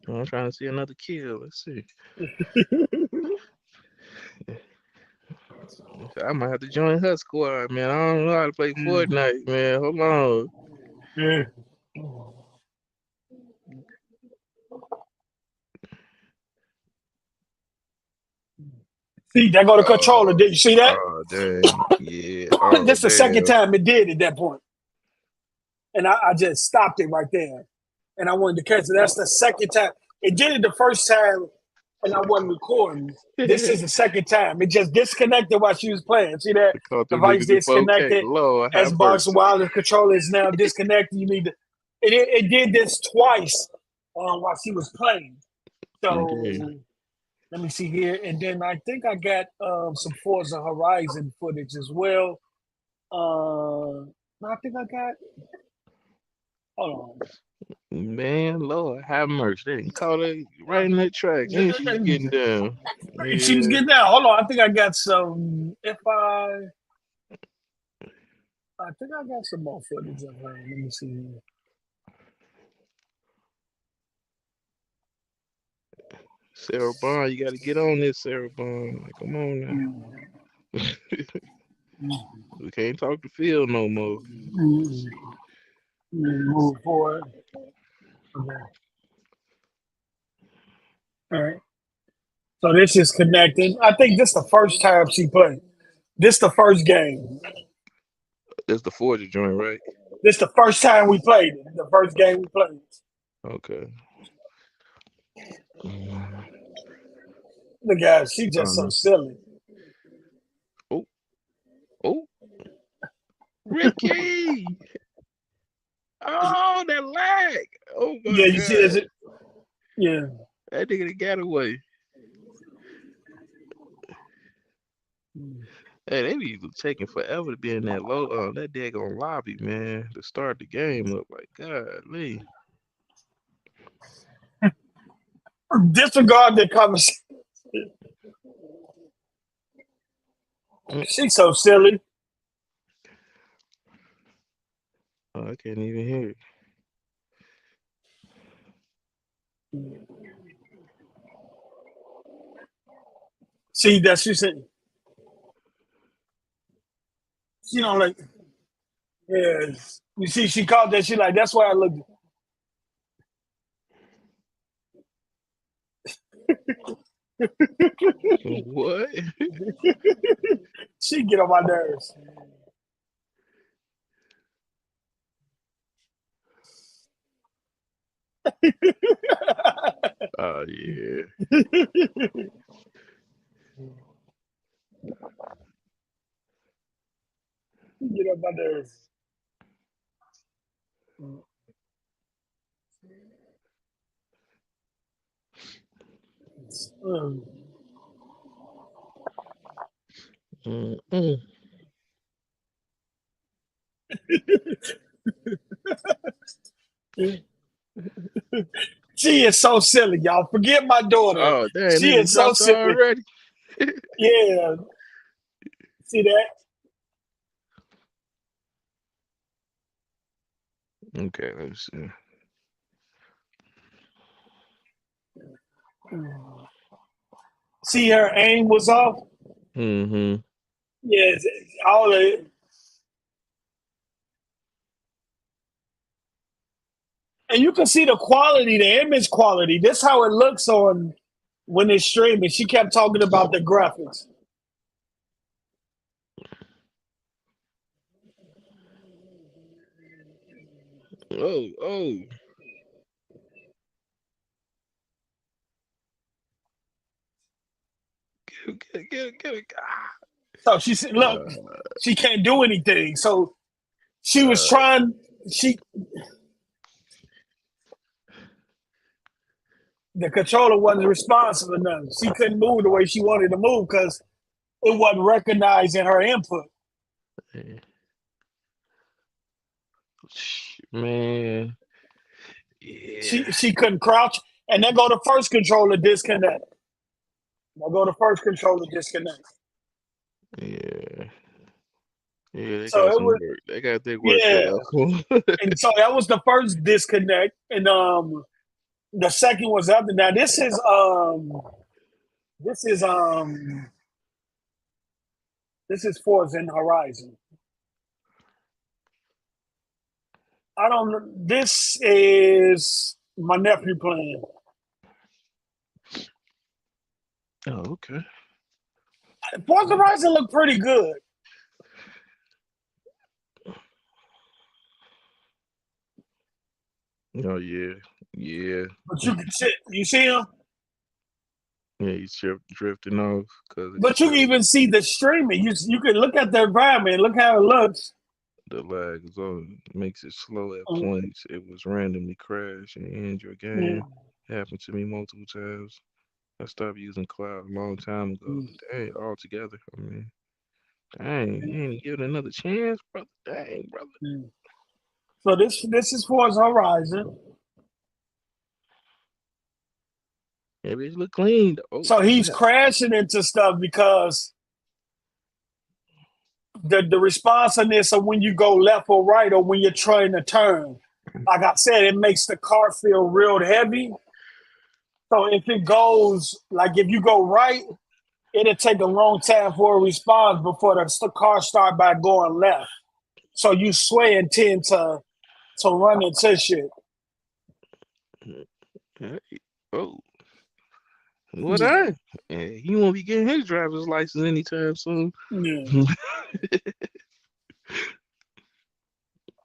I'm trying to see another kill. Let's see. I might have to join her squad, man. I don't know how to play Fortnite, man. Hold on. Yeah. See, that go to controller. Did you see that? Oh, dang. Yeah. This the second time it did at that point. And I just stopped it right there. And I wanted to catch it. That's the second time. It did it the first time, and I wasn't recording. This is the second time. It just disconnected while she was playing. See that? Device disconnected. Xbox wireless controller is now disconnected. You need to. It did this twice while she was playing. So let me see here. And then I think I got some Forza Horizon footage as well. I think I got. Hold on. Man, Lord, have mercy. They didn't call it right in that track. And she's getting down. Yeah. She was getting down. Hold on. I think I got some. I think I got some more footage of her. Let me see here. Sarah Bond, you got to get on this, Sarah Bond. Like, come on now. We can't talk to Phil no more. Move forward. Okay. All right. So this is connecting. I think this is the first time she played. This the first game. That's the Forza joint, right? This the first time we played it. The first game we played. Okay. Look at her. She just so silly. Oh, Ricky! Oh, that lag! Oh my Yeah, you God. see this? Yeah. That nigga got away. Hey, they be taking forever to be in that that daggone lobby, man, to start the game up. Like, golly. Disregard the conversation. She's so silly. Oh, I can't even hear it. See that she said. She don't like. Yeah, you see, she called that. She like that's why I looked. What? She get on my nerves. Oh yeah. Get on my nerves. She is so silly, y'all. Forget my daughter. Oh dang, She they is so dropped her silly. already. Yeah. See that? Okay, let's see. See, her aim was off. Mm-hmm. Yes, all of it. And you can see the quality, the image quality. This how it looks on when it's streaming. She kept talking about the graphics. Oh. Get it. So she said, look, she can't do anything. So she was trying, the controller wasn't responsive enough. She couldn't move the way she wanted to move because it wasn't recognizing her input. Man. Yeah. She couldn't crouch. And then go to first controller disconnect. Now go to first controller disconnect. Yeah. Yeah, they So got it some was, work. They got their work yeah. cut out. And so that was the first disconnect. And the second was after. Now this is Forza Horizon. I don't know. This is my nephew playing. Oh, okay. Forza Horizon looked pretty good. Oh yeah. But you can see, you see him? Yeah, he's drifting off But you can even see the streaming. You can look at the environment, look how it looks. the lag is on, makes it slow at points. It was randomly crash and end your game. Happened to me multiple times. I stopped using cloud a long time ago. Dang, all together. I mean, dang, you ain't give it another chance, brother. Dang, brother. So this is Forza Horizon. Maybe it look clean. Oh, so he's crashing into stuff because the responsiveness of when you go left or right or when you're trying to turn. Like I said, it makes the car feel real heavy. So if it goes, like if you go right, it'll take a long time for a response before the car start by going left. So you sway and tend to run into shit. Oh. What he won't be getting his driver's license anytime soon. Yeah.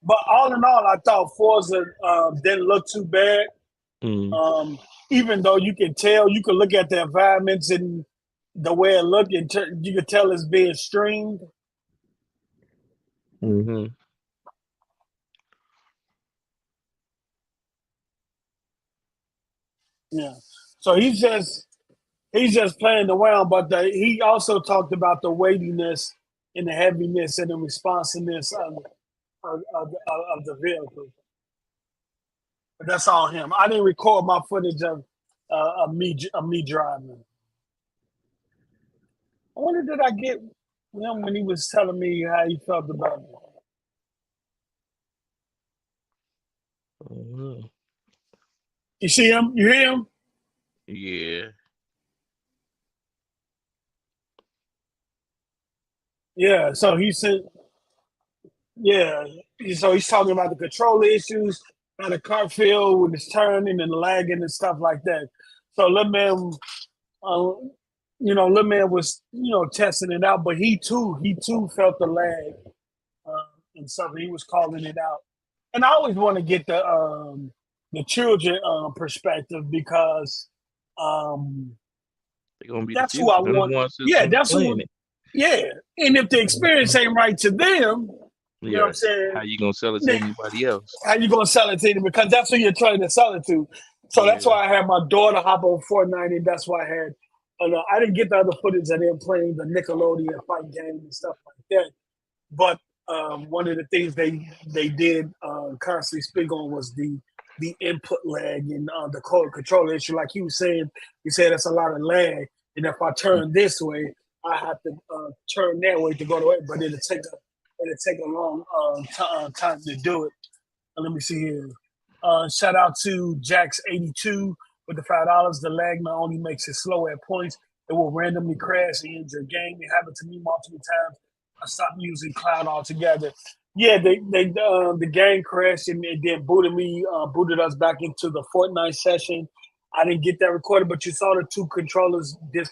But all in all, I thought Forza didn't look too bad. Even though you can tell, you can look at the environments and the way it looked, and you can tell it's being streamed. Yeah. So he's just playing around, but he also talked about the weightiness and the heaviness and the responsiveness of the vehicle. But that's all him. I didn't record my footage of me driving. I wonder, did I get him when he was telling me how he felt about it? You see him? You hear him? Yeah. Yeah. So he said, yeah. So he's talking about the controller issues, how the car feel when it's turning and lagging and stuff like that. So Lil Man, Lil Man was, testing it out, but he too felt the lag and stuff. He was calling it out. And I always want to get the children perspective because they're gonna be that's who I want. Yeah, that's who. Yeah, and if the experience ain't right to them, you know what I'm saying? How you gonna sell it to anybody else? How you gonna sell it to them? Because that's who you're trying to sell it to. So that's why I had my daughter hop on Fortnite, and that's why I had. I didn't get the other footage of them playing the Nickelodeon fight game and stuff like that. But one of the things they did constantly speak on was the input lag and the controller issue. Like he was saying, he said that's a lot of lag, and if I turn this way, I have to turn that way to go the way. But it'll take a long time to do it. Let me see here. Shout out to Jax82 with the $5. The lag not only makes it slow at points, it will randomly crash and end your game. It happened to me multiple times. I stopped using Cloud altogether. Yeah, the game crashed and it then booted us back into the Fortnite session. I didn't get that recorded, but you saw the two controllers just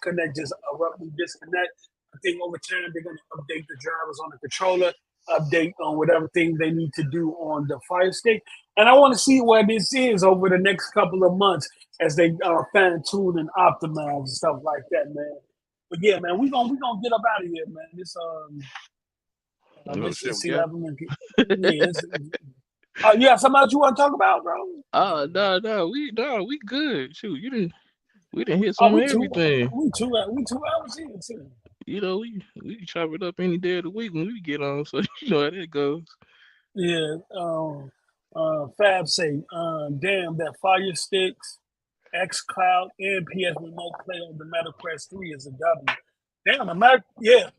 abruptly disconnect. I think over time they're going to update the drivers on the controller, update on whatever thing they need to do on the Fire Stick. And I want to see where this is over the next couple of months as they fine tune and optimize and stuff like that, man. But yeah, man, we gonna get up out of here, man. This yeah, something else you want to talk about, bro? No, we good. Shoot, we didn't hit some everything. We 2 hours in too. We can chop it up any day of the week when we get on, so you know how that goes. Yeah. Fab say, damn, that Fire Sticks, xCloud, and PS Remote Play on the Meta Quest 3 is a W. Damn, yeah.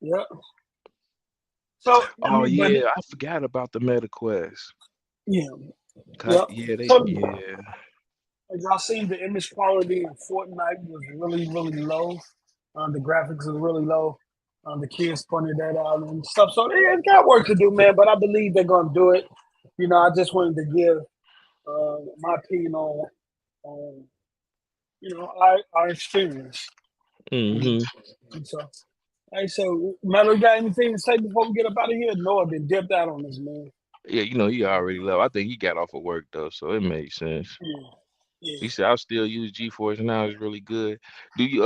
Yep. So, I forgot about the Meta Quest. Yeah. Yep. As y'all seen, the image quality in Fortnite was really, really low. The graphics are really low. The kids pointed that out and stuff. So they got work to do, man. But I believe they're gonna do it. I just wanted to give my opinion on our experience. So, Melo, got anything to say before we get up out of here? No, I've been dipped out on this, man. Yeah, he already left. I think he got off of work though, so it makes sense. Yeah. He said, "I'll still use GeForce now. It's really good." Do you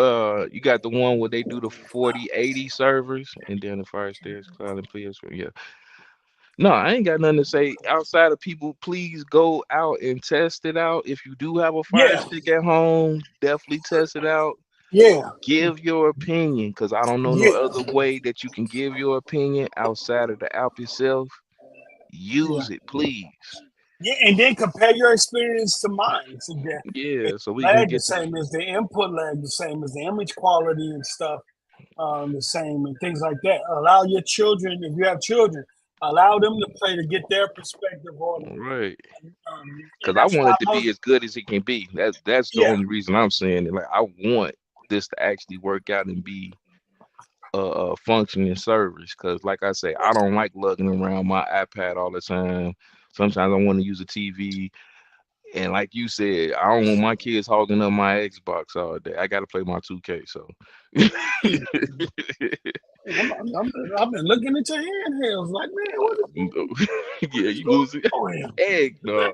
you got the one where they do the 4080 servers and then the Fire Stairs Cloud and PS? Yeah. No, I ain't got nothing to say outside of people. Please go out and test it out. If you do have a Fire Stick at home, definitely test it out. Yeah. Give your opinion, because I don't know no other way that you can give your opinion outside of the app itself. Use it, please. Yeah, and then compare your experience to mine. So so we can get the same as the input lag, the same as the image quality and stuff, the same and things like that. Allow your children, if you have children, allow them to play to get their perspective on it. Right. Because I want it to be as good as it can be. That's the only reason I'm saying it. Like, I want this to actually work out and be a functioning service. Because, like I say, I don't like lugging around my iPad all the time. Sometimes I want to use a TV, And like you said, I don't want my kids hogging up my Xbox all day. I gotta play my 2K. So I've been looking at your handhelds like, man, what is yeah, you losing egg, no.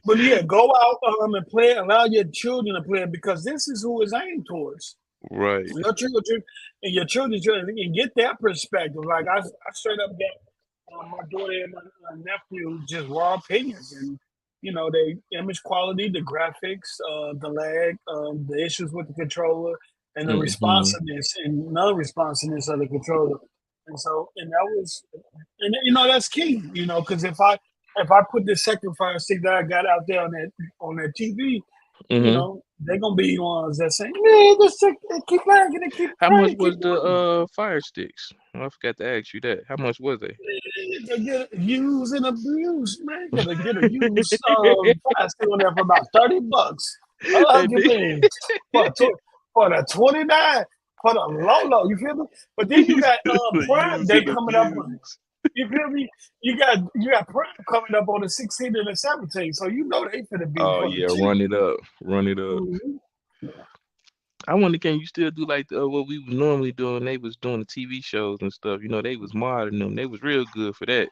But yeah, go out and play it. Allow your children to play it because this is who it's aimed towards. Right. Your children and your children and get that perspective. Like I straight up got my daughter and my nephew just raw opinions, and the image quality, the graphics, the lag, the issues with the controller, and the responsiveness and non-responsiveness of the controller. And that was, that's key, because if I put this sacrifice stick that I got out there on that TV, they're gonna be ones that say, man, this stick keep lagging, it keep. How much was the Fire Sticks? I forgot to ask you that. How much was they? They get used and abused, man. Gotta get a used Fire Stick on there for about $30. For the 29, for the low, you feel me? But then you got Prime Day coming up. You feel me? You got Prime coming up on the 16th and the 17th, so they finna be. Oh yeah, run it up. Mm-hmm. I wonder, can you still do like what we was normally doing? They was doing the TV shows and stuff. They was modding them. They was real good for that.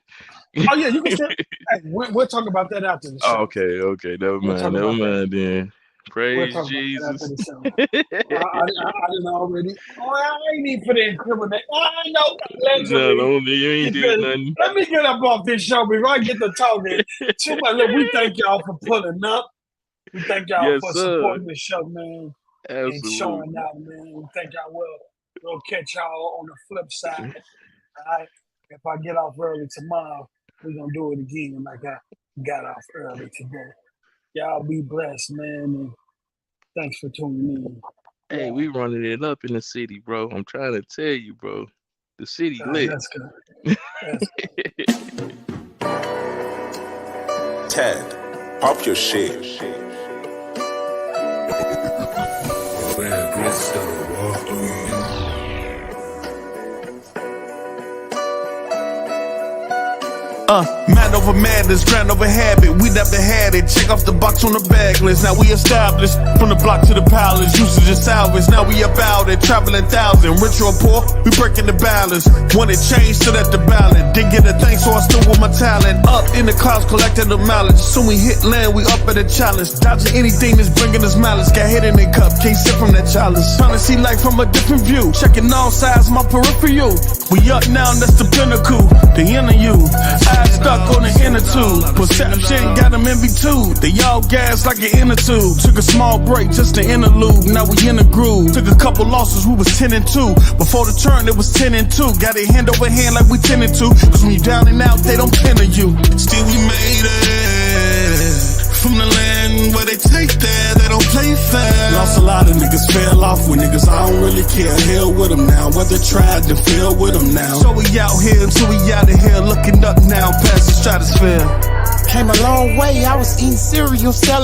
Oh yeah, you can still. Hey, we'll talk about that after the show. Okay. Never mind then. Praise Jesus. I didn't already. I ain't even for the incriminate. I know. You ain't doing nothing. Let me get up off this show before I get to talking. Look, we thank y'all for pulling up. We thank y'all for supporting the show, man. Absolutely. And showing out, man. We thank y'all. We'll catch y'all on the flip side. All right. If I get off early tomorrow, we're gonna do it again like I got off early today. Y'all be blessed, man, and thanks for tuning in. Hey, we running it up in the city, bro. I'm trying to tell you, bro. The city lit. That's good. Ted, pop your shit. Man over madness, grand over habit. We never had it. Check off the box on the bag list. Now we established from the block to the palace. Usage and salvage. Now we about it. Traveling thousand. Rich or poor, we breaking the balance. When it changed to that the balance. Didn't get a thing, so I stood with my talent. Up in the clouds, collecting the mileage. Soon we hit land, we up at the challenge. Dodging anything that's bringing us malice. Got hit in the cup, can't sip from that chalice. Trying to see life from a different view. Checking all sides, my peripheral. We up now, that's the pinnacle. The inner you. Eyes stuck on the inner tube. Perception got them in V2. They all gas like an inner tube. Took a small break, just an interlude. Now we in the groove. Took a couple losses, we was 10-2. Before the turn, it was 10-2. Got it hand over hand like we 10-2. Cause when you down and out, they don't pin you. Still we made it. From the land where they take that, they don't play fair. Lost a lot of niggas, fell off with niggas, I don't really care. Hell with them now, whether tried to feel with them now. So we out here until we out of here, looking up now past the stratosphere. Came a long way, I was eating cereal, selling